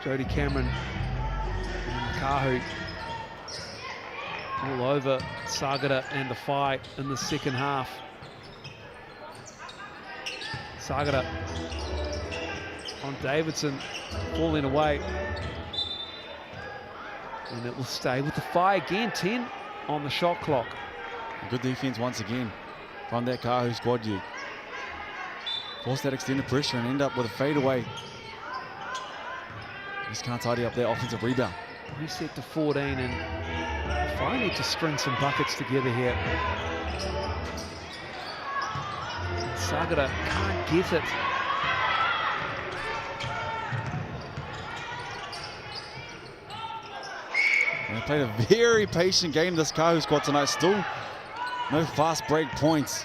Jodie Cameron and Kāhu all over Sagara and the Whai in the second half. Sagara on Davidson, falling away. And it will stay with the Whai again. 10 on the shot clock. Good defense once again from that Kāhu squad. You force that extended pressure and end up with a fadeaway. Just can't tidy up that offensive rebound. Reset to 14, and the Whai need to string some buckets together here. Sagara can't get it. And they played a very patient game, this Kāhu squad tonight. Still no fast break points.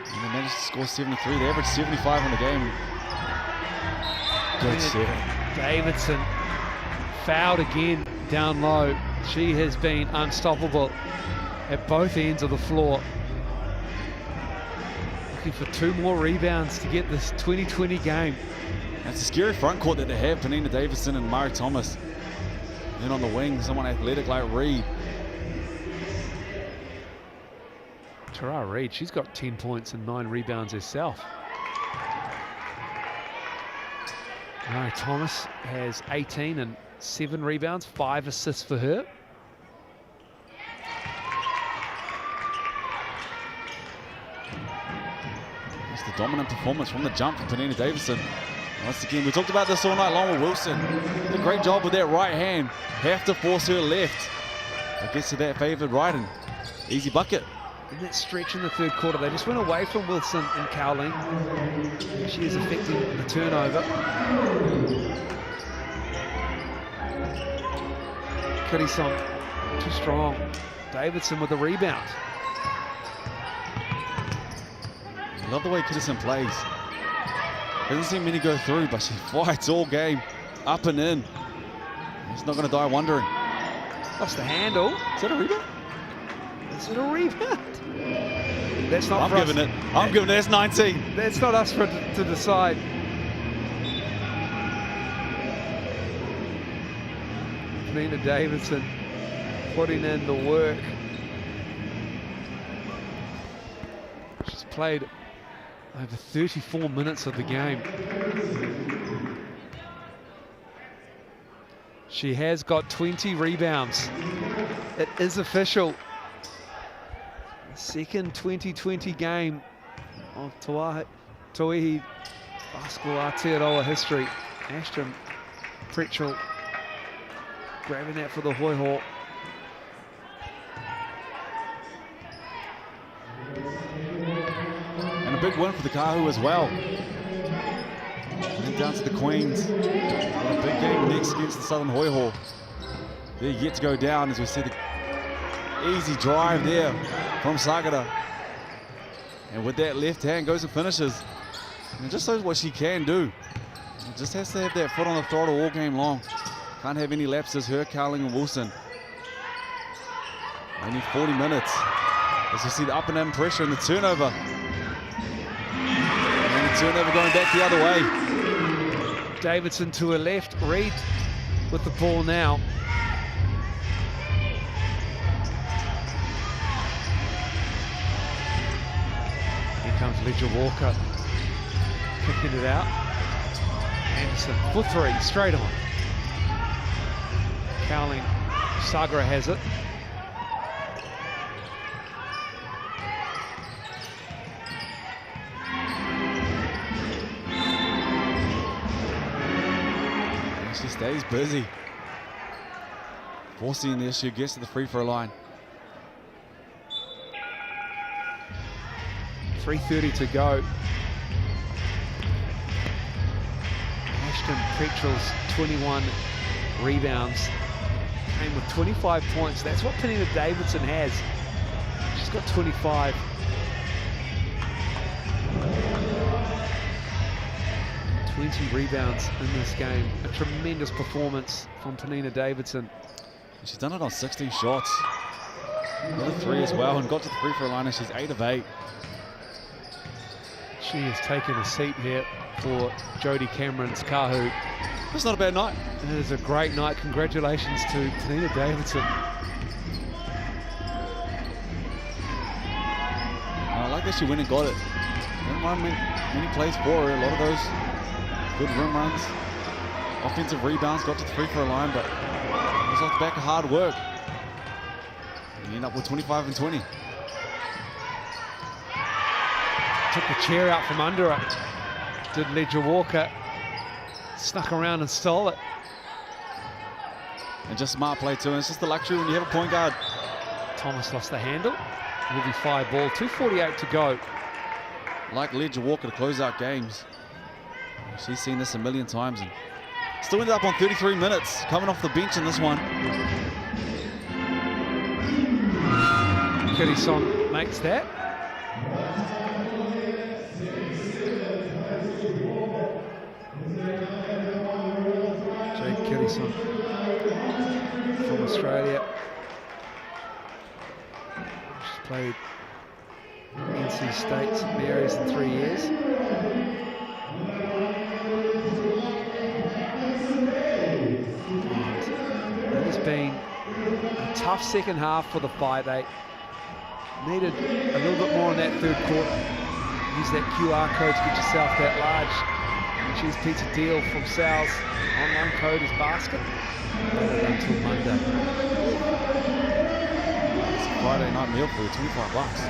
And they managed to score 73. They averaged 75 in the game. Good set. Davidson fouled again down low. She has been unstoppable at both ends of the floor. Looking for 2 more rebounds to get this 2020 game. It's a scary front court that they have, Penina Davidson and Mari Thomas. And then on the wing, someone athletic like Reed. Tara Reid, she's got 10 points and 9 rebounds herself. Mari Thomas has 18 and 7 rebounds, 5 assists for her. It's the dominant performance from the jump from Penina Davidson. Once again, we talked about this all night long with Wilson. Did a great job with that right hand. Have to force her left. It gets to that favoured right, and easy bucket. In that stretch in the third quarter, they just went away from Wilson and Cowling. She is affecting the turnover. Kirisong, too strong. Davidson with the rebound. I love the way Kirisong plays. Doesn't see many go through, but she fights all game, up and in. She's not going to die wondering. Lost the handle. Is that a rebound? Is it a rebound? That's not I'm for giving us. it. I'm giving it. That's 19. That's not us to decide. Penina Davidson putting in the work. played over 34 minutes of the game. She has got 20 rebounds. It is official. Second 2020 game of Tauihi Basketball Aotearoa history. Ashton Pretchell grabbing that for the Hoi Hawk. And a big win for the Kāhu as well. And down to the Queens. A big game next against the Southern Hoi Hawk. They're yet to go down as we see the easy drive there from Sagara. And with that left hand goes and finishes. And it just shows what she can do. It just has to have that foot on the throttle all game long. Can't have any lapses, her, Cowling and Wilson. They need 40 minutes. As you see the up and down pressure and the turnover. And the turnover going back the other way. Davidson to her left, Reed with the ball now. Here comes Ledger Walker, kicking it out. Anderson for three, straight on. Cowling, Sagara has it. She stays busy. Forcing this, she gets to the free throw line. 3:30 to go. Ashton Pretchell's 21 rebounds came with 25 points. That's what Penina Davidson has. She's got 25. Rebounds in this game. A tremendous performance from Penina Davidson. She's done it on 16 shots. Another three as well, and got to the free throw line, and she's 8 of 8. She has taken a seat here for Jodie Cameron's Kāhu. That's not a bad night. It is a great night. Congratulations to Penina Davidson. I like that she went and got it. Don't mind many plays for her. A lot of those good rim runs, offensive rebounds, got to the free throw line, but it was off the back of hard work. And you end up with 25 and 20. Took the chair out from under it. Did Ledger Walker. Snuck around and stole it. And just smart play too, and it's just the luxury when you have a point guard. Thomas lost the handle. Will be fire ball, 2:48 to go. Like Ledger Walker to close out games. She's seen this a million times and still ended up on 33 minutes, coming off the bench in this one. Kirison makes that. Jade Kirison from Australia. She's played NC State, St Mary's in 3 years. Been a tough second half for the 5-8. Needed a little bit more in that third quarter. Use that QR code to get yourself that large cheese pizza deal from Sal's. Online code is basket. Until Monday. It's a Friday night meal for you, 25 bucks.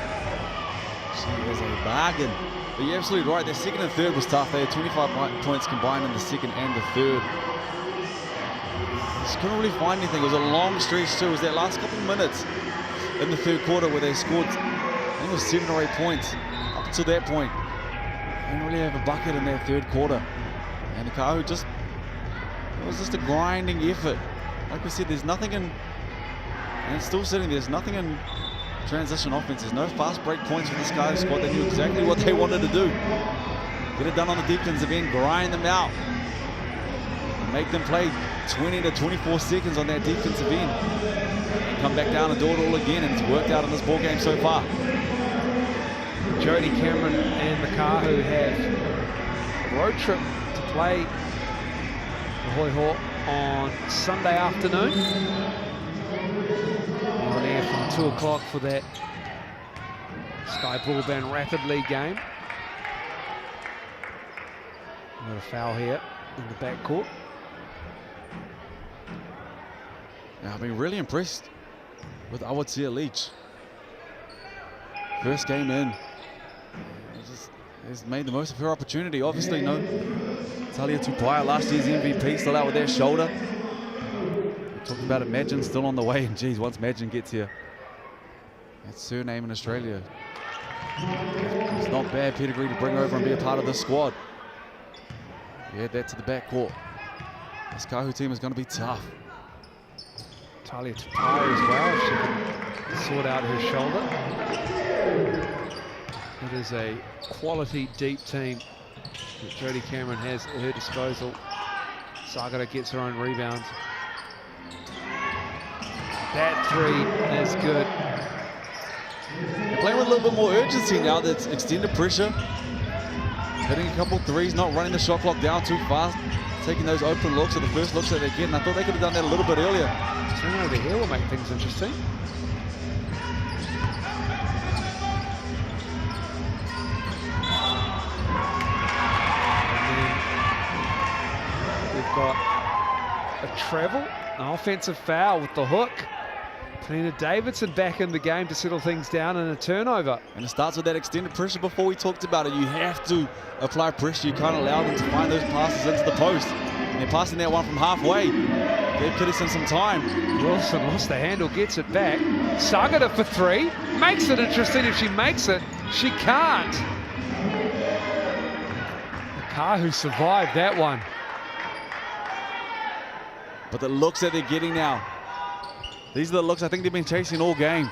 She is a bargain. But you're absolutely right, their second and third was tough. They had 25 points combined in the second and the third. Just couldn't really find anything. It was a long stretch too. It was that last couple of minutes in the third quarter where they scored, I think it was 7 or 8 points. Up until that point, they didn't really have a bucket in that third quarter. And the Kāhu just, it was just a grinding effort. Like we said, there's nothing in, and it's still sitting, there's nothing in transition offense. There's no fast break points for this Kāhu squad. They knew exactly what they wanted to do. Get it done on the defensive end, grind them out, and make them play 20 to 24 seconds on that defensive end. Come back down and do it all again, and it's worked out in this ball game so far. Jodie Cameron and the Kāhu have a road trip to play the Hoi Hawk on Sunday afternoon. On air from 2 o'clock for that Sky Broadband Rapid League game. Got a foul here in the backcourt. Now, I've been really impressed with Aotearoa. First game in. Has made the most of her opportunity. Obviously, no Talia Tupaya, last year's MVP, still out with their shoulder. We talked about it, Madgen still on the way, and geez, once Madgen gets here, that's her name in Australia. It's not bad pedigree to bring over and be a part of this squad. You add that to the backcourt. This Kāhu team is going to be tough. Talia Tupaya as well, if she can sort out her shoulder. It is a quality deep team that Jodie Cameron has at her disposal. Sagara gets her own rebound. That three is good. They're playing with a little bit more urgency now. That's extended pressure. Hitting a couple threes, not running the shot clock down too fast. Taking those open looks, or the first looks that they get. And I thought they could have done that a little bit earlier. Turn over here will make things interesting. Got a travel, an offensive foul with the hook. Penina Davidson back in the game to settle things down, and a turnover. And it starts with that extended pressure. Before we talked about it, you have to apply pressure. You can't allow them to find those passes into the post. And they're passing that one from halfway. Gave Kittison some time. Wilson lost the handle, gets it back. Sagata for three. Makes it interesting. If she makes it, she can't. Kāhu survived that one. But the looks that they're getting now, these are the looks I think they've been chasing all game.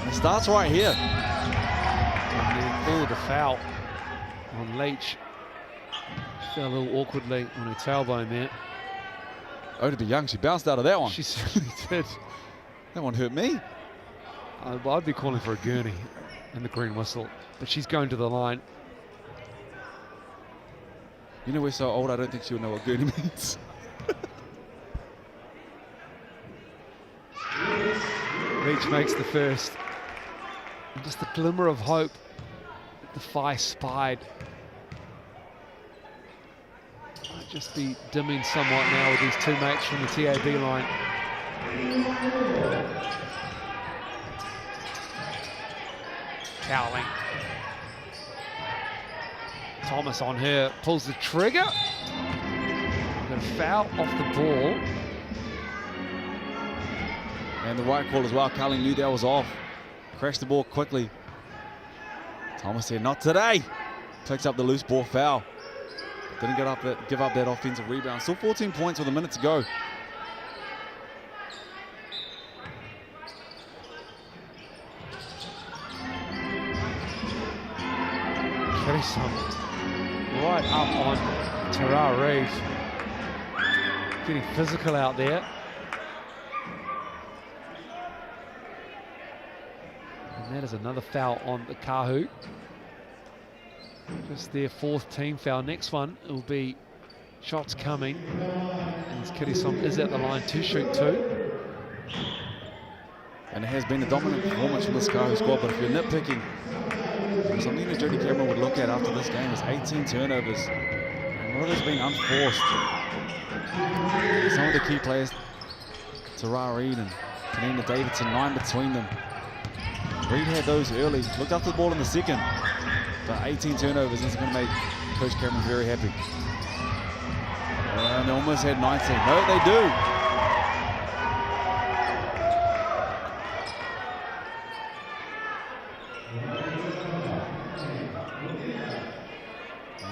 And it starts right here. And then the foul on Leach. She fell a little awkwardly on her tailbone there. Oh, to be young, she bounced out of that one. She certainly did. That one hurt me. I'd be calling for a gurney and the green whistle, but she's going to the line. You know, we're so old, I don't think she'll know what gurney means. Leach makes the first. And just a glimmer of hope that the Whai spied. Might just be dimming somewhat now with these two mates from the TAB line. Cowling. Thomas on her, pulls the trigger. Got a foul off the ball. And the right call as well. Cowling knew that was off. Crashed the ball quickly. Thomas said, not today. Picks up the loose ball foul. Didn't give up that offensive rebound. Still 14 points with a minute to go. Kittison right up on Tauranga. Getting physical out there. And that is another foul on the Kāhu. Just their fourth team foul. Next one will be shots coming. And Kittison is at the line to shoot two. And it has been a dominant performance from this Kāhu squad, but if you're nitpicking, something that Jodie Cameron would look at after this game is 18 turnovers. And a lot of those being unforced. Some of the key players, Tara Reid and Penina Davidson, 9 between them. Reid had those early, looked after the ball in the second. But 18 turnovers is going to make Coach Cameron very happy. And they almost had 19. No, they do.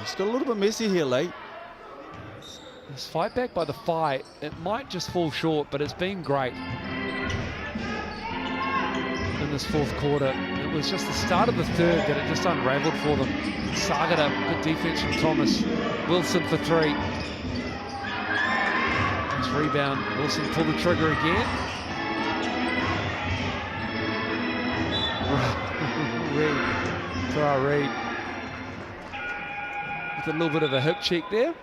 It's got a little bit messy here late. This fight back by the Whai, it might just fall short, but it's been great in this fourth quarter. It was just the start of the third that it just unraveled for them. Sagata, good defense from Thomas. Wilson for three. Nice rebound. Wilson pulled the trigger again. Reid. With a little bit of a hip check there.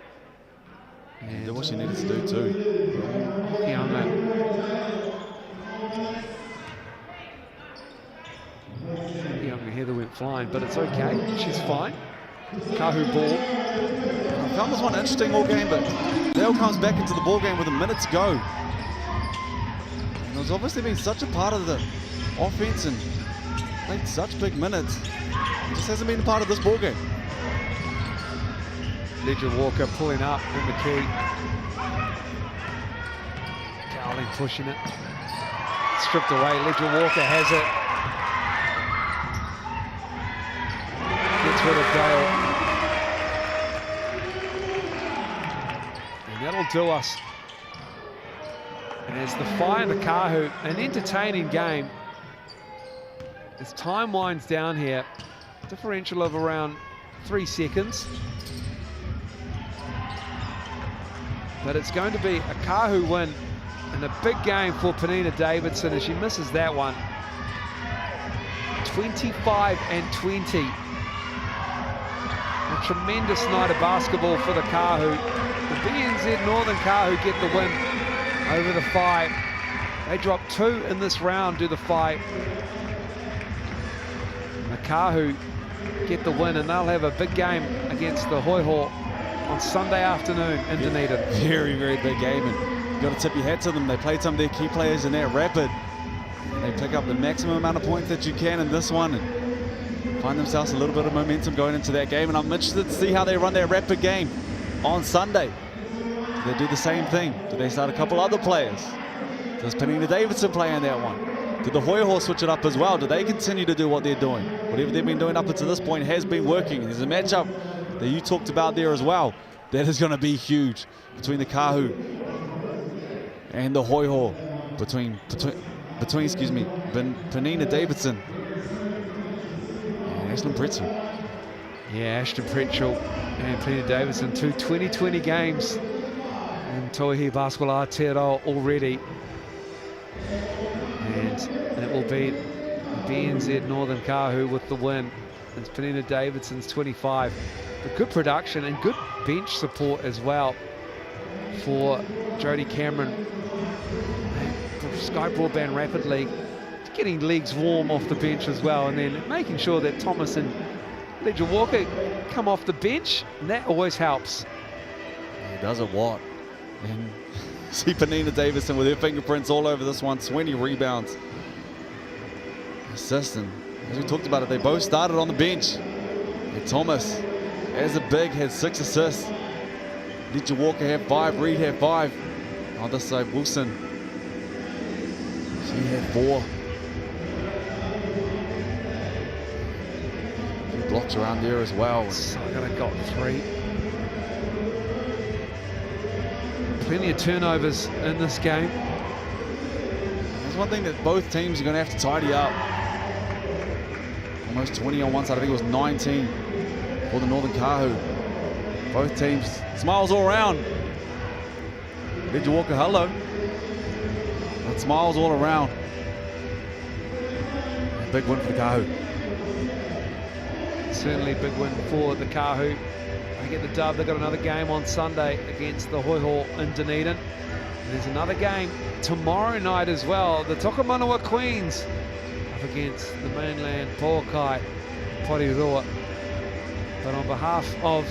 And did what she needed to do too. Heather went flying, but it's okay. She's fine. Kāhu ball. I found this one interesting all game, but Dale comes back into the ball game with a minute to go. And it's obviously been such a part of the offense and played such big minutes. It just hasn't been a part of this ball game. Ledger Walker pulling up in the key. Cowling pushing it. Stripped away. Ledger Walker has it. Gets rid of Dale. And that'll do us. And as the Whai and the Kāhu, an entertaining game. As time winds down here, differential of around 3 seconds. But it's going to be a Kāhu win and a big game for Penina Davidson as she misses that one. 25-20. A tremendous night of basketball for the Kāhu. The BNZ Northern Kāhu get the win over the Whai. They drop 2 in this round to the Whai. The Kāhu get the win and they'll have a big game against the Hoiho on Sunday afternoon in Dunedin. Very, very big game, and you've got to tip your hat to them. They played some of their key players in that rapid. And they pick up the maximum amount of points that you can in this one and find themselves a little bit of momentum going into that game. And I'm interested to see how they run their rapid game on Sunday. Do they do the same thing? Do they start a couple other players? Does Penina Davidson play in that one? Did the Hoiho switch it up as well? Do they continue to do what they're doing? Whatever they've been doing up until this point has been working. There's a matchup that you talked about there as well. That is going to be huge between the Kāhu and the Hoiho. Between Penina Davidson and Ashton Pretzel. Yeah, Ashton Pretzel and Penina Davidson, 2 2020 games in Tauihi Basketball Aotearoa already. And it will be BNZ Northern Kāhu with the win. It's Penina Davidson's 25. But good production and good bench support as well for Jodie Cameron. Sky Broadband rapidly getting legs warm off the bench as well, and then making sure that Thomas and Ledger Walker come off the bench, and that always helps. He does it what? And see Penina Davidson with her fingerprints all over this one. 20 rebounds. Assists, and as we talked about it, they both started on the bench. And Thomas, as a big, had 6 assists. Ledger Walker had 5, Reed had 5. On this side, Wilson, she had 4. A few blocks around there as well. Sagara got 3. Plenty of turnovers in this game. There's one thing that both teams are going to have to tidy up. Almost 20 on one side. I think it was 19 for the Northern Kāhu. Both teams, smiles all around. Ledger Walker, hello. But smiles all around. A big win for the Kāhu. Certainly a big win for the Kāhu. They get the dub. They've got another game on Sunday against the Hoiho in Dunedin. And there's another game tomorrow night as well. The Tokomanawa Queens up against the mainland Pōkai Porirua. But on behalf of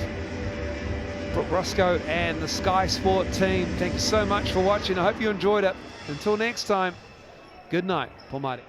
Brooke Roscoe and the Sky Sport team, thank you so much for watching. I hope you enjoyed it. Until next time, good night. Pomare.